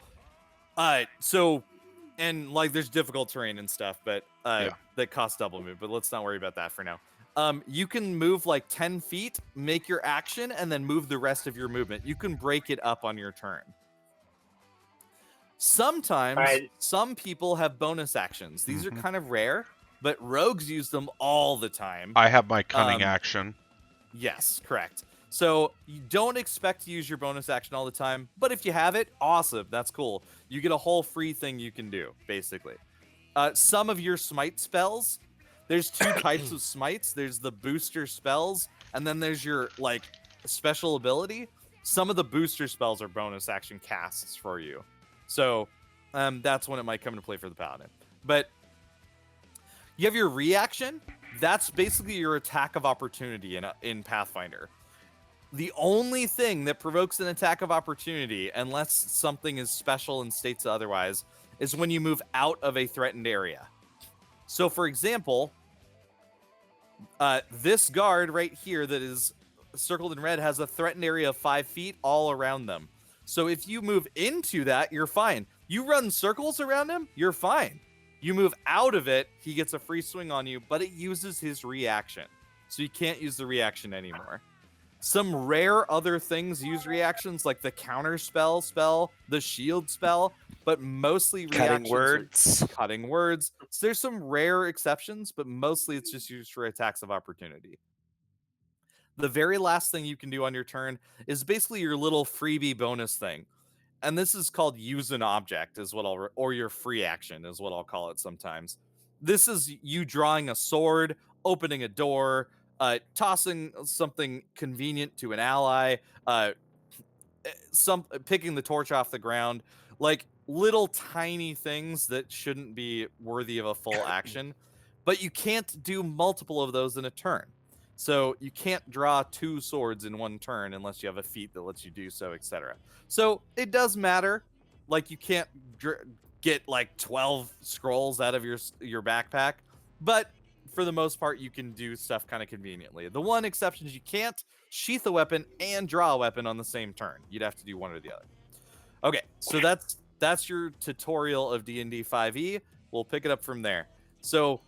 and like there's difficult terrain and stuff, but that costs double move. But let's not worry about that for now. You can move like 10 feet, make your action, and then move the rest of your movement. You can break it up on your turn. Sometimes some people have bonus actions. These are kind of rare, but rogues use them all the time. I have my cunning action. Yes, correct. So you don't expect to use your bonus action all the time, but if you have it, awesome. That's cool. You get a whole free thing you can do, basically. Some of your smite spells, there's 2 types of smites. There's the booster spells, and then there's your, like, special ability. Some of the booster spells are bonus action casts for you. So that's when it might come into play for the paladin. But you have your reaction. That's basically your attack of opportunity in Pathfinder. The only thing that provokes an attack of opportunity, unless something is special and states otherwise, is when you move out of a threatened area. So, for example, this guard right here that is circled in red has a threatened area of 5 feet all around them. So if you move into that, you're fine. You run circles around him, you're fine. You move out of it, he gets a free swing on you, but it uses his reaction. So you can't use the reaction anymore. Some rare other things use reactions, like the counter spell, the shield spell, but mostly reactions. Cutting words. So there's some rare exceptions, but mostly it's just used for attacks of opportunity. The very last thing you can do on your turn is basically your little freebie bonus thing. And this is called use an object, is what or your free action is what I'll call it sometimes. This is you drawing a sword, opening a door, tossing something convenient to an ally, picking the torch off the ground, like little tiny things that shouldn't be worthy of a full action. but you can't do multiple of those in a turn. So you can't draw 2 swords in one turn unless you have a feat that lets you do so, etc. So it does matter. Like you can't get like 12 scrolls out of your backpack, but for the most part you can do stuff kind of conveniently. The one exception is you can't sheath a weapon and draw a weapon on the same turn. You'd have to do one or the other. Okay, so that's your tutorial of D&D 5e. We'll pick it up from there. So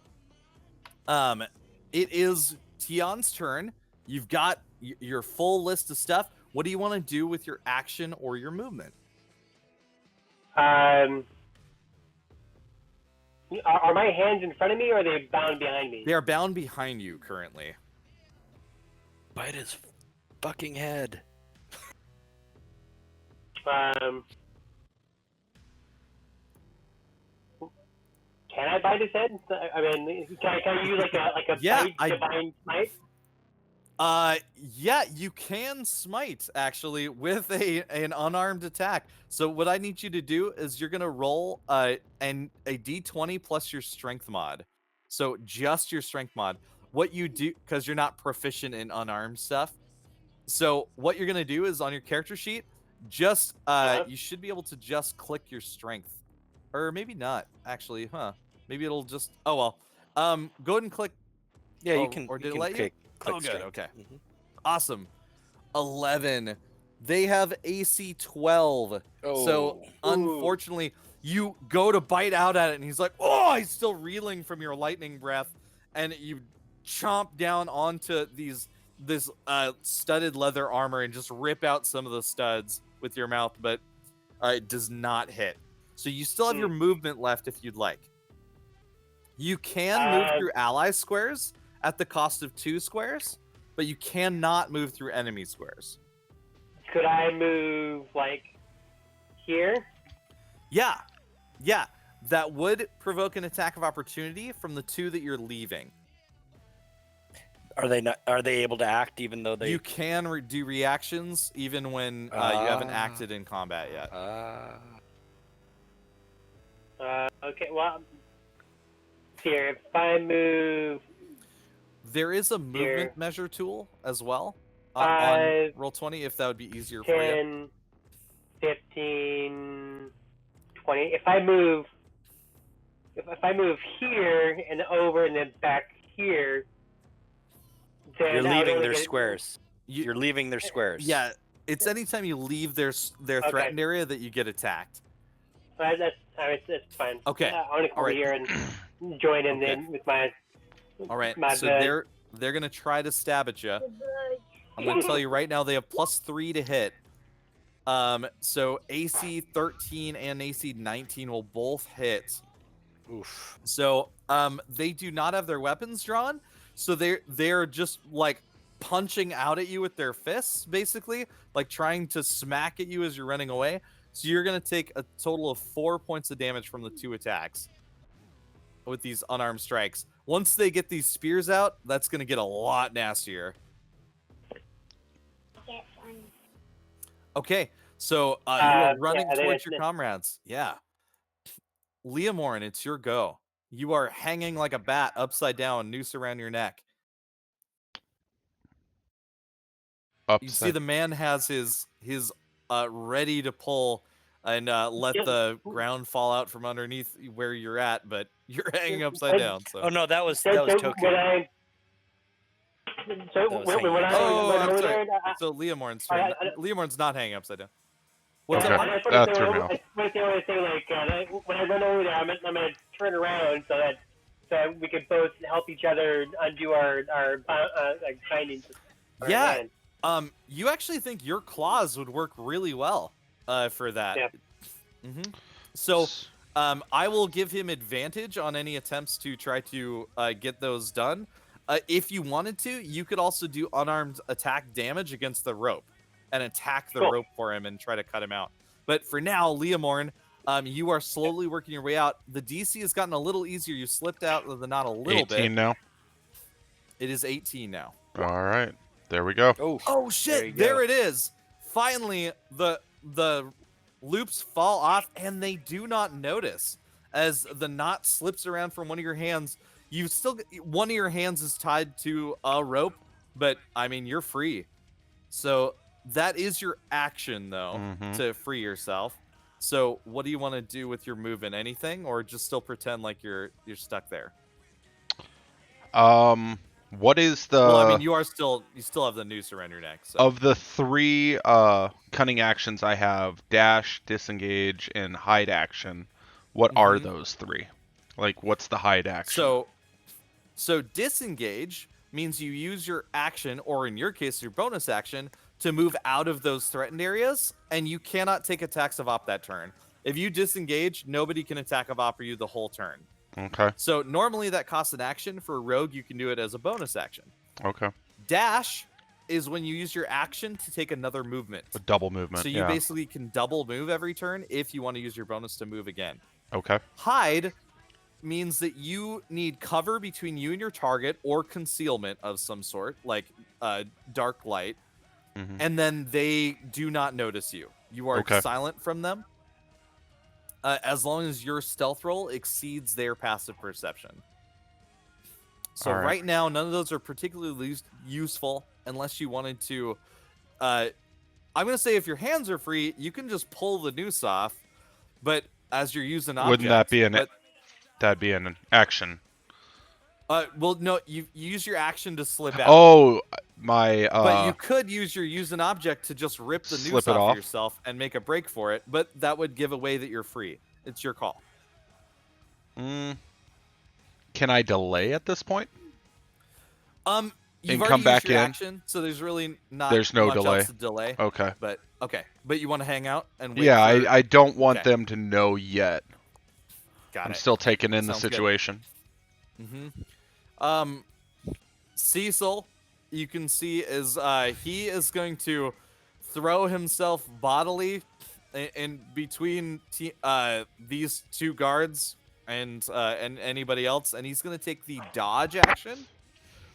it is Tion's turn. You've got your full list of stuff. What do you want to do with your action or your movement? Are my hands in front of me, or are they bound behind me? They are bound behind you currently. Bite his fucking head. Can I bite his head? I mean, can I use like a bite divine smite? Yeah, you can smite actually with an unarmed attack. So what I need you to do is you're gonna roll a d20 plus your strength mod. So just your strength mod. What you do, because you're not proficient in unarmed stuff. So what you're gonna do is on your character sheet, just you should be able to just click your strength, or maybe not actually, huh? Maybe it'll just go ahead and click. Yeah, you can. Or did you it can let click, you? click Oh, good. strength. Okay. Mm-hmm. Awesome. 11. They have AC 12. Oh. So unfortunately, you go to bite out at it, and he's like, "Oh!" He's still reeling from your lightning breath, and you chomp down onto this studded leather armor and just rip out some of the studs with your mouth, but it does not hit. So you still have your movement left if you'd like. You can move through ally squares at the cost of 2 squares, but you cannot move through enemy squares. Could I move like here? Yeah. That would provoke an attack of opportunity from the 2 that you're leaving. Are they able to act even though they? You can do reactions even when you haven't acted in combat yet. Okay. Well, here, if I move. There is a movement Here. measure tool as well on Roll20 if that would be easier for you. 10, 15, 20. If I move here and over and then back here, then You're I would leaving only their get- squares. You're leaving their squares. Yeah, it's anytime you leave their threatened area that you get attacked. That's fine. Okay. I want to come over here and join in then with my. All right, my so bed. they're gonna try to stab at you. I'm gonna tell you right now, they have +3 to hit. So AC 13 and AC 19 will both hit. Oof. So they do not have their weapons drawn, so they're just like punching out at you with their fists, basically, like trying to smack at you as you're running away. So you're gonna take a total of 4 points of damage from the 2 attacks with these unarmed strikes. Once they get these spears out, that's gonna get a lot nastier. Okay, so you are running towards your comrades. Yeah. Leomorn, it's your go. You are hanging like a bat upside down, noose around your neck. You see the man has his ready to pull and let the ground fall out from underneath where you're at, but you're hanging upside down. So. Oh no, that was So Toku. when I I'm over sorry. there, So Leomorn's turn. Leomorn's not hanging upside down. What's Okay. up? I Mark? just want to Terminal. say, like, when I run over there, I'm gonna turn around so that we can both help each other undo our like bindings. Yeah. You actually think your claws would work really well for that. Yeah. So I will give him advantage on any attempts to try to get those done. If you wanted to, you could also do unarmed attack damage against the rope and attack the rope for him and try to cut him out. But for now, Leomorn, you are slowly working your way out. The DC has gotten a little easier. You slipped out of the knot a little 18 bit. now. It is 18 now. All right. There we go. Oh shit! There it is. Finally, the loops fall off, and they do not notice as the knot slips around from one of your hands. You still one of your hands is tied to a rope, but I mean you're free. So that is your action though to free yourself. So what do you want to do with your movement? Anything, or just still pretend like you're stuck there? What is the Well, I mean you still have the noose around your neck. So of the 3 cunning actions I have, dash, disengage, and hide action, what are those 3? Like, what's the hide action? So disengage means you use your action, or in your case, your bonus action, to move out of those threatened areas, and you cannot take attacks of op that turn. If you disengage, nobody can attack of op you the whole turn. Okay. So normally that costs an action. For a rogue, you can do it as a bonus action. Okay. Dash is when you use your action to take another movement. A double movement. So you basically can double move every turn if you want to use your bonus to move again. Okay. Hide means that you need cover between you and your target, or concealment of some sort, like dark light, and then they do not notice you. You are silent from them, as long as your stealth roll exceeds their passive perception. So right now, none of those are particularly useful unless you wanted to. I'm going to say if your hands are free, you can just pull the noose off, but as you're using objects... Wouldn't that be that'd be an action? Well, no, you use your action to slip out. Oh, my... but you could use your use an object to just rip the noose off yourself and make a break for it, but that would give away that you're free. It's your call. Can I delay at this point? You've and already come back used your in? action, so there's really not There's no much delay. else to delay. Okay. But you want to hang out and wait Yeah, for... I don't want them to know yet. I'm still taking in the situation. Cecil, you can see is he is going to throw himself bodily in between these 2 guards and anybody else, and he's going to take the dodge action.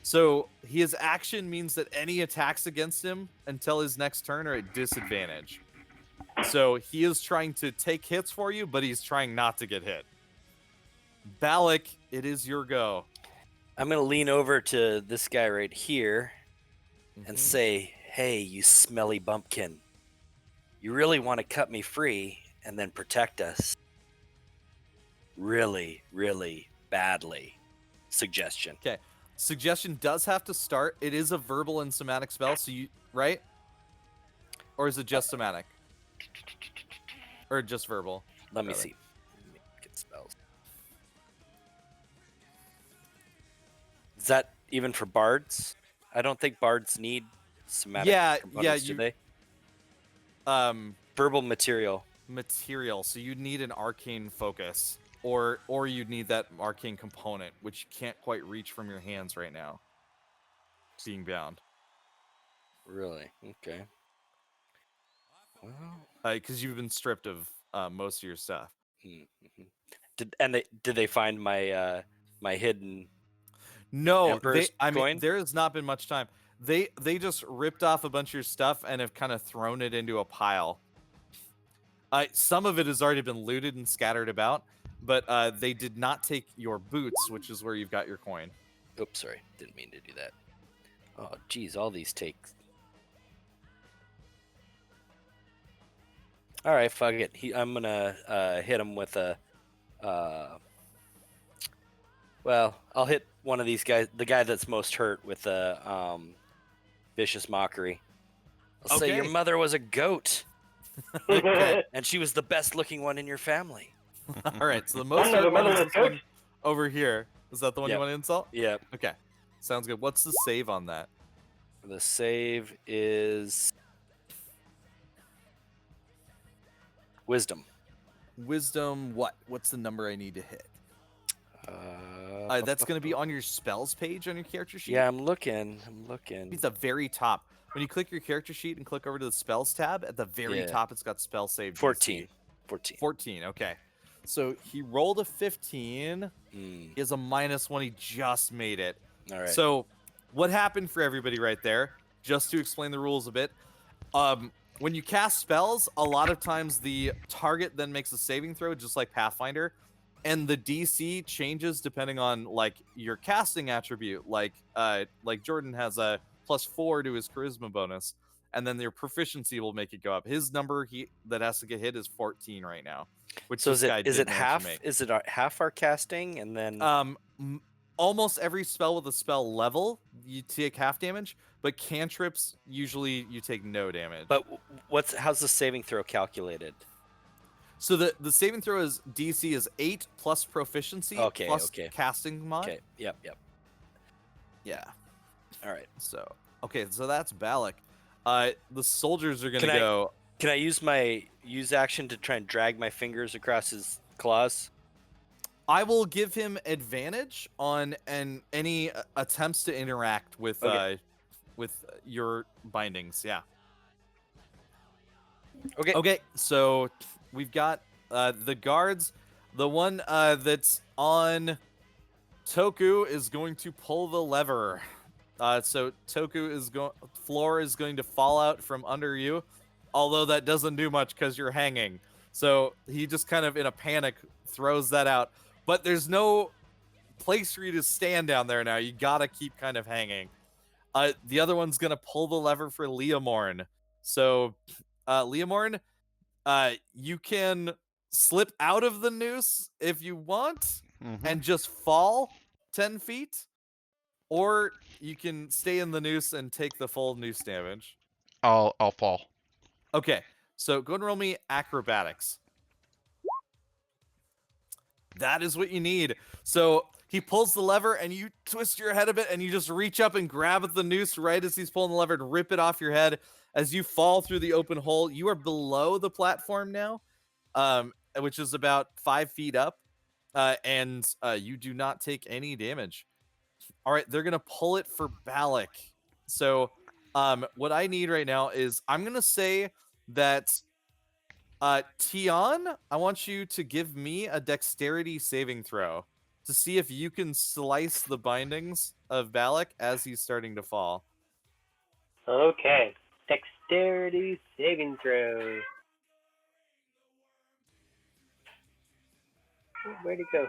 So his action means that any attacks against him until his next turn are at disadvantage. So he is trying to take hits for you, but he's trying not to get hit. Balak, it is your go. I'm going to lean over to this guy right here and say, hey, you smelly bumpkin. You really want to cut me free and then protect us really, really badly. Suggestion. Okay. Suggestion does have to start. It is a verbal and somatic spell, so you... Right? Or is it just somatic? Or just verbal? Let me see. Let me get spells. Is that even for bards? I don't think bards need somatic components, do they? Verbal material. Material. So you'd need an arcane focus. Or you'd need that arcane component, which you can't quite reach from your hands right now. Being bound. Really? Okay. Well... Because you've been stripped of most of your stuff. Did they find my my hidden... No, I mean, there has not been much time. They just ripped off a bunch of your stuff and have kind of thrown it into a pile. Some of it has already been looted and scattered about, but they did not take your boots, which is where you've got your coin. Oops, sorry. Didn't mean to do that. Oh, geez, all these take... All right, fuck it. I'm gonna hit him with a... Well, I'll hit one of these guys, the guy that's most hurt, with a vicious mockery. I'll say your mother was a goat. And she was the best looking one in your family. All right, so the most hurt one is this one over here. Is that the one you want to insult? Yeah. Okay, sounds good. What's the save on that? The save is wisdom. Wisdom what? What's the number I need to hit? That's going to be on your spells page on your character sheet. Yeah, I'm looking. It's the very top. When you click your character sheet and click over to the spells tab, at the very top, it's got spell save. 14. 14, okay. So he rolled a 15. He has a -1. He just made it. All right. So what happened for everybody right there, just to explain the rules a bit, when you cast spells, a lot of times the target then makes a saving throw, just like Pathfinder. and the DC changes depending on like your casting attribute. Like Jordan has a +4 to his charisma bonus, and then your proficiency will make it go up. His number that has to get hit is 14 right now, which So this guy is did it manage to half? make. Is it half our casting and then? Almost every spell with a spell level you take half damage, but cantrips usually you take no damage. But how's the saving throw calculated? So the saving throw is DC is 8 plus proficiency plus casting mod. Okay. Yep. Yeah. All right. So so that's Balak. The soldiers are gonna go. Can I use my action to try and drag my fingers across his claws? I will give him advantage on any attempts to interact with your bindings. Yeah. Okay. Okay. So we've got the guards. The one that's on Toku is going to pull the lever. So Toku floor is going to fall out from under you, although that doesn't do much because you're hanging. So he just kind of in a panic throws that out. But there's no place for you to stand down there now. You gotta keep kind of hanging. The other one's gonna pull the lever for Leomorn. So, Leomorn, you can slip out of the noose if you want and just fall 10 feet, or you can stay in the noose and take the full noose damage. I'll fall. Okay, so go and roll me acrobatics. That is what you need. So he pulls the lever and you twist your head a bit and you just reach up and grab at the noose right as he's pulling the lever and rip it off your head. As you fall through the open hole, you are below the platform now, which is about 5 feet up, and you do not take any damage. All right, they're going to pull it for Balak. So what I need right now is I'm going to say that Tion, I want you to give me a dexterity saving throw to see if you can slice the bindings of Balak as he's starting to fall. Okay. Dexterity saving throw. Where'd it go?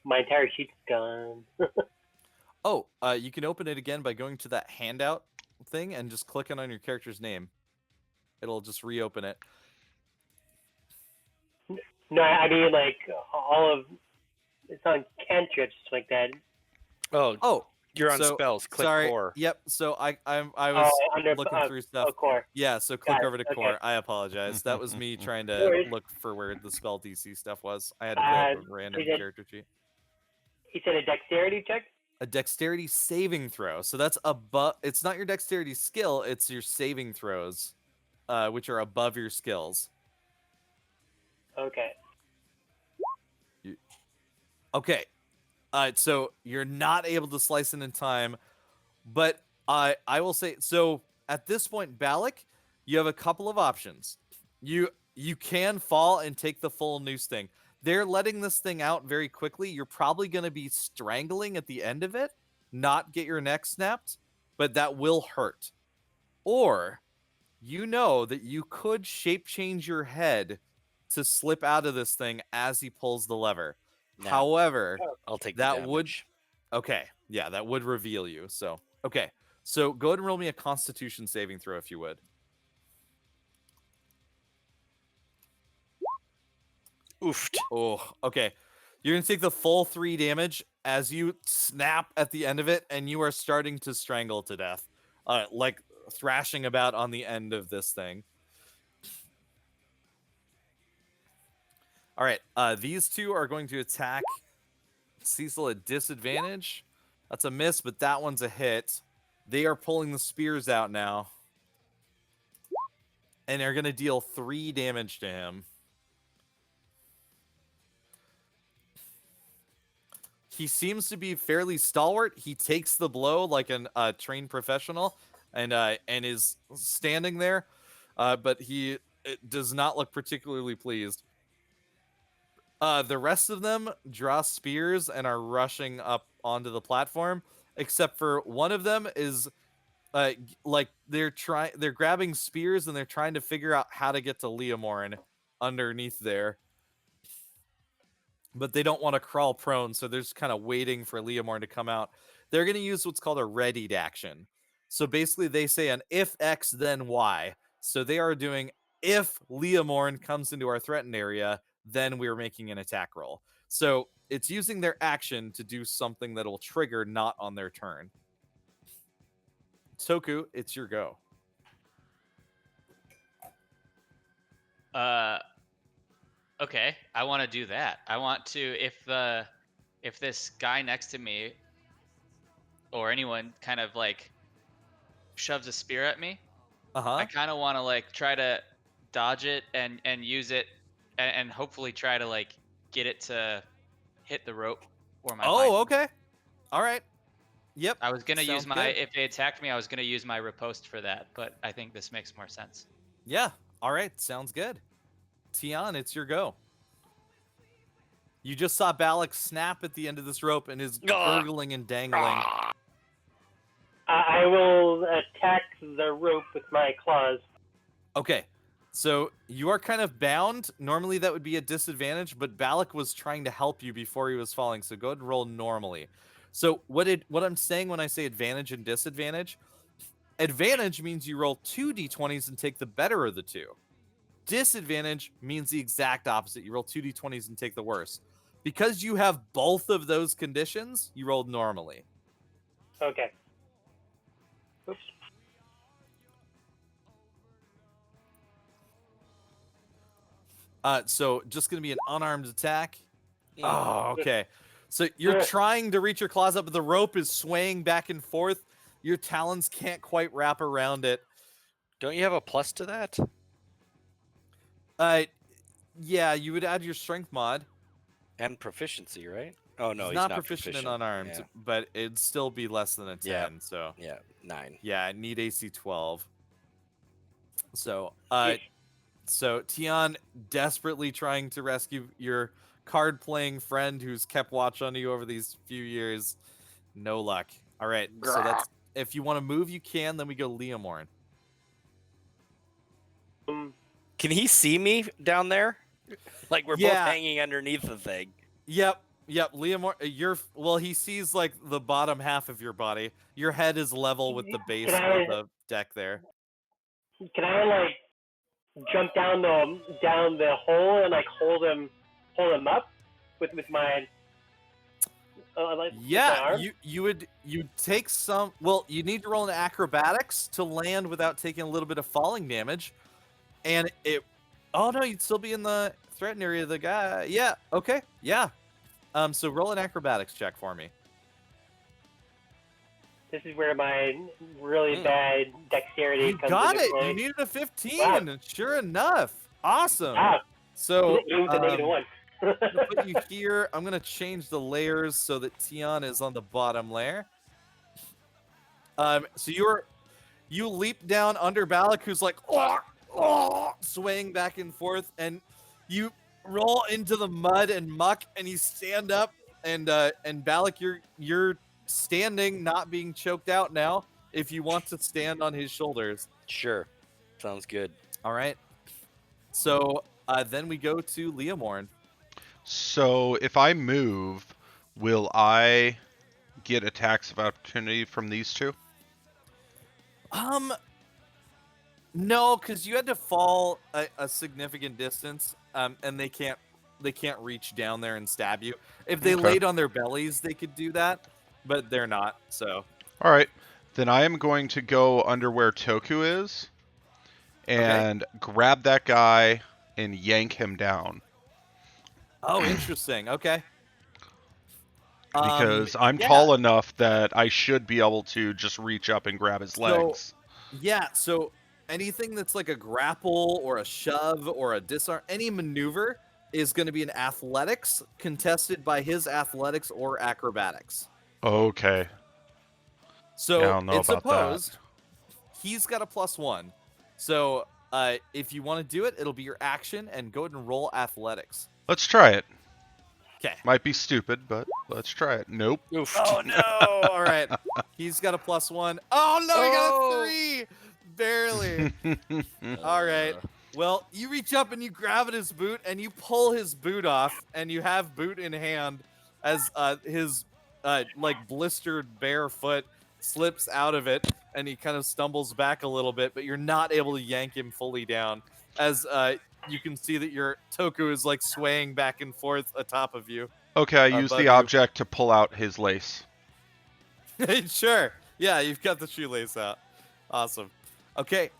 My entire sheet's gone. Oh, you can open it again by going to that handout thing and just clicking on your character's name. It'll just reopen it. No, I mean like all of it's on cantrips like that. Oh, you're on spells. Click sorry. core. Yep. So I was looking through stuff. Core. Yeah. So click Got it, over to okay. core. I apologize. That was me trying No to worries. look for where the spell DC stuff was. I had to pull up a random character sheet. He said a dexterity check. A dexterity saving throw. So that's above. It's not your dexterity skill. It's your saving throws, which are above your skills. Okay. Okay. So you're not able to slice it in time, but I will say, so at this point, Balak, you have a couple of options. You can fall and take the full noose thing. They're letting this thing out very quickly. You're probably going to be strangling at the end of it, not get your neck snapped, but that will hurt. Or you know that you could shape change your head to slip out of this thing as he pulls the lever. No. However, I'll take that the damage. would okay. Yeah, that would reveal you. So, okay. So, go ahead and roll me a Constitution saving throw if you would. Oofed. Oh, okay. You're going to take the full 3 damage as you snap at the end of it, and you are starting to strangle to death. Like thrashing about on the end of this thing. All right. These two are going to attack Cecil at disadvantage. That's a miss, but that one's a hit. They are pulling the spears out now. And they're going to deal 3 damage to him. He seems to be fairly stalwart. He takes the blow like a trained professional and is standing there. But it does not look particularly pleased. The rest of them draw spears and are rushing up onto the platform, except for one of them is like they're grabbing spears and they're trying to figure out how to get to Leomorn underneath there. But they don't want to crawl prone, so they're just kind of waiting for Leomorn to come out. They're going to use what's called a readied action. So basically, they say an if X, then Y. So they are doing, if Leomorn comes into our threatened area, then we're making an attack roll. So it's using their action to do something that will trigger not on their turn. Toku, it's your go. Okay, I want to do that. I want to, if this guy next to me or anyone kind of like shoves a spear at me, I kind of want to like try to dodge it and use it and hopefully try to like get it to hit the rope or my vine. Okay. All right. Yep. I was gonna use Sounds my good. if they attacked me, I was gonna use my riposte for that, but I think this makes more sense. Yeah. All right. Sounds good. Tian, it's your go. You just saw Balak snap at the end of this rope and is gurgling and dangling. I will attack the rope with my claws. Okay. So you are kind of bound. Normally that would be a disadvantage, but Balak was trying to help you before he was falling. So go ahead and roll normally. So what I'm saying when I say advantage and disadvantage, advantage means you roll 2 d20s and take the better of the two. Disadvantage means the exact opposite. You roll 2 d20s and take the worst. Because you have both of those conditions, you rolled normally. Okay. Oops. So just going to be an unarmed attack. Oh, okay. So you're trying to reach your claws up, but the rope is swaying back and forth. Your talons can't quite wrap around it. Don't you have a plus to that? Yeah, you would add your strength mod. And proficiency, right? Oh no, he's he's not not proficient in unarmed, Yeah. but it'd still be less than a 10. Yeah. So Yeah, 9. yeah, I need AC 12. So so Tian desperately trying to rescue your card-playing friend who's kept watch on you over these few years. No luck. All right, so that's if you want to move, you can. Then we go Leomorn. Can he see me down there? Like we're both hanging underneath the thing. Yep. Leomorn, he sees like the bottom half of your body. Your head is level with the base of the deck there. Can I like jump down the hole and like hold him up with my with my arm? you take some. Well, you need to roll an acrobatics to land without taking a little bit of falling damage, and it. Oh no, you'd still be in the threatened area. The guy. Yeah. Okay. Yeah. So roll an acrobatics check for me. This is where my really bad dexterity You comes got into it. play. You needed a 15. Wow. Sure enough. Awesome. Ah, So it was a -1. I'm gonna put you here. I'm gonna change the layers so that Tian is on the bottom layer. So you leap down under Balak, who's like swaying back and forth, and you roll into the mud and muck, and you stand up, and Balak, you're standing, not being choked out now. If you want to stand on his shoulders, Sure, sounds good. all right. So then we go to Leomorn. So if I move, will I get attacks of opportunity from these two? No, because you had to fall a significant distance, and they can't reach down there and stab you. If they Okay. laid on their bellies, they could do that, but they're not. So All right. Then I am going to go under where Toku is and grab that guy and yank him down. oh, interesting. Okay. Because I'm yeah. tall enough that I should be able to just reach up and grab his legs. Yeah, so anything that's like a grapple or a shove or a disarm, any maneuver is going to be an athletics contested by his athletics or acrobatics. Okay. So Yeah, I don't know it's about that. opposed. He's got a +1. So if you want to do it, it'll be your action, and go ahead and roll athletics. Let's try it. Okay. Might be stupid, but let's try it. Nope. Oof. Oh no! All right. He's got a +1. Oh no! He got a 3. Barely. All right. Well, you reach up and you grab at his boot and you pull his boot off, and you have boot in hand as his like blistered bare foot slips out of it, and he kind of stumbles back a little bit, but you're not able to yank him fully down, as you can see that your Toku is like swaying back and forth atop of you. Okay, I use above the you. object to pull out his lace. Sure. Yeah, you've got the shoelace out. Awesome. Okay.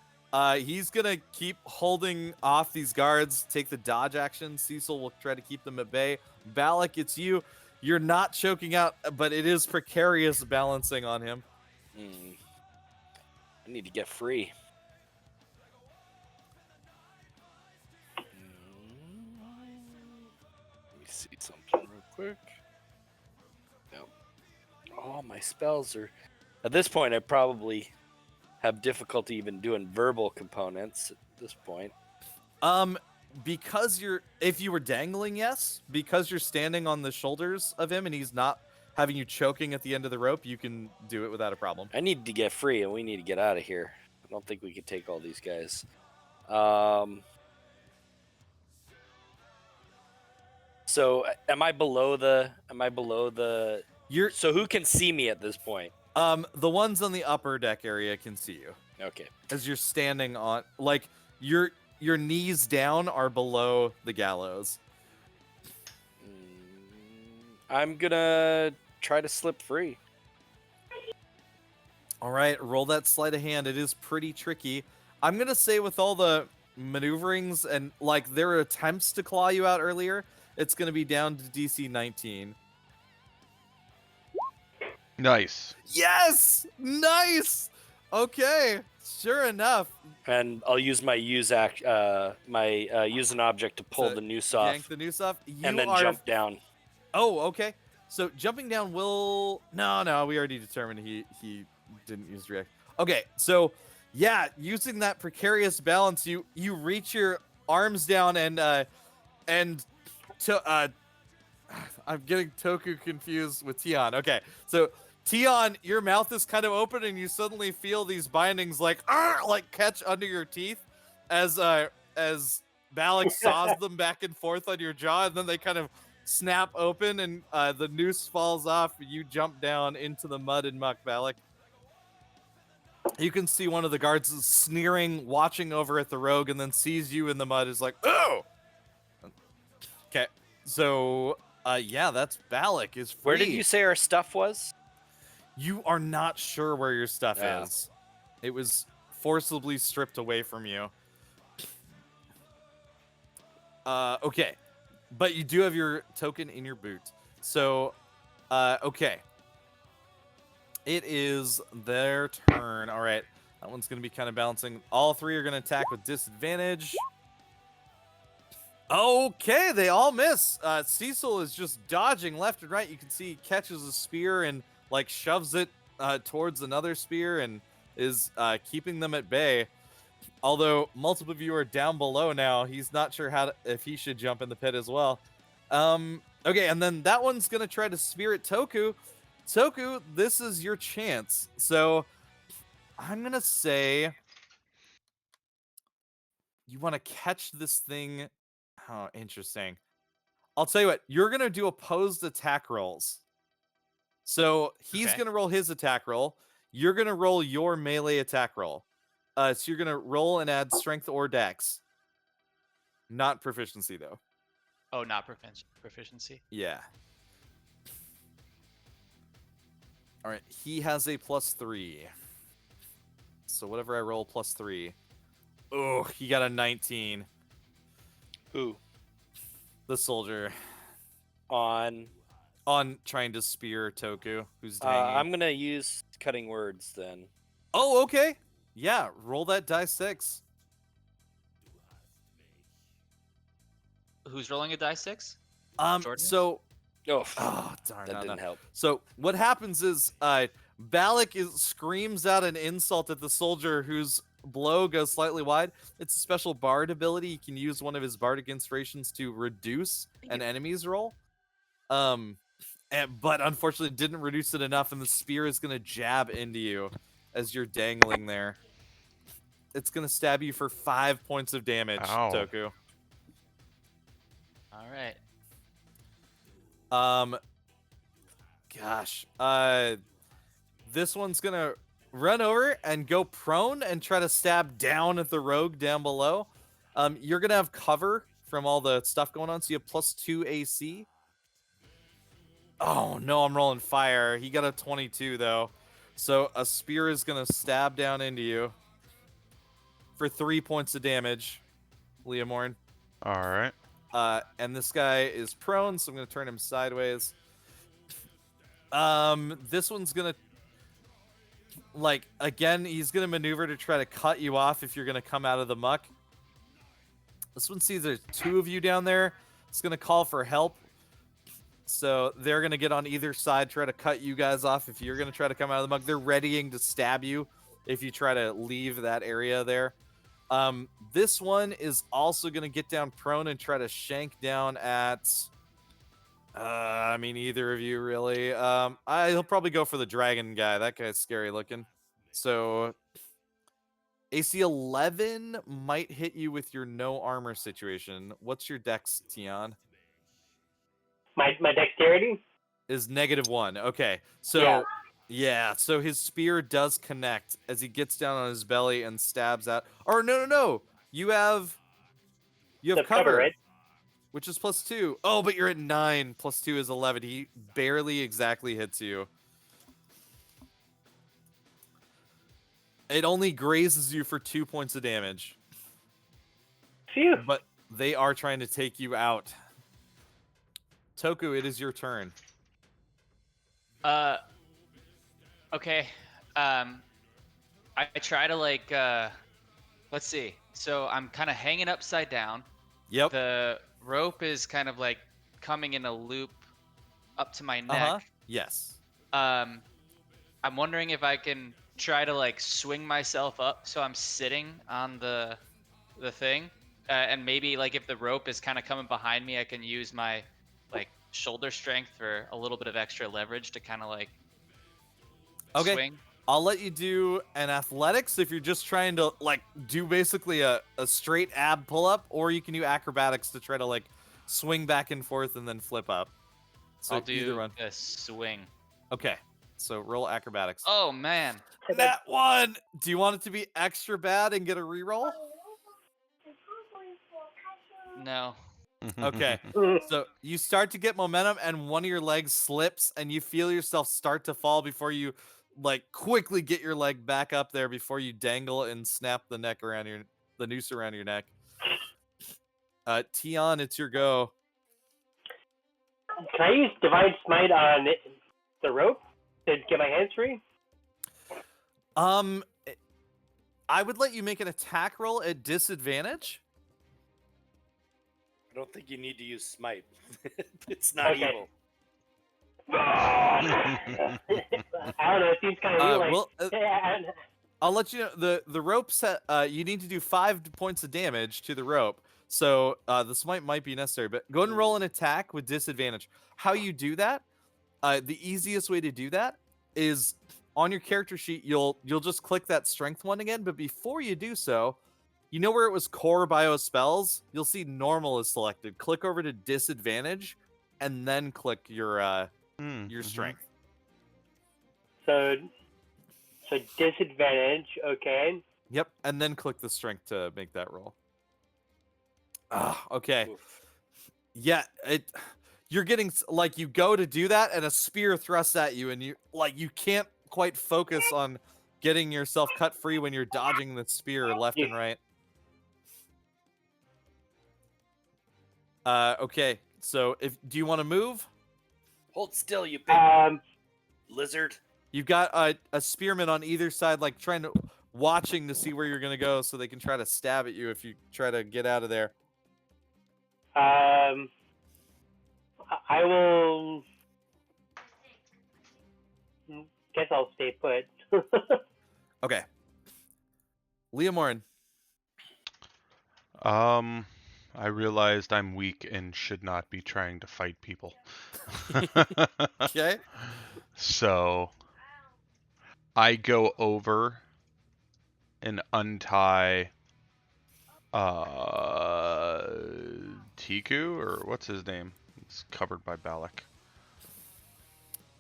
He's gonna keep holding off these guards, take the dodge action. Cecil will try to keep them at bay. Balak, it's you. You're not choking out, but it is precarious balancing on him. I need to get free. Let me see something real quick. Nope. Oh, my spells are... At this point, I probably have difficulty even doing verbal components at this point. Because if you were dangling, yes. Because you're standing on the shoulders of him and he's not having you choking at the end of the rope, you can do it without a problem. I need to get free, and we need to get out of here. I don't think we can take all these guys. So am I below the? So who can see me at this point? The ones on the upper deck area can see you Okay. as you're standing on, like, your knees down are below the gallows. I'm gonna try to slip free. All right, roll that sleight of hand. It is pretty tricky. I'm gonna say with all the maneuverings and like there were attempts to claw you out earlier, it's gonna be down to DC 19. Nice. Yes, nice. Okay, sure enough. And I'll use my use an object to pull So the noose off, yank the noose off. You and then are... jump down. Oh, okay. So jumping down will... No, we already determined he didn't use react. Okay, so yeah, using that precarious balance, you reach your arms down and I'm getting Toku confused with Tion. Okay, so Tion, your mouth is kind of open and you suddenly feel these bindings like catch under your teeth as Balak saws them back and forth on your jaw, and then they kind of snap open and the noose falls off. You jump down into the mud and muck, Balak. You can see one of the guards is sneering, watching over at the rogue, and then sees you in the mud, is like, oh! Okay, so, yeah, that's Balak is free. Where did you say our stuff was? You are not sure where your stuff Yeah. is. It was forcibly stripped away from you. Okay. But you do have your token in your boot. So, okay. It is their turn. All right. That one's going to be kind of balancing. All three are going to attack with disadvantage. Okay, they all miss. Cecil is just dodging left and right. You can see he catches a spear and like shoves it towards another spear and is keeping them at bay. Although multiple of you are down below now, he's not sure if he should jump in the pit as well. Okay, and then that one's gonna try to spear at Toku. Toku, this is your chance. So I'm gonna say you want to catch this thing. Oh, interesting. I'll tell you what, you're gonna do opposed attack rolls. So he's Okay. gonna roll his attack roll. You're gonna roll your melee attack roll. So you're gonna roll and add strength or dex. Not proficiency though. Oh, not proficiency. Yeah. All right, he has a +3. So whatever I roll +3. Oh, he got a 19. Who? The soldier On. on trying to spear Toku, who's hanging. I'm gonna use cutting words then. Oh, okay. Yeah, roll that die 6. Who's rolling a die 6? Jordan? So Oh, darn, that no, didn't no. help. So what happens is Balak screams out an insult at the soldier whose blow goes slightly wide. It's a special bard ability. He can use one of his bardic inspirations to reduce an enemy's roll. But unfortunately didn't reduce it enough, and the spear is gonna jab into you as you're dangling there. It's gonna stab you for 5 points of damage, Ow. Toku. All right. Gosh. This one's gonna run over and go prone and try to stab down at the rogue down below. You're gonna have cover from all the stuff going on, so you have +2 AC. Oh no, I'm rolling fire. He got a 22 though. So a spear is gonna stab down into you for 3 points of damage, Leomorn. All right. And this guy is prone, so I'm gonna turn him sideways. This one's gonna, like, again, he's gonna maneuver to try to cut you off if you're gonna come out of the muck. This one sees there's 2 of you down there. It's gonna call for help. So they're gonna get on either side, try to cut you guys off if you're gonna try to come out of the muck. They're readying to stab you if you try to leave that area there. This one is also gonna get down prone and try to shank down at. I mean, either of you really. He'll probably go for the dragon guy. That guy's scary looking. So AC 11 might hit you with your no armor situation. What's your dex, Tion? My dexterity? Is -1. Okay. So yeah, so his spear does connect as he gets down on his belly and stabs out. Or no. You have The cover, right? which is +2. Oh, but you're at 9. +2 is 11. He barely exactly hits you. It only grazes you for 2 points of damage. Phew. But they are trying to take you out. Toku, it is your turn. Okay. I try to like let's see. So I'm kind of hanging upside down. Yep. The rope is kind of like coming in a loop up to my neck. Yes. I'm wondering if I can try to like swing myself up so I'm sitting on the thing, and maybe like if the rope is kind of coming behind me, I can use my like shoulder strength for a little bit of extra leverage to kind of like swing. I'll let you do an athletics if you're just trying to like do basically a straight ab pull up, or you can do acrobatics to try to like swing back and forth and then flip up. So I'll do either one. a swing. Okay. So roll acrobatics. Oh man. That one. Do you want it to be extra bad and get a reroll? No. Okay. So you start to get momentum and one of your legs slips and you feel yourself start to fall before you like quickly get your leg back up there before you dangle and snap the noose around your neck. Tion, it's your go. Can I use Divine Smite on the rope to get my hands free? I would let you make an attack roll at disadvantage. I don't think you need to use smite. It's not Okay. evil. I don't know. It seems kind of like. Well, I'll let you know the rope set. You need to do 5 points of damage to the rope. So the smite might be necessary, but go ahead and roll an attack with disadvantage. How you do that? The easiest way to do that is on your character sheet. You'll just click that strength one again, but before you do so, you know where it was core bio spells? You'll see normal is selected. Click over to disadvantage, and then click your strength. So disadvantage. Okay. Yep, and then click the strength to make that roll. Okay. Oof. Yeah, you're getting like you go to do that and a spear thrusts at you and you can't quite focus on getting yourself cut free when you're dodging the spear left and right. Okay. So do you want to move? Hold still, you big lizard. You've got a spearman on either side, like watching to see where you're gonna go, so they can try to stab at you if you try to get out of there. I will. Guess I'll stay put. Okay. Leomorn. I realized I'm weak and should not be trying to fight people. Okay. So I go over and untie Tiku, or what's his name? It's covered by Balak.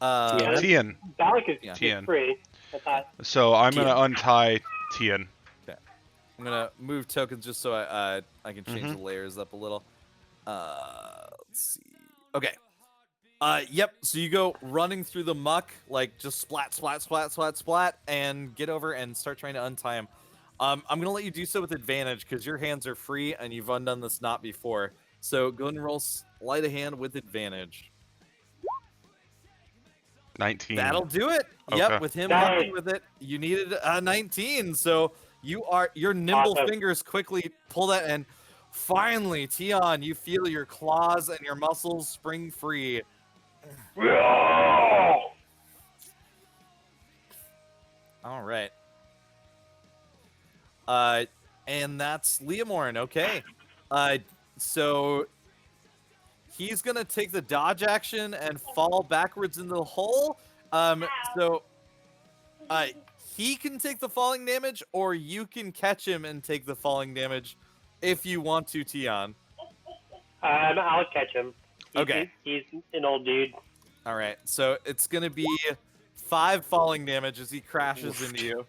Yeah. Tien. Balak is Yeah. Tien. free. I thought. So I'm Tien. gonna untie Tien. I'm gonna move tokens just so I can change Mhm. the layers up a little. Let's see. Okay. Yep. So you go running through the muck, like just splat, splat, splat, splat, splat, and get over and start trying to untie him. I'm gonna let you do so with advantage because your hands are free and you've undone this knot before. So go ahead and roll sleight of hand with advantage. 19. That'll do it. Okay. Yep, with him Nice. helping with it, you needed a 19. So your nimble Awesome. fingers quickly pull that, and finally, Tion, you feel your claws and your muscles spring free. All right. And that's Leomorn. Okay. So he's gonna take the dodge action and fall backwards into the hole. So he can take the falling damage, or you can catch him and take the falling damage if you want to, Tion. I'll catch him. Okay. He's an old dude. All right. So it's gonna be 5 falling damage as he crashes into you.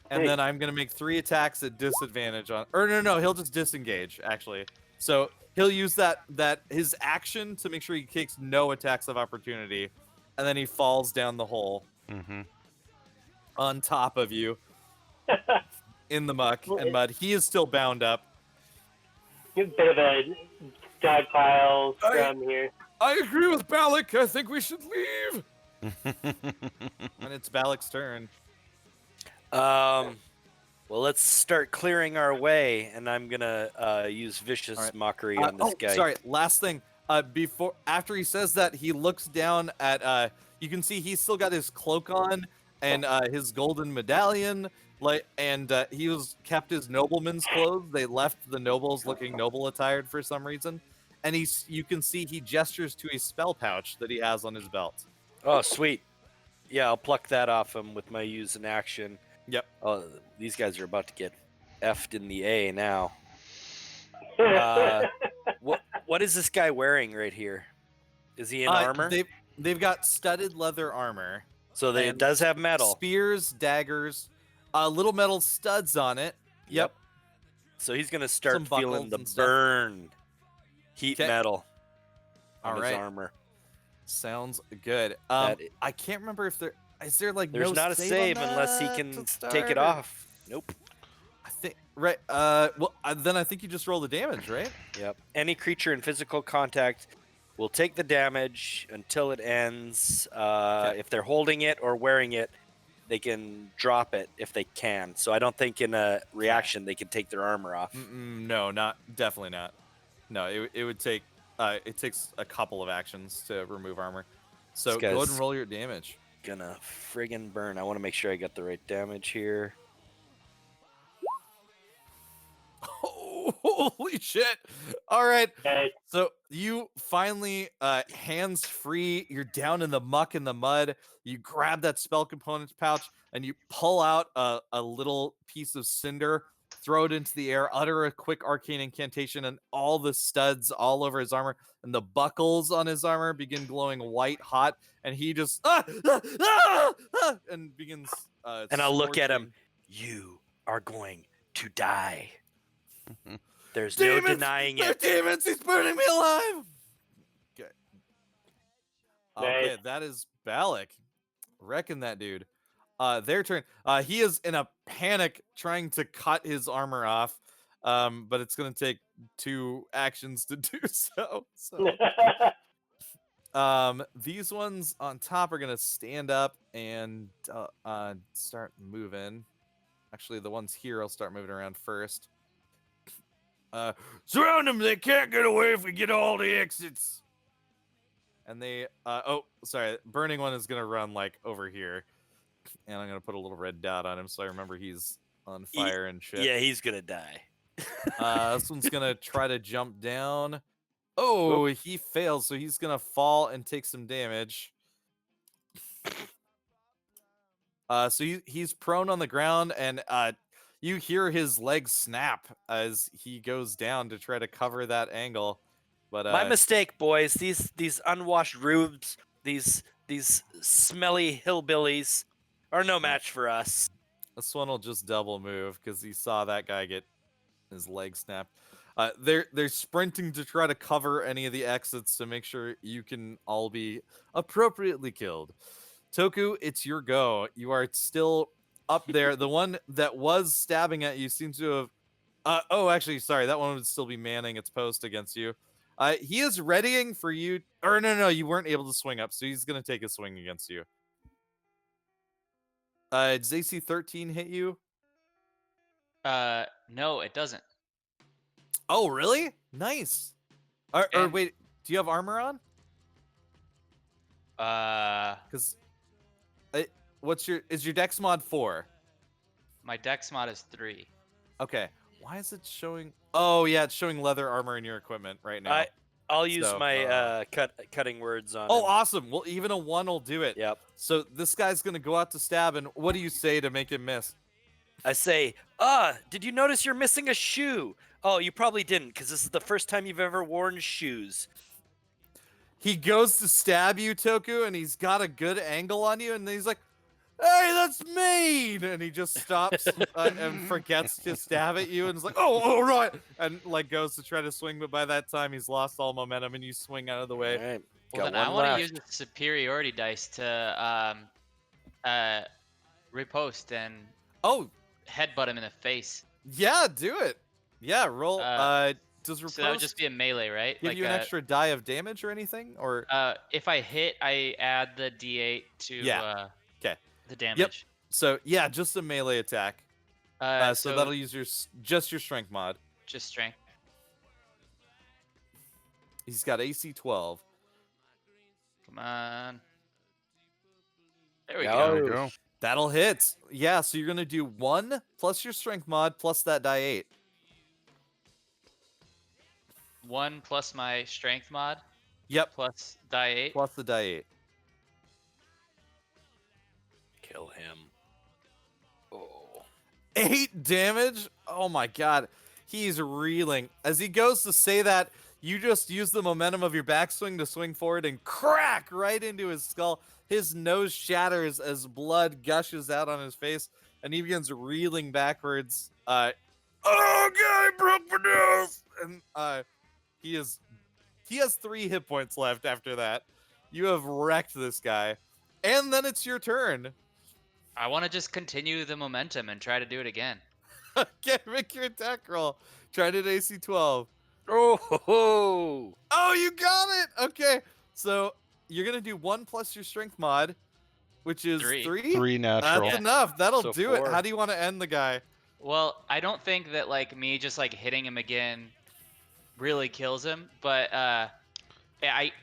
And then I'm gonna make 3 attacks at disadvantage on. Or no, he'll just disengage actually. So he'll use that his action to make sure he takes no attacks of opportunity, and then he falls down the hole Mm-hmm. on top of you in the muck and mud. He is still bound up. A bit of a dog pile from here. I agree with Balak. I think we should leave. And it's Balak's turn. Well, let's start clearing our way, and I'm gonna use vicious All right. mockery on this guy. Sorry. Last thing. After he says that, he looks down at. You can see he's still got his cloak on and his golden medallion. He was kept his nobleman's clothes. They left the nobles looking noble attired for some reason. And you can see he gestures to a spell pouch that he has on his belt. Oh, sweet. Yeah, I'll pluck that off him with my use in action. Yep. Oh, these guys are about to get effed in the A now. What is this guy wearing right here? Is he in armor? They've got studded leather armor. So it and does have metal. Spears, daggers, little metal studs on it. Yep. So he's gonna start Some feeling buckles the and stuff. burn, heat 'Kay. metal on All his right. armor. Sounds good. That I can't remember if is there like There's no not a save save on unless he that can to take it start, or- off. Nope. I think right. Then I think you just roll the damage, right? Yep. Any creature in physical contact will take the damage until it ends. If they're holding it or wearing it, they can drop it if they can. So I don't think in a reaction they can take their armor off. No, definitely not. No, it would take. It takes a couple of actions to remove armor. So This go ahead guy's- and roll your damage. Gonna friggin' burn. I want to make sure I got the right damage here. Holy shit! All right. Okay. So you finally, hands free, you're down in the muck and the mud. You grab that spell components pouch and you pull out a little piece of cinder, throw it into the air, utter a quick arcane incantation, and all the studs all over his armor and the buckles on his armor begin glowing white hot. And he just and begins. And I'll look at him. scorching. You are going to die. There's Demons! no denying They're it. demons! He's burning me alive! Okay. Okay, Nice. that is Balak. Wrecking that dude. Their turn. He is in a panic trying to cut his armor off. But it's gonna take 2 actions to do so. These ones on top are gonna stand up and start moving. Actually, the ones here I'll start moving around first. Surround them! They can't get away if we get all the exits. And they, burning one is gonna run like over here, and I'm gonna put a little red dot on him so I remember he's on fire and shit. Yeah, he's gonna die. This one's gonna try to jump down. Oh, he fails, so he's gonna fall and take some damage. So he's prone on the ground, and you hear his legs snap as he goes down to try to cover that angle. But My mistake, boys. These unwashed rubes, these smelly hillbillies, are no match for us. this one will just double move because he saw that guy get his leg snapped. They're sprinting to try to cover any of the exits to make sure you can all be appropriately killed. Toku, it's your go. You are still up there. The one that was stabbing at you seems to have. Oh, actually, sorry. That one would still be manning its post against you. He is readying for you. Or no, you weren't able to swing up, so he's gonna take a swing against you. Does AC 13 hit you? No, it doesn't. Oh, really? Nice. Or And- wait, do you have armor on? Because Because is your dex mod 4? my dex mod is 3. Okay. Why is it showing? Oh yeah, it's showing leather armor in your equipment right now. I'll use So, my cutting words on. Oh, him. awesome. Well, even a 1 will do it. Yep. So this guy's gonna go out to stab, and what do you say to make him miss? I say, did you notice you're missing a shoe? Oh, you probably didn't, because this is the first time you've ever worn shoes. He goes to stab you, Toku, and he's got a good angle on you, and then he's like, "Hey, that's mean!" And he just stops and forgets to stab at you, and is like, "Oh, right," and like goes to try to swing, but by that time he's lost all momentum, and you swing out of the way. All right. Well, Got then I one want to left. use the superiority dice to riposte and Oh, headbutt him in the face. yeah, do it. Yeah, roll. Does So that would riposte just be a melee, right? give you an extra die of damage or anything? Or If I hit, I add the D8 to Yeah. 'Kay. the damage. so yeah, just a melee attack. So So that'll use just your strength mod. just strength. He's got AC 12. Come on. There we Go. go. There we go. That'll hit. Yeah, so you're gonna do 1 plus your strength mod plus that die 8. 1 plus my strength mod Yep, plus die 8. plus the die 8. Kill him. Oh. 8 damage? Oh my god. He's reeling. As he goes to say that, you just use the momentum of your backswing to swing forward and crack right into his skull. His nose shatters as blood gushes out on his face, and he begins reeling backwards. Oh god, I broke my nose! And he has 3 hit points left after that. You have wrecked this guy. And then it's your turn. I want to just continue the momentum and try to do it again. Okay, make your attack roll. Try it at AC 12. Oh, ho, ho. Oh, you got it! Okay, so you're going to do 1 plus your strength mod, which is 3? 3 natural. That's enough. That'll So do it. 4. How do you want to end the guy? Well, I don't think that like me just like hitting him again really kills him, but yeah,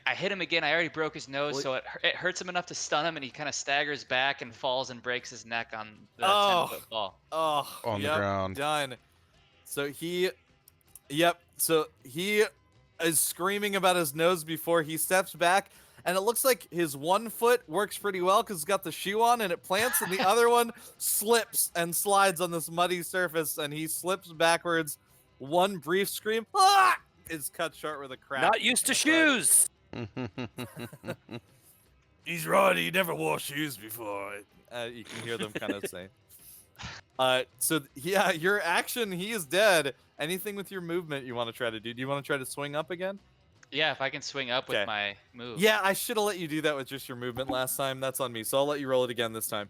I hit him again. I already broke his nose, Well, so it hurts him enough to stun him, and he kind of staggers back and falls and breaks his neck on the Oh. 10-foot fall. Oh, On the yep, ground. Done. So he is screaming about his nose before he steps back, and it looks like his one foot works pretty well because it's got the shoe on and it plants, and the other one slips and slides on this muddy surface, and he slips backwards. One brief scream is cut short with a crack. Not used to shoes. He's right. He never wore shoes before. You can hear them kind of say. So yeah, your action. He is dead. Anything with your movement you want to try to do? Do you want to try to swing up again? Yeah, if I can swing up Okay. with my move. Yeah, I should have let you do that with just your movement last time. That's on me. So I'll let you roll it again this time.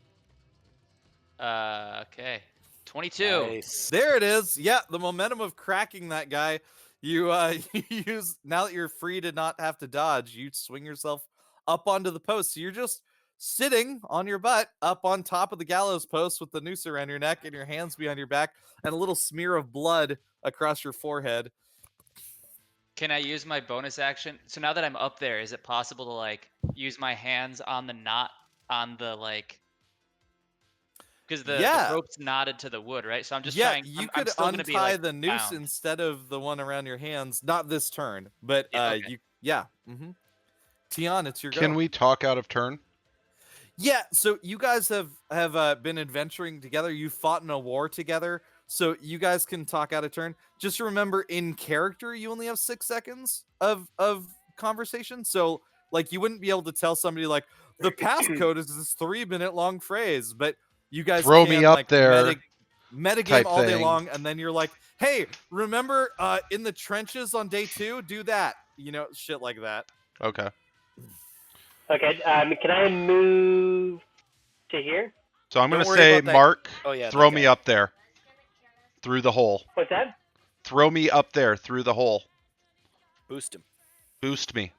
Okay. 22. Nice. There it is. Yeah, the momentum of cracking that guy. You you use, now that you're free to not have to dodge, you swing yourself up onto the post. So you're just sitting on your butt up on top of the gallows post with the noose around your neck and your hands behind your back and a little smear of blood across your forehead. Can I use my bonus action? So now that I'm up there, is it possible to like use my hands on the knot on the like Because the Yeah. rope's knotted to the wood, right? So I'm just Yeah, trying. you I'm could still gonna be untie like the noose bound. instead of the one around your hands. Not this turn, but Yeah, okay. Tian, it's your Can go. we talk out of turn? Yeah, so you guys have been adventuring together. You fought in a war together, so you guys can talk out of turn. Just remember, in character, you only have 6 seconds of conversation. So, like, you wouldn't be able to tell somebody like the passcode is this 3-minute long phrase, but you guys Throw can me up like there metagame type all day thing. long, and then you're like, hey, remember in the trenches on day 2, do that, shit like that. Okay. Okay. Can I move to here? So I'm going Don't to worry say, about that- Mark, Oh yeah. throw that me guy. up there through the hole. What's that? Throw me up there through the hole. Boost him. Boost me.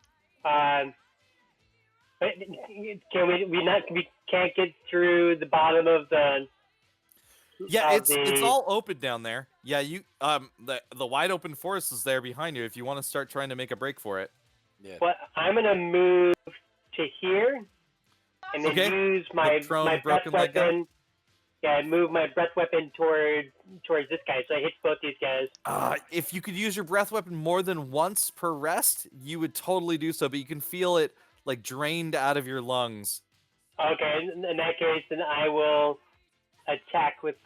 But can we can't get through the bottom of the. Yeah, of it's the- all open down there. Yeah, you the wide open forest is there behind you if you want to start trying to make a break for it. Yeah. Well, I'm gonna move to here, and then Okay. use my prone breath broken leg guy? weapon. Yeah, I move my breath weapon towards this guy, so I hit both these guys. If you could use your breath weapon more than once per rest, you would totally do so, but you can feel it like drained out of your lungs. Okay, in that case, then I will attack with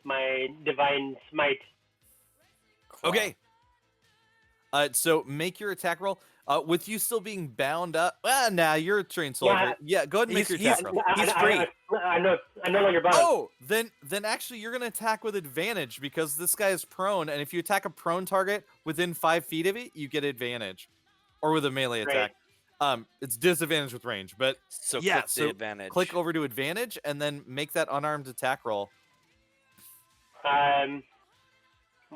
my divine smite. Okay. So make your attack roll. With you still being bound up. Nah, you're a trained soldier. Yeah, go ahead and make your attack roll. He's free. I'm no longer bound. Oh, then actually you're gonna attack with advantage because this guy is prone, and if you attack a prone target within 5 feet of it, you get advantage, or with a melee Great. attack. It's disadvantage with range, but So yeah, click the advantage. click over to advantage and then make that unarmed attack roll.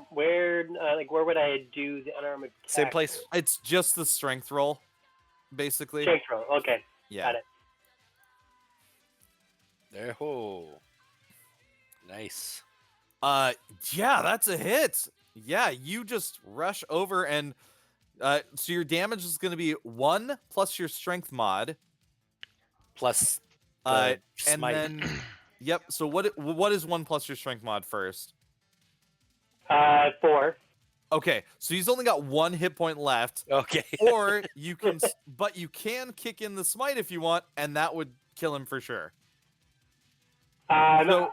Where would I do the unarmed attack? Same place. It's just the strength roll, basically. Strength roll. Okay, Yeah. got it. There. Oh. Nice. Yeah, that's a hit. Yeah, you just rush over and so your damage is going to be 1 plus your strength mod. Plus. And smite. then yep, so what is 1 plus your strength mod first? 4. Okay, so he's only got 1 hit point left. Okay. Or you can but you can kick in the smite if you want, and that would kill him for sure. No,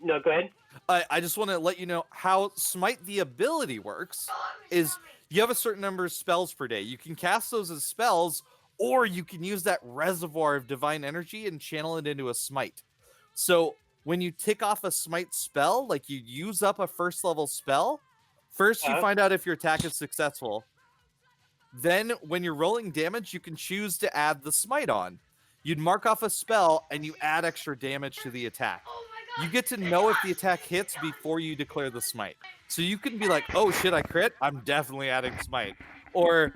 no, go ahead. I just want to let you know how Smite the ability works is you have a certain number of spells per day. You can cast those as spells, or you can use that reservoir of divine energy and channel it into a Smite. So when you tick off a Smite spell, like you use up a first level spell, first you find out if your attack is successful. Then when you're rolling damage, you can choose to add the Smite on. You'd mark off a spell and you add extra damage to the attack. You get to know if the attack hits before you declare the smite. So you can be like, oh shit, I crit? I'm definitely adding smite. Or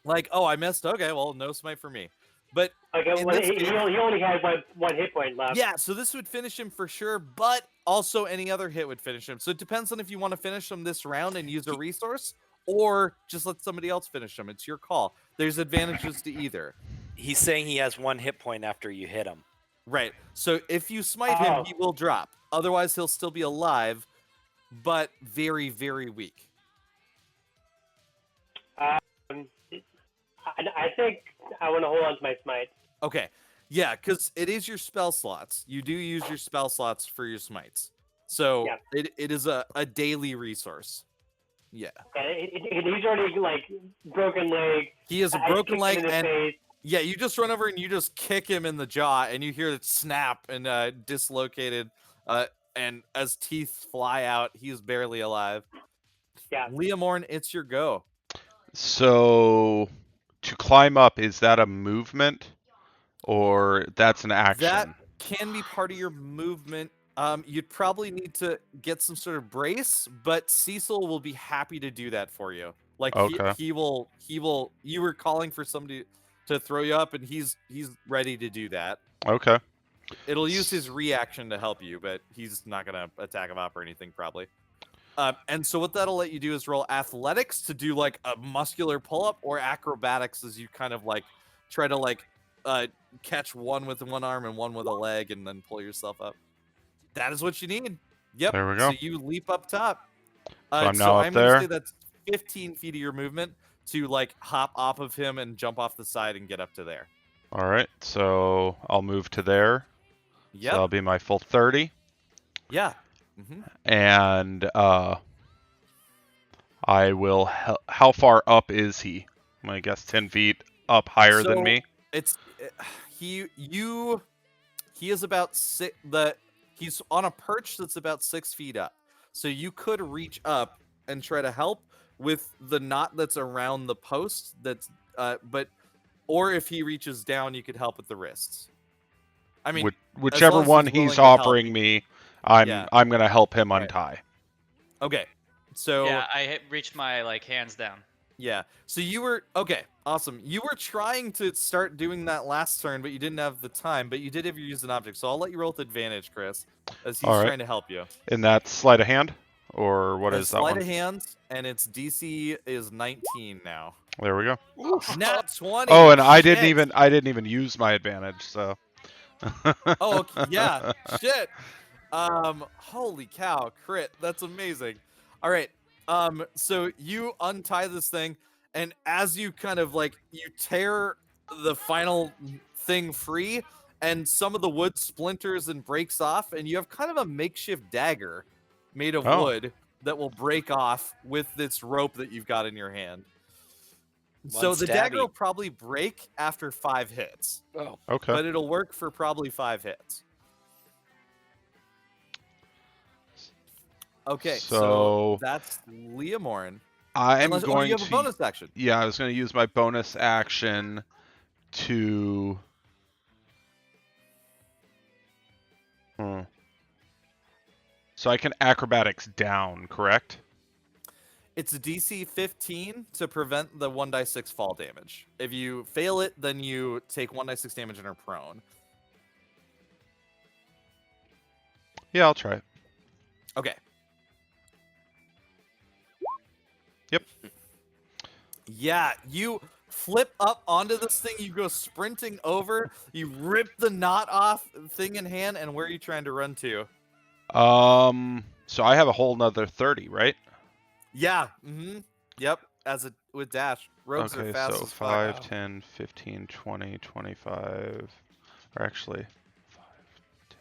like, oh, I missed. Okay, well, no smite for me. But Okay, in well, this he case- only had one hit point left. yeah, so this would finish him for sure, but also any other hit would finish him. So it depends on if you want to finish him this round and use a resource, or just let somebody else finish him. It's your call. There's advantages to either. He's saying he has 1 hit point after you hit him. Right. So if you smite him, he will drop. Otherwise, he'll still be alive, but very, very weak. I think I want to hold on to my smite. Okay. Yeah, because it is your spell slots. You do use your spell slots for your smites. So Yeah. it is a daily resource. Yeah. He's already like broken leg. He has a I broken kicked leg, him in the and face. yeah, you just run over and you just kick him in the jaw, and you hear it snap and dislocated. And as teeth fly out, he's barely alive. Yeah. Leomorn, it's your go. So to climb up, is that a movement or that's an action? That can be part of your movement. You'd probably need to get some sort of brace, but Cecil will be happy to do that for you. Like Okay. he will. You were calling for somebody to throw you up, and he's ready to do that. Okay. It'll use his reaction to help you, but he's not gonna attack him up or anything probably. And so what that'll let you do is roll athletics to do like a muscular pull-up, or acrobatics as you kind of like try to like catch one with one arm and one with a leg, and then pull yourself up. That is what you need. Yep. There we go. So you leap up top. So I'm now up I'm gonna there. say that's 15 feet of your movement to like hop off of him and jump off the side and get up to there. All right, so I'll move to there. Yep. So that'll be my full 30. Yeah. And I will. How far up is he? I guess 10 feet up, higher than me. It's he is about he's on a perch that's about 6 feet up. So you could reach up and try to help with the knot that's around the post. Or if he reaches down, you could help with the wrists. I mean, whichever as long as one he's willing he's to help offering you. me, I'm gonna help him untie. Okay. So Yeah, I reached my hands down. yeah. So you were okay. Awesome. You were trying to start doing that last turn, but you didn't have the time. But you did have you use an object, so I'll let you roll with advantage, Chris, as he's All right. trying to help you. And that's sleight of hand, or what is that Sleight one? of hand, and its DC is 19 now. There we go. Nat 20. Oh, and I shit. didn't even use my advantage. So. Oh, okay. Yeah. Shit. Holy cow, crit. That's amazing. All right. So you untie this thing, and as you kind of you tear the final thing free, and some of the wood splinters and breaks off, and you have kind of a makeshift dagger made of wood that will break off with this rope that you've got in your hand. So the dagger will probably break after 5 hits. Oh. Okay. But it'll work for probably 5 hits. Okay, so that's Leomorn. I'm Unless, going you have to. a bonus action. Yeah, I was going to use my bonus action to. So I can acrobatics down, correct? It's a DC 15 to prevent the 1d6 fall damage. If you fail it, then you take 1d6 damage and are prone. Yeah, I'll try it. Okay. Yep. Yeah, you flip up onto this thing, you go sprinting over, you rip the knot off, thing in hand, and where are you trying to run to? So I have a whole nother 30, right? Yeah. Yep. With dash. Rogues are fast so as fuck. 5, 10, 15, 20, 25. Or actually, 5, 10,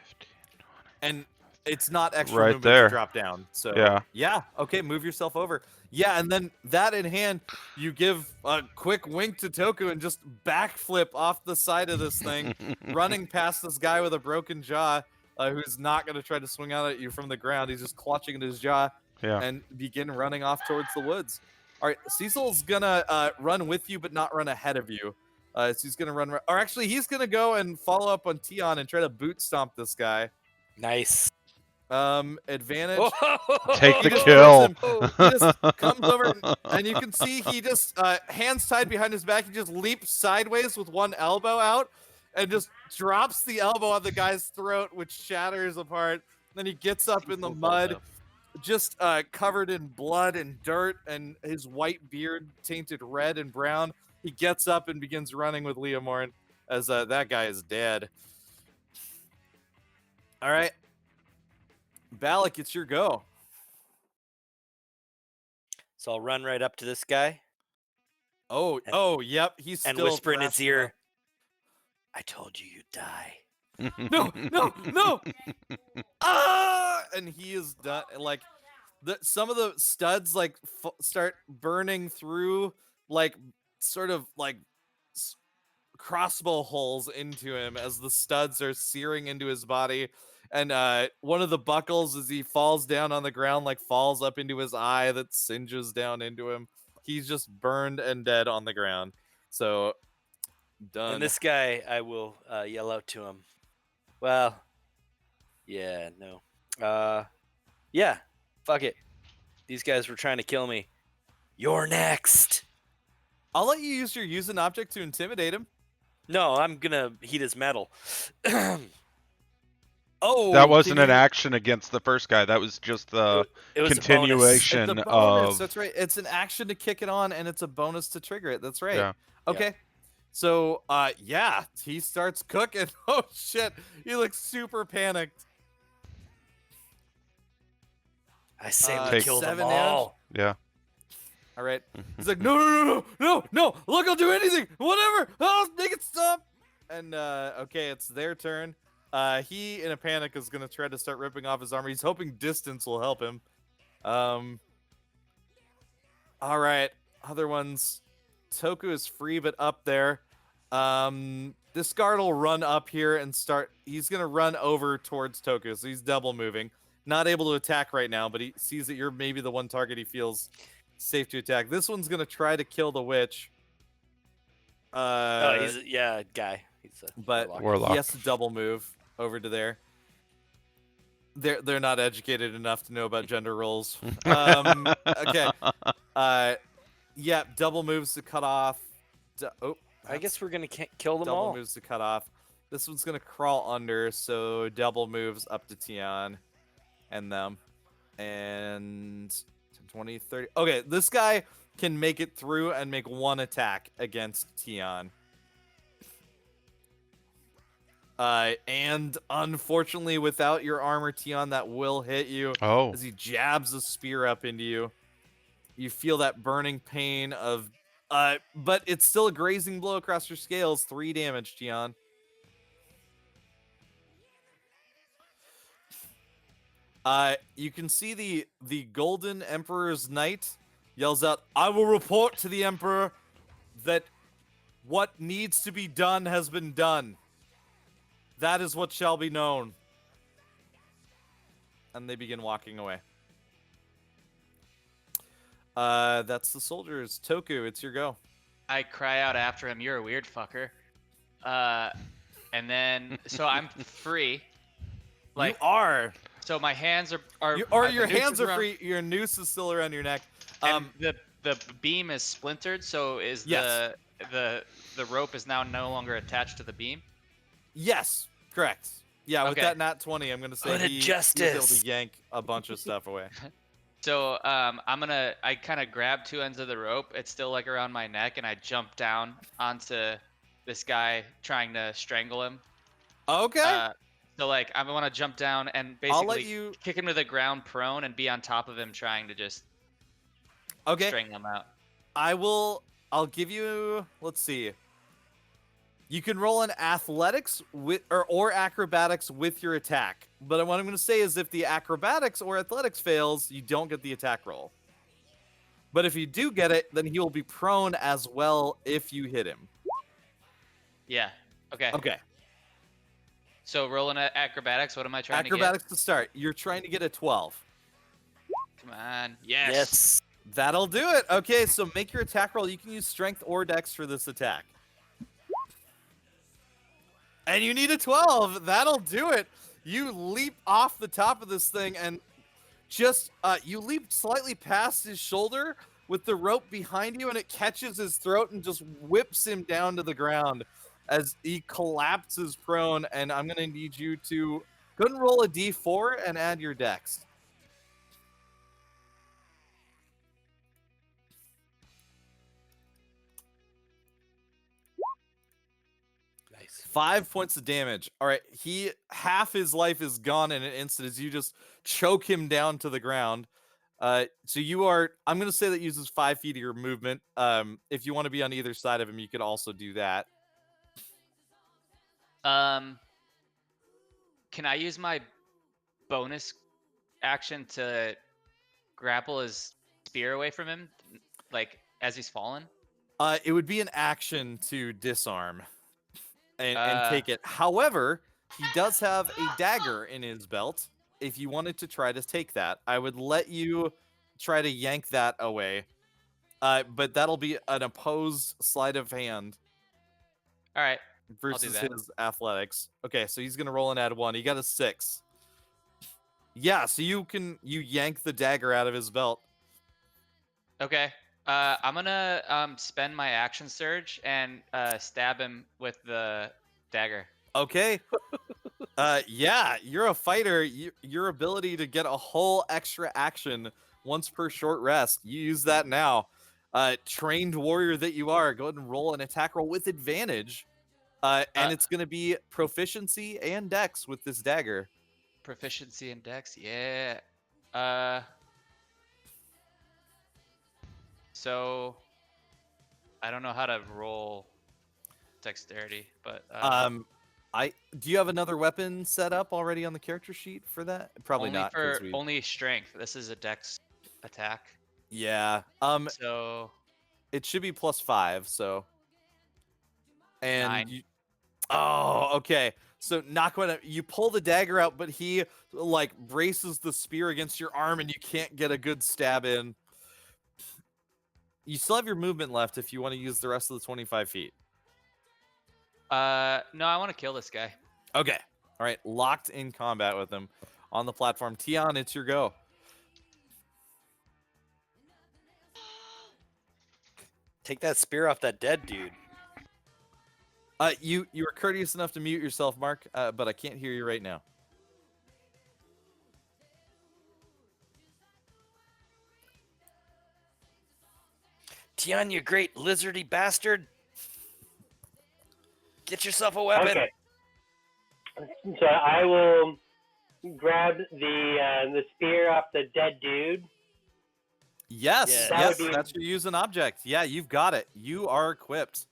15, 20. And it's not extra Right movement there. to drop down. So Yeah. Okay, move yourself over. Yeah, and then that in hand, you give a quick wink to Toku and just backflip off the side of this thing, running past this guy with a broken jaw, who's not going to try to swing out at you from the ground. He's just clutching at his jaw and begin running off towards the woods. All right, Cecil's going to run with you, but not run ahead of you. So he's going to run, or actually he's going to go and follow up on Tion and try to boot stomp this guy. Nice. Advantage. Take the just kill. He just comes over, and you can see he just, hands tied behind his back, he just leaps sideways with one elbow out and just drops the elbow on the guy's throat, which shatters apart. Then he gets up in the mud, just covered in blood and dirt, and his white beard tainted red and brown. He gets up and begins running with Leomorn as that guy is dead. All right. Balak, it's your go. So I'll run right up to this guy. Yep. He's still and whisper in his thrashing ear, "I told you you'd die." No! And he is done. Some of the studs start burning through, sort of crossbow holes into him as the studs are searing into his body. And one of the buckles, as he falls down on the ground, falls up into his eye that singes down into him. He's just burned and dead on the ground. So, done. And this guy, I will yell out to him. Well, yeah, no. Yeah, fuck it. These guys were trying to kill me. You're next. I'll let you use an object to intimidate him. No, I'm gonna heat his metal. That wasn't an action against the first guy. That was just the continuation it's a bonus. of. That's right. It's an action to kick it on, and it's a bonus to trigger it. That's right. Yeah. Okay. So, yeah, he starts cooking. Oh shit, he looks super panicked. I say we Take- kill them 7 damage. all. Yeah. All right. He's like, no! Look, I'll do anything, whatever. I'll make it stop. And okay, it's their turn. He in a panic is gonna try to start ripping off his armor. He's hoping distance will help him. All right, other ones. Toku is free, but up there. This guard will run up here and start. He's gonna run over towards Toku, so he's double moving. Not able to attack right now, but he sees that you're maybe the one target he feels safe to attack. This one's gonna try to kill the witch. Oh, he's a guy. He's a But Warlock. he has to double move over to there. They're not educated enough to know about gender roles. Okay. Yeah, double moves to cut off. I guess we're gonna kill them double all. moves to cut off. This one's gonna crawl under, so double moves up to Tian and them. And 10, 20, 30. Okay, this guy can make it through and make one attack against Tian. And unfortunately, without your armor, Tian, that will hit you Oh. as he jabs a spear up into you. You feel that burning pain of, but it's still a grazing blow across your scales. 3 damage, Tian. You can see the Golden Emperor's Knight yells out, "I will report to the Emperor that what needs to be done has been done. That is what shall be known." And they begin walking away. That's the soldiers. Toku, it's your go. I cry out after him, "You're a weird fucker." And then, so I'm free. Like, you are. so my hands are Your the noose hands is are around- free. Your noose is still around your neck. And the beam is splintered, so is Yes. the rope is now no longer attached to the beam. Yes, correct. Yeah, with Okay. that nat 20, I'm gonna say What a he was able justice. to yank a bunch of stuff away. So I kind of grab 2 ends of the rope. It's still like around my neck, and I jump down onto this guy trying to strangle him. Okay. So like I want to jump down and I'll let basically you. kick him to the ground prone and be on top of him trying to just Okay. strangle him out. I'll give you. Let's see. You can roll an athletics with or acrobatics with your attack. But what I'm going to say is, if the acrobatics or athletics fails, you don't get the attack roll. But if you do get it, then he will be prone as well if you hit him. Yeah. Okay. Okay. So rolling at acrobatics. What am I trying Acrobatics to start. You're trying to get a 12. to get? Come on. Yes. Yes. That'll do it. Okay, so make your attack roll. You can use strength or dex for this attack. And you need a 12. That'll do it. You leap off the top of this thing and just you leap slightly past his shoulder with the rope behind you, and it catches his throat and just whips him down to the ground as he collapses prone. And I'm gonna need you to go ahead and roll a d4 and add your dex. Nice. 5 points of damage. All right, half his life is gone in an instant as you just choke him down to the ground. So you are. I'm gonna say that uses 5 feet of your movement. If you want to be on either side of him, you could also do that. Can I use my bonus action to grapple his spear away from him, like as he's fallen? It would be an action to disarm and take Uh, it. However, he does have a dagger in his belt. If you wanted to try to take that, I would let you try to yank that away. But that'll be an opposed sleight of hand All right. versus that. his athletics. Okay, so he's gonna roll and add 1. He got a 6. Yeah, so you yank the dagger out of his belt. Okay. I'm gonna spend my action surge and stab him with the dagger. Okay. Yeah, you're a fighter. Your ability to get a whole extra action once per short rest. You use that now. Trained warrior that you are, go ahead and roll an attack roll with advantage. And it's going to be proficiency and dex with this dagger. Proficiency in dex, yeah. So I don't know how to roll dexterity, but Do you have another weapon set up already on the character sheet for that? Probably only not. for only strength. This is a dex attack. Yeah. So It should be +5. So. And 9. you. Oh, okay. So not going to. You pull the dagger out, but he like braces the spear against your arm, and you can't get a good stab in. You still have your movement left if you want to use the rest of the 25 feet. No, I want to kill this guy. Okay. All right. Locked in combat with him on the platform. Tion, it's your go. Take that spear off that dead dude. You were courteous enough to mute yourself, Mark, but I can't hear you right now. Tion, you great lizardy bastard. Get yourself a weapon. Okay. So I will grab the spear off the dead dude. Yes, Yeah. yes, That would be- that's your use an object. Yeah, you've got it. You are equipped.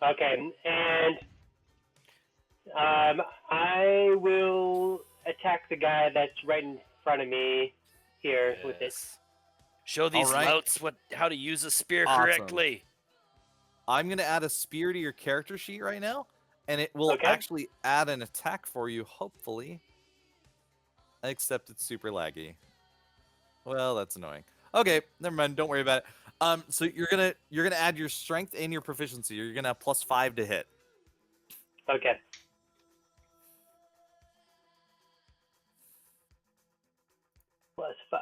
Okay, and I will attack the guy that's right in front of me here with it. Yes. Show these right. louts how to use a spear Awesome. correctly. I'm going to add a spear to your character sheet right now, and it will Okay. actually add an attack for you, hopefully. Except it's super laggy. Well, that's annoying. Okay, never mind. Don't worry about it. So you're gonna add your strength and your proficiency. You're gonna have +5 to hit. Okay. +5.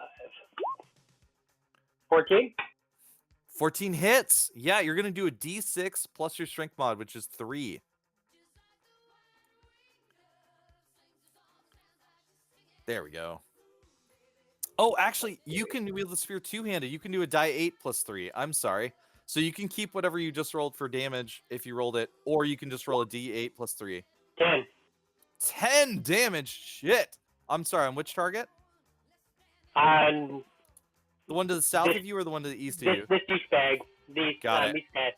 14? 14 hits. Yeah, you're gonna do a D6 plus your strength mod, which is 3. There we go. Oh, actually, you can wield the spear two-handed. You can do a die 8 plus 3. I'm sorry. So you can keep whatever you just rolled for damage if you rolled it, or you can just roll a D8 plus 3. 10. 10 damage. Shit. I'm sorry. On which target? On The one to the south of you or the one to the east of you? this douchebag. Got it. These guys.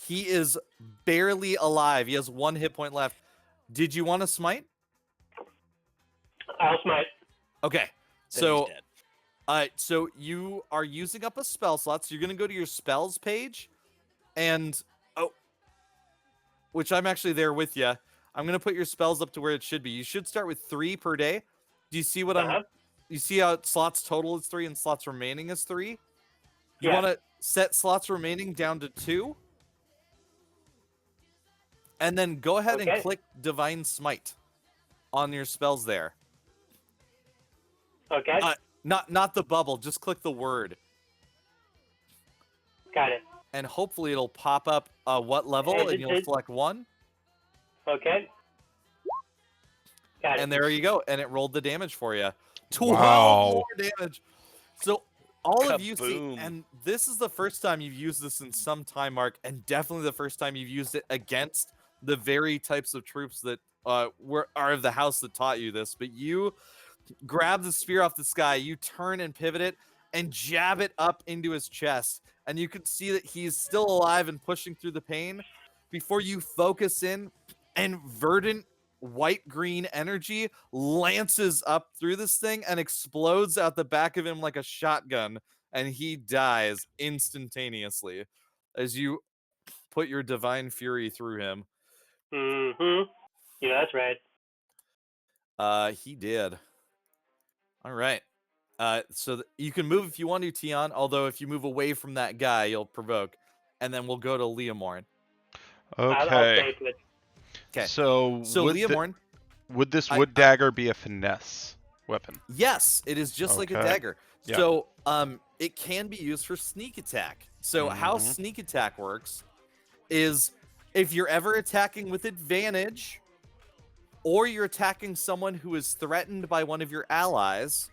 He is barely alive. He has 1 hit point left. Did you want to smite? I'll smite. Okay. Then So, he's dead. so you are using up a spell slot. So you're gonna go to your spells page, and which I'm actually there with you. I'm gonna put your spells up to where it should be. You should start with 3 per day. Do you see what Uh-huh. You see how slots total is 3 and slots remaining is 3? You Yeah. want to set slots remaining down to 2, and then go ahead and Okay. click Divine Smite on your spells there. Okay. Not the bubble. Just click the word. Got it. And hopefully it'll pop up what level, And and you'll select 1, Okay. Got it. and there you go. And it rolled the damage for you. 12 Wow. more damage. So all of you see, Kaboom. and this is the first time you've used this in some time, Mark, and definitely the first time you've used it against the very types of troops that are of the house that taught you this. But you grab the spear off the sky, you turn and pivot it, and jab it up into his chest. And you can see that he's still alive and pushing through the pain before you focus in, and verdant white-green energy lances up through this thing and explodes out the back of him like a shotgun, and he dies instantaneously as you put your divine fury through him. Mm-hmm. Yeah, that's right. He did. All right. So you can move if you want to, Tion. Although if you move away from that guy, you'll provoke, and then we'll go to Leomorn. I'll Okay. stay with. Okay. So, So would, Leomorn, would this I- wood dagger be a finesse weapon? yes, it is just like a Okay. dagger. Yeah. So it can be used for sneak attack. So how Mhm. sneak attack works is if you're ever attacking with advantage, or you're attacking someone who is threatened by one of your allies,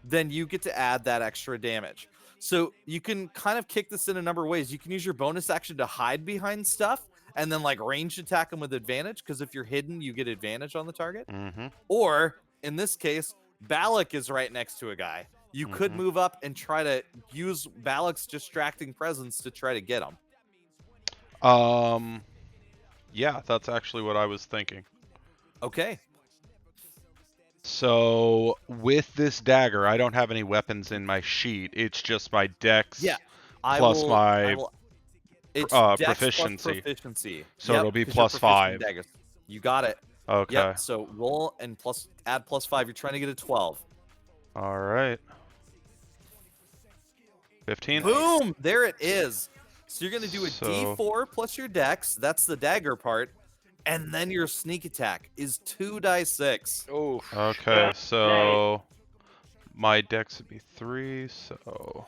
then you get to add that extra damage. So you can kind of kick this in a number of ways. You can use your bonus action to hide behind stuff and then like range attack them with advantage, because if you're hidden, you get advantage on the target. Mm-hmm. Or in this case, Balak is right next to a guy. You could Mhm. move up and try to use Balak's distracting presence to try to get him. Yeah, that's actually what I was thinking. Okay. So with this dagger, I don't have any weapons in my sheet. It's just my dex Yeah. plus my it's dex proficiency. plus proficiency. So Yep, it'll be 'cause you're plus proficient in 5. daggers. You got it. Okay. Yep. So roll and add plus 5. You're trying to get a 12. All right. 15. Boom! There it is. So you're going to do a So- D4 plus your dex. That's the dagger part. And then your sneak attack is 2d6. Oh, Okay, so my dex would be 3, so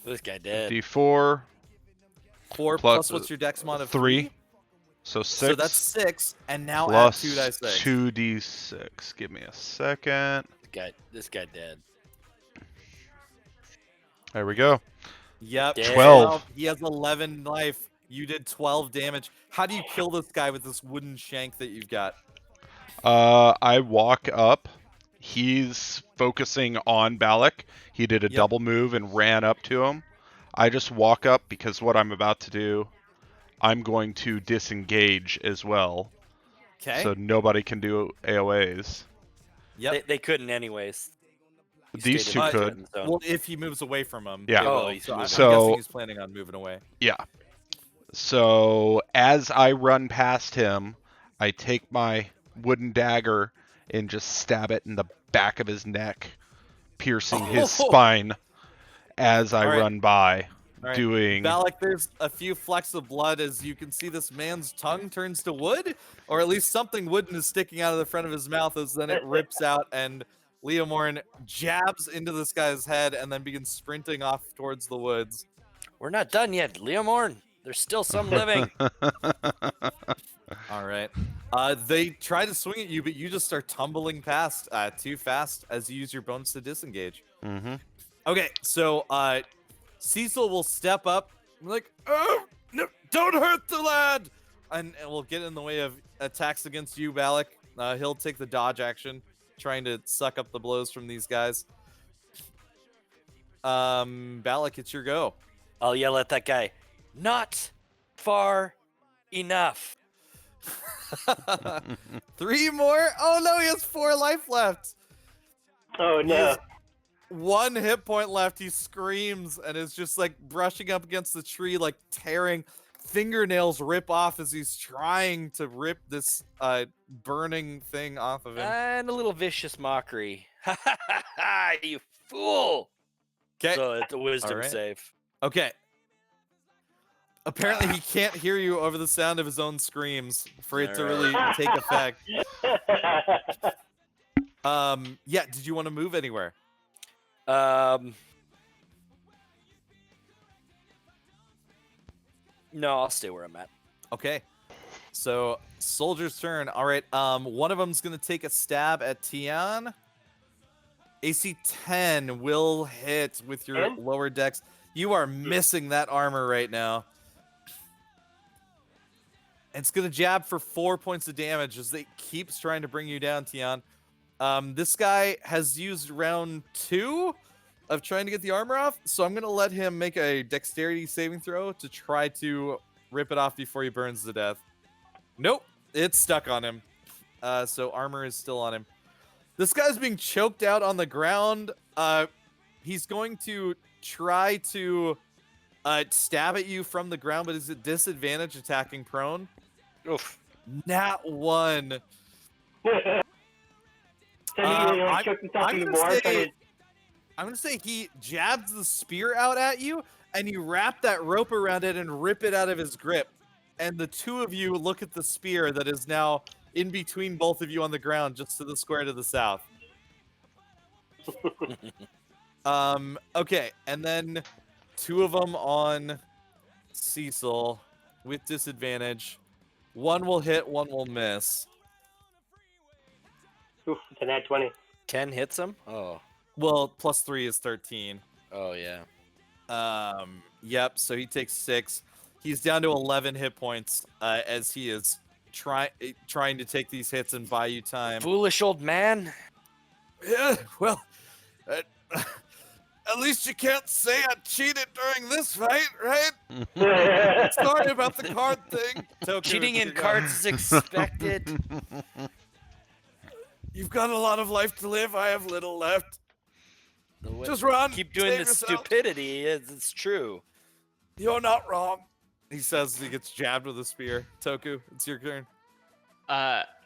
this guy dead. D4 4 Plus- plus what's your dex mod of 3. So 6 So that's 6. And now plus add 2d6. 2d6. Give me a second. This guy dead. There we go. Yep. Damn. 12. He has 11 life. You did 12 damage. How do you kill this guy with this wooden shank that you've got? I walk up. He's focusing on Balak. He did a Yep. double move and ran up to him. I just walk up because what I'm about to do, I'm going to disengage as well. Okay. So nobody can do AoAs. Yep. They couldn't anyways. He These stayed two in the could. threatened zone. Well, if he moves away from him. Yeah. they Oh, will. he's So I'm moving. So- guessing he's planning on moving away. Yeah. So as I run past him, I take my wooden dagger and just stab it in the back of his neck, piercing his Oh! spine as I All right. run by, All right. doing. Balak, there's a few flecks of blood as you can see this man's tongue turns to wood, or at least something wooden is sticking out of the front of his mouth as then it rips out and Leomorn jabs into this guy's head and then begins sprinting off towards the woods. We're not done yet, Leomorn. There's still some living. All right. They try to swing at you, but you just start tumbling past too fast as you use your bonus to disengage. Mm-hmm. Okay, so Cecil will step up, like, oh, no, don't hurt the lad, and will get in the way of attacks against you, Balak. He'll take the dodge action, trying to suck up the blows from these guys. Balak, it's your go. I'll yell at that guy. Not far enough. 3 more. Oh no, he has 4 life left. Oh He no. has 1 hit point left. He screams and is just like brushing up against the tree, like tearing. Fingernails rip off as he's trying to rip this burning thing off of him. And a little vicious mockery. Ha ha ha ha! You fool! Okay. So it's a wisdom Alright. save. Okay. Apparently he can't hear you over the sound of his own screams for it to really take effect. Yeah, did you want to move anywhere? No, I'll stay where I'm at. Okay. So, soldier's turn. All right. One of them's gonna take a stab at Tian. AC 10 will hit with your 10? lower dex. You are missing that armor right now. And it's gonna jab for 4 points of damage as it keeps trying to bring you down, Tian. This guy has used round 2 of trying to get the armor off, so I'm gonna let him make a dexterity saving throw to try to rip it off before he burns to death. Nope, it's stuck on him. So armor is still on him. This guy's being choked out on the ground. He's going to try to stab at you from the ground, but is at disadvantage attacking prone. Oof. Nat 1. So he I'm- choked himself I'm even gonna more. say- I'm gonna say he jabs the spear out at you, and you wrap that rope around it and rip it out of his grip. And the two of you look at the spear that is now in between both of you on the ground, just to the square to the south. Okay, and then 2 of them on Cecil with disadvantage. 1 will hit, 1 will miss. Oof, it's a nat 20. 10 hits him? Oh. Well, +3 is 13. Oh, yeah. Yep. So he takes 6. He's down to 11 hit points as he is trying to take these hits and buy you time. Foolish old man. Yeah. Well, uh, at least you can't say I cheated during this fight, right? Sorry about the card thing. Toku, Cheating it's in your go. cards is expected. You've got a lot of life to live. I have little left. Just run. Keep doing Save the yourself. stupidity. It's true. You're not wrong. He says as he gets jabbed with a spear. Toku, it's your turn.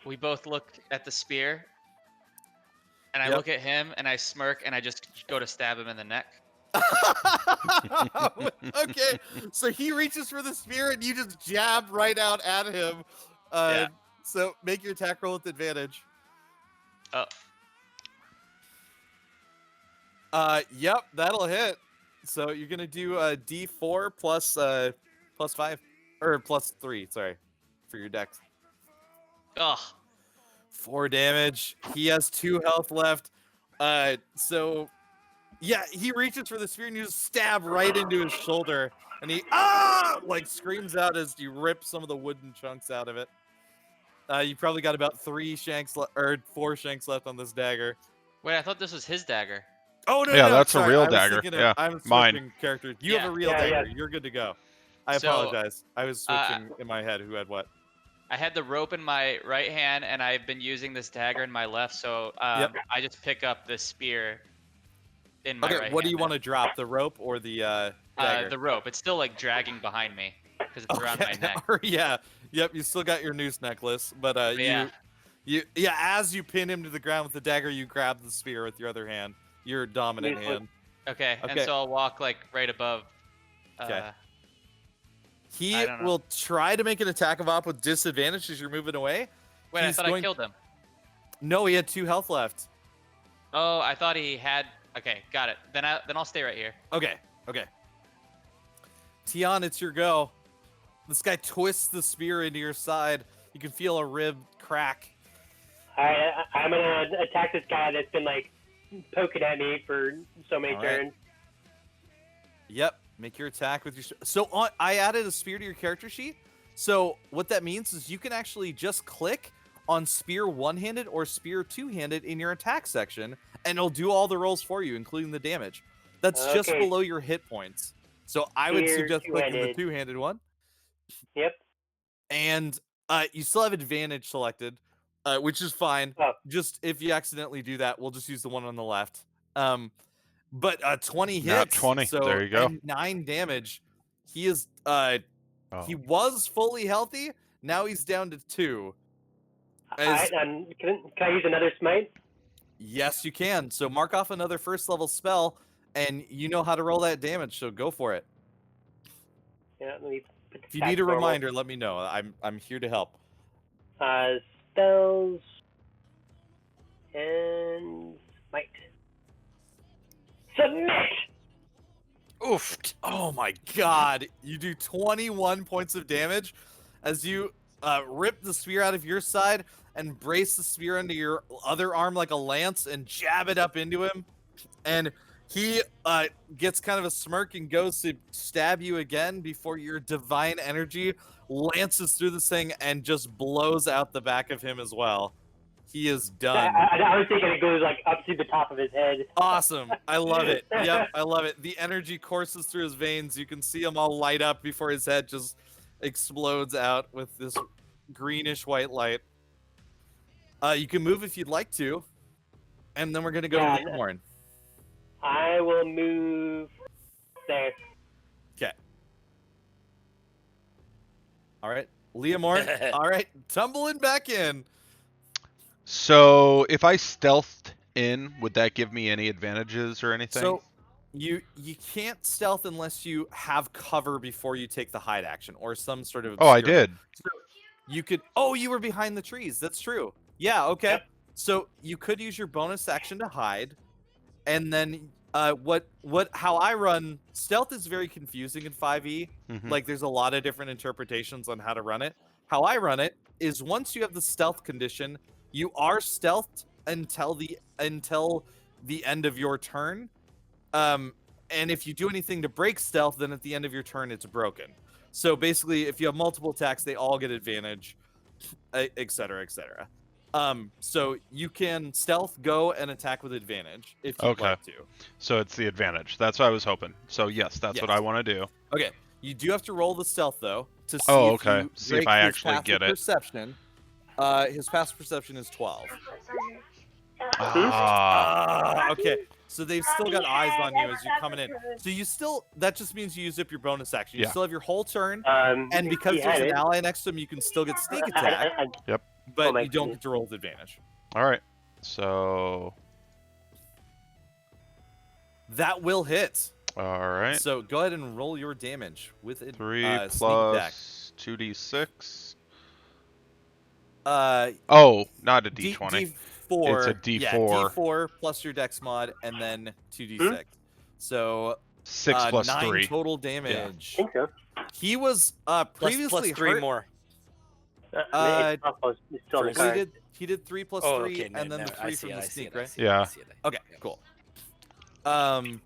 We both look at the spear, and I Yep. look at him, and I smirk, and I just go to stab him in the neck. Okay, so he reaches for the spear and you just jab right out at him. Yeah. So make your attack roll with advantage. Oh, Yep, that'll hit. So you're gonna do a D4 plus 5 or plus 3. Sorry, for your dex. ugh. 4 damage. He has 2 health left. So yeah, he reaches for the spear and you just stab right into his shoulder, and he like screams out as you rip some of the wooden chunks out of it. You probably got about 3 shanks or 4 shanks left on this dagger. Wait, I thought this was his dagger. Oh no, Yeah, no, that's a sorry, real I was dagger. thinking Yeah, I'm mine. switching characters. You have Yeah. a real Yeah, dagger. yeah. You're good to go. I So, apologize. I was switching in my head who had what. I had the rope in my right hand, and I've been using this dagger in my left, so Yep. I just pick up the spear in my Okay, right what do hand you want to drop? The rope or the dagger? the rope. It's still like dragging behind me because it's around my neck. Yeah. Yep. You still got your noose necklace, but Yeah. as you pin him to the ground with the dagger, you grab the spear with your other hand, your dominant Noose hand. Okay, and Okay. so I'll walk like right above. Okay. He I don't know. will try to make an attack of op with disadvantage as you're moving away. Wait, I He's thought I killed him. No, he had 2 health left. Oh, I thought he had. Okay, got it. Then I'll stay right here. Okay. Tian, it's your go. This guy twists the spear into your side. You can feel a rib crack. Alright, I'm gonna attack this guy that's been like poking at me for so many All right. turns. Yep. Make your attack with your. I added a spear to your character sheet. So what that means is you can actually just click on spear one-handed or spear two-handed in your attack section, and it'll do all the rolls for you, including the damage. That's just Okay. below your hit points. So I would Spear suggest clicking the two-handed. two-handed one. Yep. And you still have advantage selected, which is fine. Oh. Just if you accidentally do that, we'll just use the one on the left. But 20 hits. Nat 20. So, There you go. and 9 damage. He is Oh. he was fully healthy. Now he's down to 2. As- Alright, can I use another smite? Yes, you can. So mark off another first level spell, and you know how to roll that damage. So go for it. Yeah, let me put the If you stats need a normal. reminder, let me know. I'm here to help. Spells and smite. Submit. Oof. Oh my god. You do 21 points of damage as you rip the spear out of your side and brace the spear into your other arm like a lance and jab it up into him. And he gets kind of a smirk and goes to stab you again before your divine energy lances through this thing and just blows out the back of him as well. He is done. I was thinking it goes like up to the top of his head. Awesome. I love it. Yep, I love it. The energy courses through his veins. You can see him all light up before his head just explodes out with this greenish white light. You can move if you'd like to. And then we're going to go Yeah, to Leonhorn. I will move there. Okay. All right. Leomorn. All right. Tumbling back in. So if I stealthed in, would that give me any advantages or anything? So you can't stealth unless you have cover before you take the hide action or some sort of oh, I obscure- did. So you could. Oh, you were behind the trees. That's true. Yeah. Okay. Yep. So you could use your bonus action to hide, and then how I run stealth is very confusing in 5e. Mhm. Like there's a lot of different interpretations on how to run it. How I run it is once you have the stealth condition, you are stealthed until the end of your turn. and if you do anything to break stealth, then at the end of your turn, it's broken. So basically, if you have multiple attacks, they all get advantage, etc., etc. So you can stealth, go, and attack with advantage if you'd Okay. like to. So it's the advantage. That's what I was hoping. So yes, that's what Yes. I want to do. Okay, you do have to roll the stealth though to see Oh, if okay. you See if break I his actually passive get it. perception. His passive perception is 12. Okay. So they've still got eyes on you as you're coming in. So you still, that just means you use up your bonus action. You Yeah. still have your whole turn, and because there's an ally next to him, you can still get sneak attack, Yep. but my you don't goodness. get to roll with advantage. All right. So That will hit. all right. So go ahead and roll your damage with it. 3 sneak attack. plus 2d6. Uh, Oh, not a d20. D4. It's a D4. Yeah, D4 plus your dex mod, and then 2d6. So 6 plus 9 3. total damage. I think so. He was Plus previously 3 hurt. more. It's not close. It's still for the his- Well, card. he did 3 plus Oh, 3, okay. and then the I 3 see from it, the I see sneak, it, I right? see it, Yeah. I see it. Okay, Yep. cool. 9.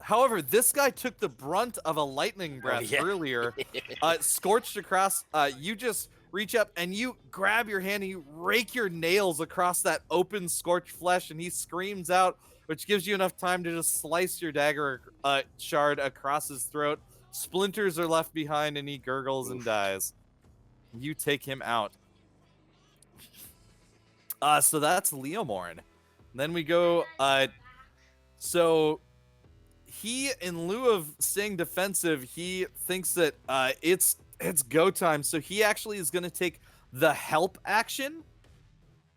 However, this guy took the brunt of a lightning breath yeah. earlier, scorched across. You just reach up and you grab your hand and you rake your nails across that open scorched flesh, and he screams out, which gives you enough time to just slice your dagger shard across his throat. Splinters are left behind, and he gurgles and dies. You take him out. So that's Leomorn. Then we go. So he, in lieu of staying defensive, he thinks that it's go time. So he actually is going to take the help action.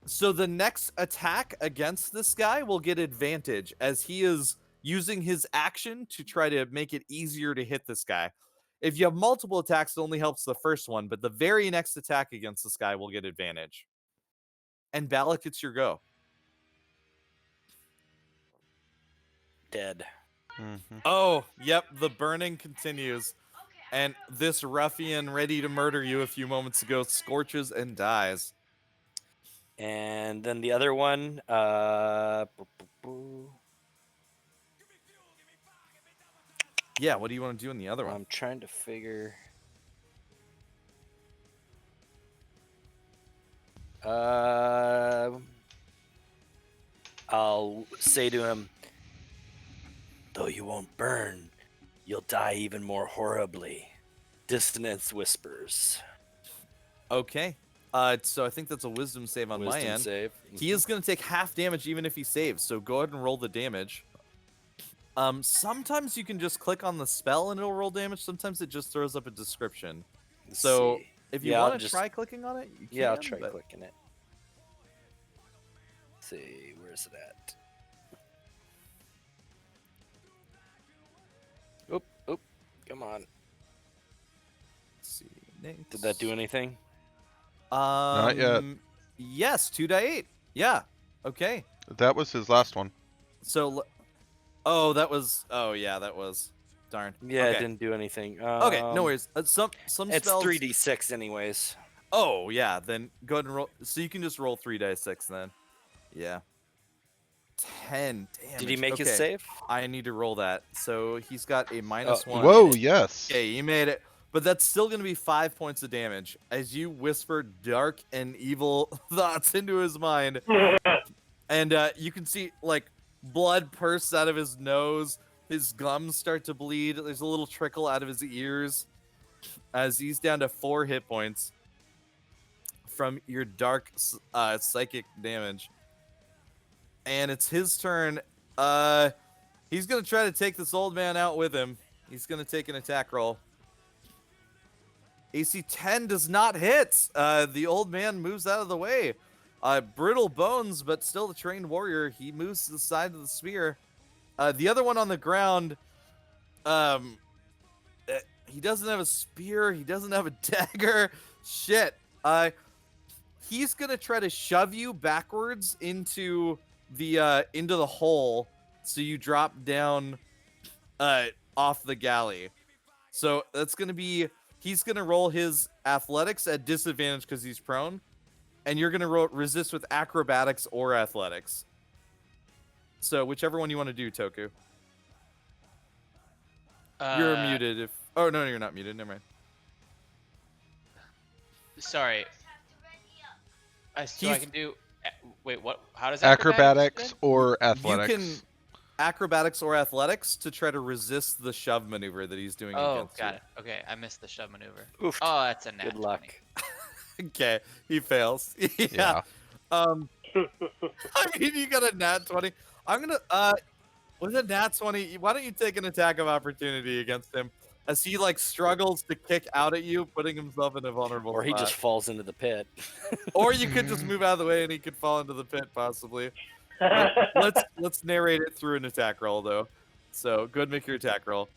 So the next attack against this guy will get advantage, as he is using his action to try to make it easier to hit this guy. If you have multiple attacks, it only helps the first one, but the very next attack against this guy will get advantage. And Balak, it's your go. Dead. Mhm. Oh, yep, the burning continues. And this ruffian ready to murder you a few moments ago scorches and dies. And then the other one, Yeah, what do you want to do in the other one? I'm trying to figure. I'll say to him, though you won't burn, you'll die even more horribly. Dissonance whispers. Okay. So I think that's a wisdom save on my Wisdom end. save. He is going to take half damage even if he saves, so go ahead and roll the damage. Sometimes you can just click on the spell and it'll roll damage. Sometimes it just throws up a description. Let's So see. if you Yeah, I'll want to just- try clicking on it, you can. Yeah, I'll try but- clicking it. Let's see, where's it at? Oop, oop, come on. Let's see. Next. Did that do anything? Not yet. Yes, 2d8. Yeah. Okay. That was his last one. So, oh, that was. Oh, yeah, that was. Darn. Yeah, okay. it didn't do anything. Okay, no worries. Some It's spells. 3d6 anyways. Oh, yeah. Then go ahead and roll. So you can just roll 3d6 then. Yeah. 10 damage. Did he make okay. his save? I need to roll that. So he's got a minus Oh, 1. Whoa, yes. Okay, he made it. But that's still going to be 5 points of damage as you whisper dark and evil thoughts into his mind. And you can see, like, blood bursts out of his nose. His gums start to bleed. There's a little trickle out of his ears as he's down to 4 hit points from your dark psychic damage. And it's his turn. He's going to try to take this old man out with him. He's going to take an attack roll. AC 10 does not hit. The old man moves out of the way. Brittle bones, but still the trained warrior. He moves to the side of the spear. The other one on the ground, he doesn't have a spear. He doesn't have a dagger. Shit. He's gonna try to shove you backwards into the hole, so you drop down off the galley. So that's gonna be. He's gonna roll his athletics at disadvantage because he's prone, and you're gonna resist with acrobatics or athletics. So whichever one you want to do, Toku. You're muted. If oh no, you're not muted. Never mind. Sorry. So I He's- can do. Wait, what? How does acrobatics? Acrobatics or You athletics? can acrobatics or athletics to try to resist the shove maneuver that he's doing Oh, against got you. it. Okay, I missed the shove maneuver. Oof. Oh, that's a nat Good luck. 20. Okay, he fails. Yeah. I mean, you got a nat 20. I'm gonna with a nat 20. Why don't you take an attack of opportunity against him as he like struggles to kick out at you, putting himself in a vulnerable Or he spot. just falls into the pit. Or you could just move out of the way and he could fall into the pit possibly. Let's narrate it through an attack roll though. So go ahead and make your attack roll.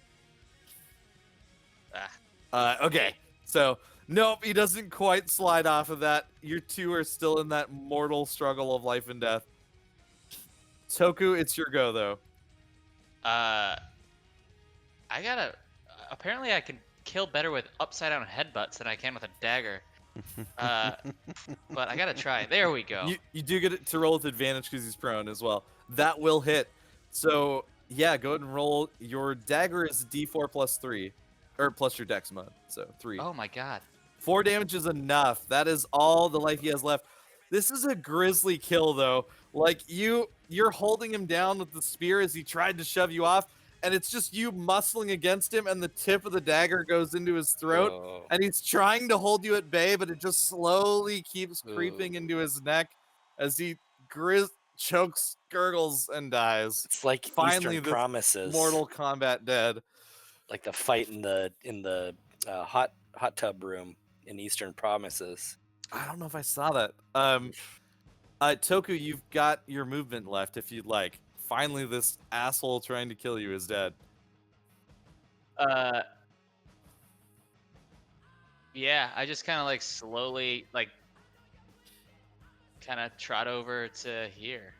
Okay. So nope, he doesn't quite slide off of that. You two are still in that mortal struggle of life and death. Toku, it's your go though. I gotta. Apparently, I can kill better with upside down headbutts than I can with a dagger. But I gotta try. There we go. You do get it to roll with advantage because he's prone as well. That will hit. So yeah, go ahead and roll. Your dagger is D4 plus 3, or plus your dex mod. So 3. Oh my god. 4 damage is enough. That is all the life he has left. This is a grisly kill though. Like you're holding him down with the spear as he tried to shove you off, and it's just you muscling against him, and the tip of the dagger goes into his throat, Oh. and he's trying to hold you at bay, but it just slowly keeps creeping into his neck as he chokes, gurgles, and dies. It's like Finally, Eastern this Promises. Mortal Kombat dead. Like the fight in the hot tub room in Eastern Promises. I don't know if I saw that. Toku, you've got your movement left if you'd like. Finally, this asshole trying to kill you is dead. Yeah, I just kind of like slowly like kind of trot over to here.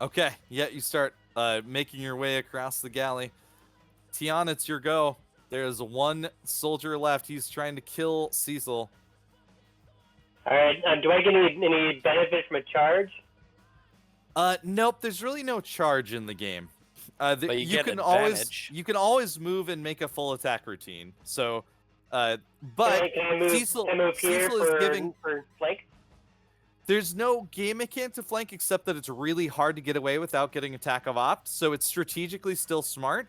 Okay, yeah, you start making your way across the galley. Tian, it's your go. There's one soldier left. He's trying to kill Cecil. All right. Do I get any benefit from a charge? Nope. There's really no charge in the game. But you get advantage. you can always move and make a full attack routine. So, but Can I move, Cecil, can I move here Cecil is for, giving. for flank? There's no game mechanic to flank except that it's really hard to get away without getting attack of opt. So it's strategically still smart.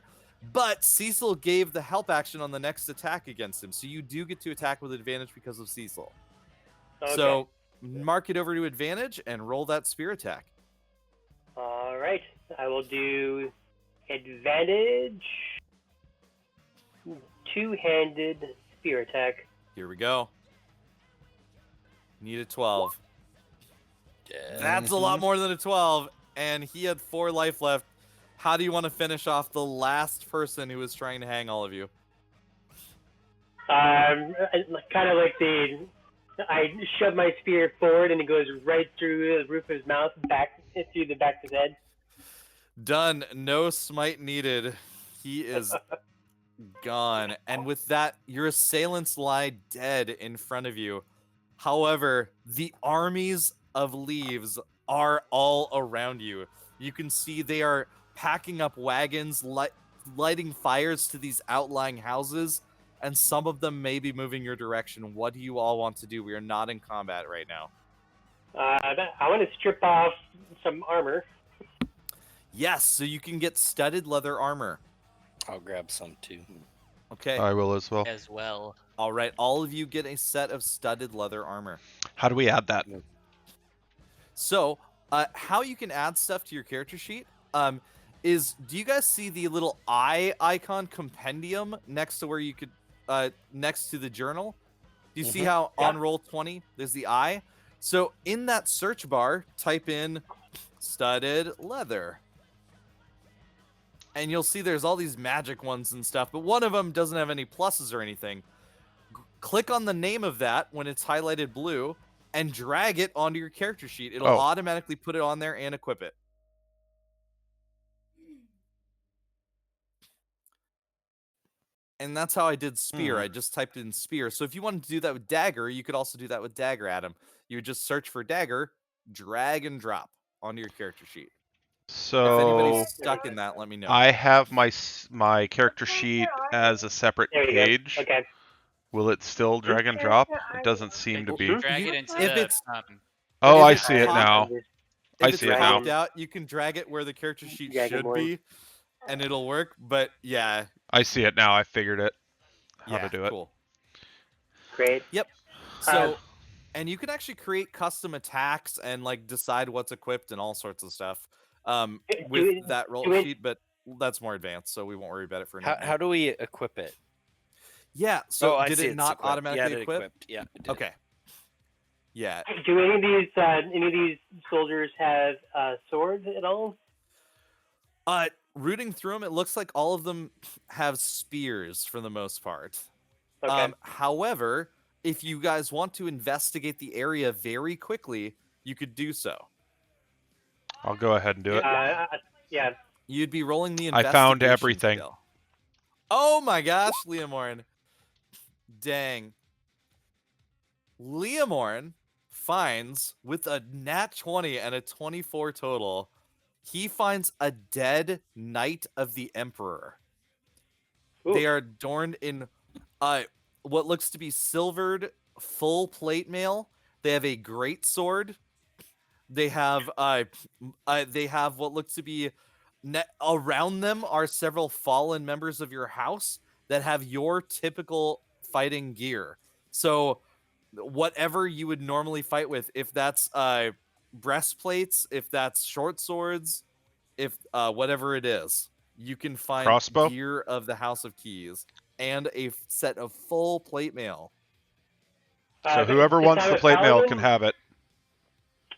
But Cecil gave the help action on the next attack against him, so you do get to attack with advantage because of Cecil. Okay. So mark it over to advantage and roll that spear attack. All right. I will do advantage. Two-handed spear attack. Here we go. Need a 12. That's a lot more than a 12, and he had 4 life left. How do you want to finish off the last person who was trying to hang all of you? Kind of like I shove my spear forward and it goes right through the roof of his mouth, back through the back of his head. Done. No smite needed. He is gone. And with that, your assailants lie dead in front of you. However, the armies of leaves are all around you. You can see they are packing up wagons, lighting fires to these outlying houses, and some of them may be moving your direction. What do you all want to do? We are not in combat right now. I want to strip off some armor. Yes, so you can get studded leather armor. I'll grab some too. Okay. I will as well. As well. All right. All of you get a set of studded leather armor. How do we add that? So, how you can add stuff to your character sheet is, do you guys see the little eye icon compendium next to where you could, next to the journal? Do you see how on roll 20, there's the eye? So in that search bar, type in studded leather. And you'll see there's all these magic ones and stuff, but one of them doesn't have any pluses or anything. Click on the name of that when it's highlighted blue and drag it onto your character sheet. It'll automatically put it on there and equip it. And that's how I did spear. I just typed in spear. So if you wanted to do that with dagger, you could also do that with dagger, Adam. You would just search for dagger, drag and drop onto your character sheet. If anybody's So stuck in that, let me know. I have my character sheet as a separate There you page. go. Okay. Will it still drag and drop? It doesn't seem to You be. drag You- it into if the it's- Oh, if I it's see it pop- now. I If it's see it popped now. out, you can drag it where the character sheet Drag it should more. be, and it'll work. But yeah, I see it now. I figured it. How yeah, to do it. cool. Great. Yep. So, and you can actually create custom attacks and like decide what's equipped and all sorts of stuff with it- that roll do it- sheet. But that's more advanced, so we won't worry about it for now. How do we equip it? Yeah. So I did see it it's not equipped. automatically Yeah, it equip? equipped. Yeah. It did. Okay. Yeah. Do any of these soldiers have swords at all? Rooting through them, it looks like all of them have spears for the most part. Okay. However, if you guys want to investigate the area very quickly, you could do so. I'll go ahead and do it. Yeah. You'd be rolling the I investigation found everything. skill. Oh my gosh, Leomorn. Dang. Leomorn finds, with a nat 20 and a 24 total, he finds a dead Knight of the Emperor. They Ooh. are adorned in what looks to be silvered full plate mail. They have a great sword. They have what looks to be around them are several fallen members of your house that have your typical fighting gear. So whatever you would normally fight with, if that's breastplates, if that's short swords, if whatever it is, you can find Crossbow? gear of the House of Keys and a set of full plate mail. So whoever since wants I'm the a plate mail paladin, can have it.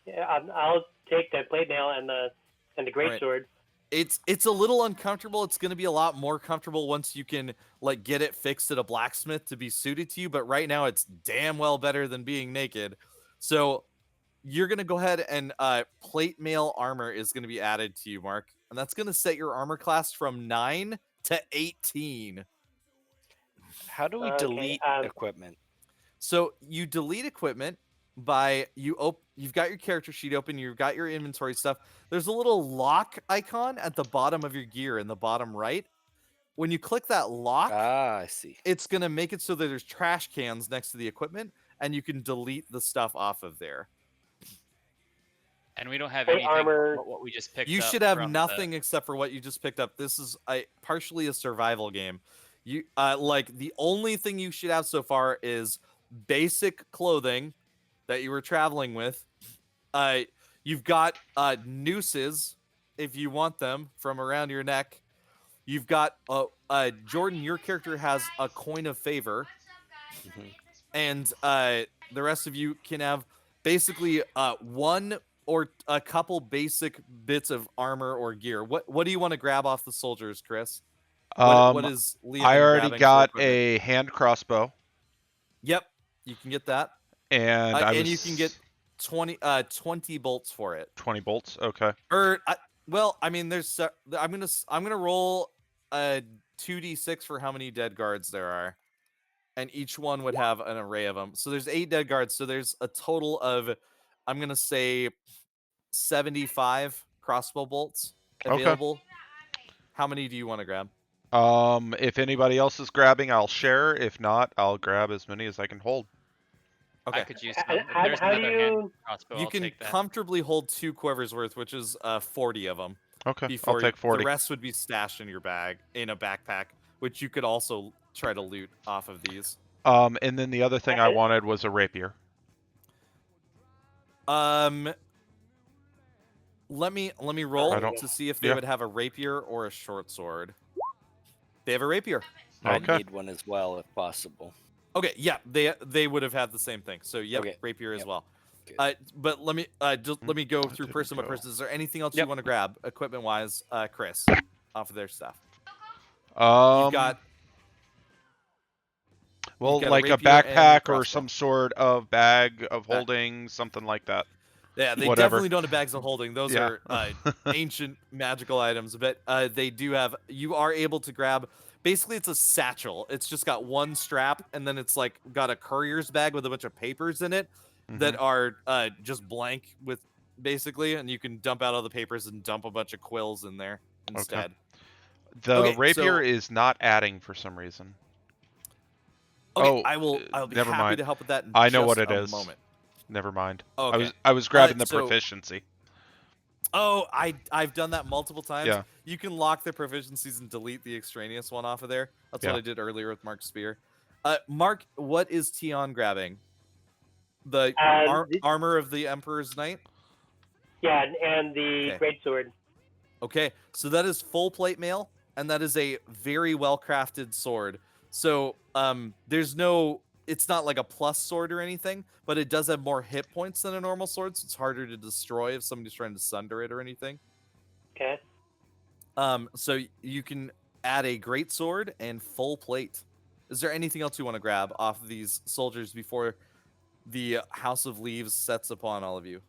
Yeah, I'll take the plate mail and the great Right. sword. It's a little uncomfortable. It's going to be a lot more comfortable once you can like get it fixed at a blacksmith to be suited to you, but right now it's damn well better than being naked. So you're going to go ahead and plate mail armor is going to be added to you, Mark. And that's going to set your armor class from 9 to 18. How do we Okay, delete equipment? So you delete equipment by you've got your character sheet open, you've got your inventory stuff. There's a little lock icon at the bottom of your gear in the bottom right. When you click that lock, I see. it's going to make it so that there's trash cans next to the equipment and you can delete the stuff off of there. And we don't have Plate anything armor. but what we just picked up. You should have from nothing except for what you just picked up. This is partially a survival game. You like the only thing you should have so far is basic clothing that you were traveling with. You've got nooses if you want them from around your neck. You've got Jordan, your character has a coin of favor. Mhm. And the rest of you can have basically one or a couple basic bits of armor or gear. What do you want to grab off the soldiers, Chris? What is Liam I already grabbing for got equipment? a hand crossbow, Yep, you can get that, and you can get 20 bolts for it. 20 bolts. Okay. Or well, I mean, there's I'm gonna roll a 2d6 for how many dead guards there are, and each one would have an array of them. So there's 8 dead guards. So there's a total of, I'm gonna say, 75 crossbow bolts available. How many do you want to grab? If anybody else is grabbing, I'll share. If not, I'll grab as many as I can hold. Okay. I could use How- some. If how- there's how do another hand you- crossbow, You I'll can take that. comfortably hold 2 quivers worth, which is 40 of them. Okay, Before I'll take 40. The rest would be stashed in your bag, in a backpack, which you could also try to loot off of these. And then the other thing I I- wanted was a rapier. Let me roll I don't- to see if they yeah. would have a rapier or a short sword. They have a rapier. I Okay. need one as well, if possible. Okay, yeah, they would have had the same thing. So yep, Okay, rapier as yep. well. Good. But let me let me go through didn't person by go. person. Is there anything else Yep. you want to grab equipment wise, Chris, off of their stuff? You've got well, got a like a rapier and a backpack or crossbow. some sort of bag of holding, something like that. yeah, they whatever. definitely don't have bags of holding. Those Yeah. are ancient magical items, but they do have. You are able to grab. Basically, it's a satchel. It's just got one strap, and then it's like got a courier's bag with a bunch of papers in it that are just blank with basically, and you can dump out all the papers and dump a bunch of quills in there instead. The Okay, rapier so- is not adding for some reason. Okay, Oh, I'll be never happy mind. to help with that in I know what just it a is. moment. Never mind. Okay. I was grabbing the so- proficiency. Oh, I've done that multiple times. Yeah. You can lock the proficiencies and delete the extraneous one off of there. That's Yeah. what I did earlier with Mark's spear. Mark, what is Tion grabbing? The armor of the Emperor's Knight? Yeah, and the Okay. great sword. Okay, so that is full plate mail, and that is a very well crafted sword. So there's no, it's not like a plus sword or anything, but it does have more hit points than a normal sword, so it's harder to destroy if somebody's trying to sunder it or anything. Okay. So you can add a great sword and full plate. Is there anything else you want to grab off of these soldiers before the House of Leaves sets upon all of you?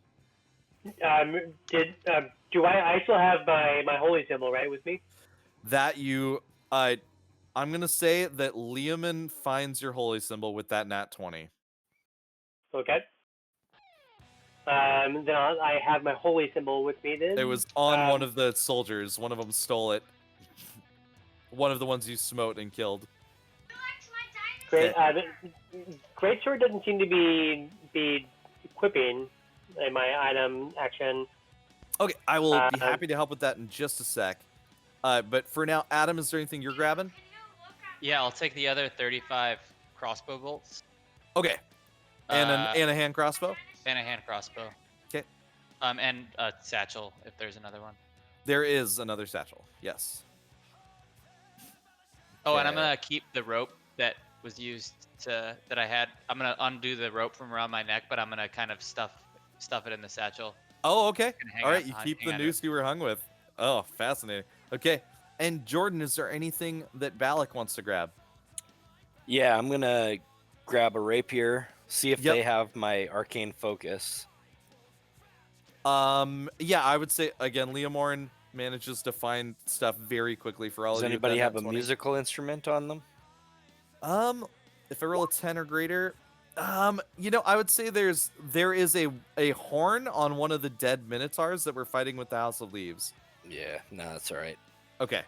Do I still have my holy symbol right with me? That you, I'm gonna say that Leoman finds your holy symbol with that nat 20. Okay. Then I have my holy symbol with me. Then It was on one of the soldiers. One of them stole it. One of the ones you smote and killed. great. Great sword doesn't seem to be equipping in my item action. Okay, I will be happy to help with that in just a sec. But for now, Adam, is there anything you're grabbing? Yeah, I'll take the other 35 crossbow bolts. Okay. And a hand crossbow? And a hand crossbow. Okay. And a satchel if there's another one. There is another satchel. Yes. Oh, and I'm Okay. gonna keep the rope that was used that I had. I'm gonna undo the rope from around my neck, but I'm gonna kind of stuff it in the satchel. Oh, okay. And hang All right, on- you hang- keep hang the on to noose it. you were hung with. Oh, fascinating. Okay. And Jordan, is there anything that Balak wants to grab? Yeah, I'm gonna grab a rapier. See if Yep. they have my arcane focus. Yeah, I would say again, Leomorn manages to find stuff very quickly for all Does of you. with that anybody have nat a 20. musical instrument on them? If I roll a 10 or greater, I would say there is a horn on one of the dead minotaurs that we're fighting with the House of Leaves. Yeah, no, that's all right. Okay.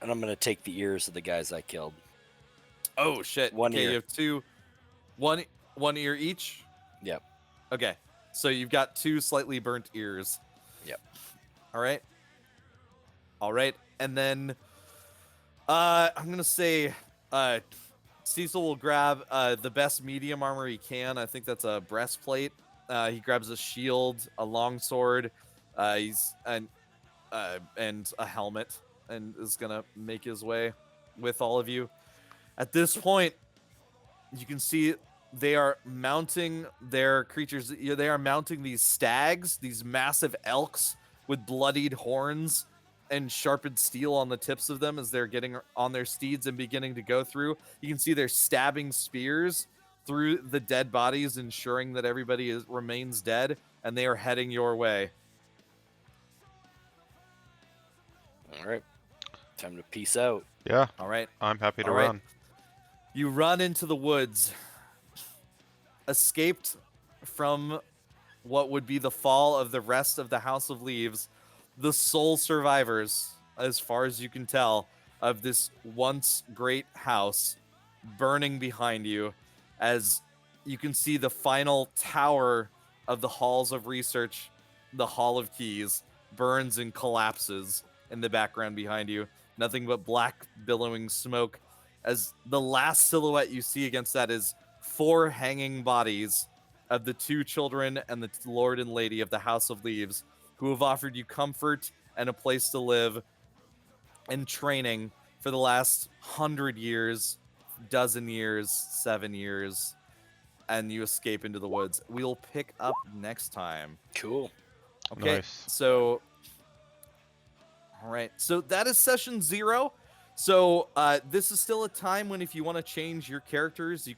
And I'm gonna take the ears of the guys I killed. Oh shit. One okay, ear. you have two, one ear each. Yep. Okay, so you've got two slightly burnt ears. Yep. All right. All right, and then I'm gonna say Cecil will grab the best medium armor he can. I think that's a breastplate. He grabs a shield, a longsword, and a helmet, and is gonna make his way with all of you. At this point, you can see they are mounting their creatures. They are mounting these stags, these massive elks with bloodied horns and sharpened steel on the tips of them as they're getting on their steeds and beginning to go through. You can see they're stabbing spears through the dead bodies, ensuring that everybody remains dead, and they are heading your way. All right. Time to peace out. Yeah, All right. I'm happy to All right. run. You run into the woods, escaped from what would be the fall of the rest of the House of Leaves, the sole survivors, as far as you can tell, of this once great house burning behind you, as you can see the final tower of the Halls of Research, the Hall of Keys, burns and collapses in the background behind you. Nothing but black billowing smoke, as the last silhouette you see against that is 4 hanging bodies of the 2 children and the Lord and Lady of the House of Leaves, who have offered you comfort and a place to live and training for the last 100 years, dozen years, 7 years, and you escape into the woods. We'll pick up next time. Cool. Okay, Nice. so all right, so that is session 0. So this is still a time when if you want to change your characters, you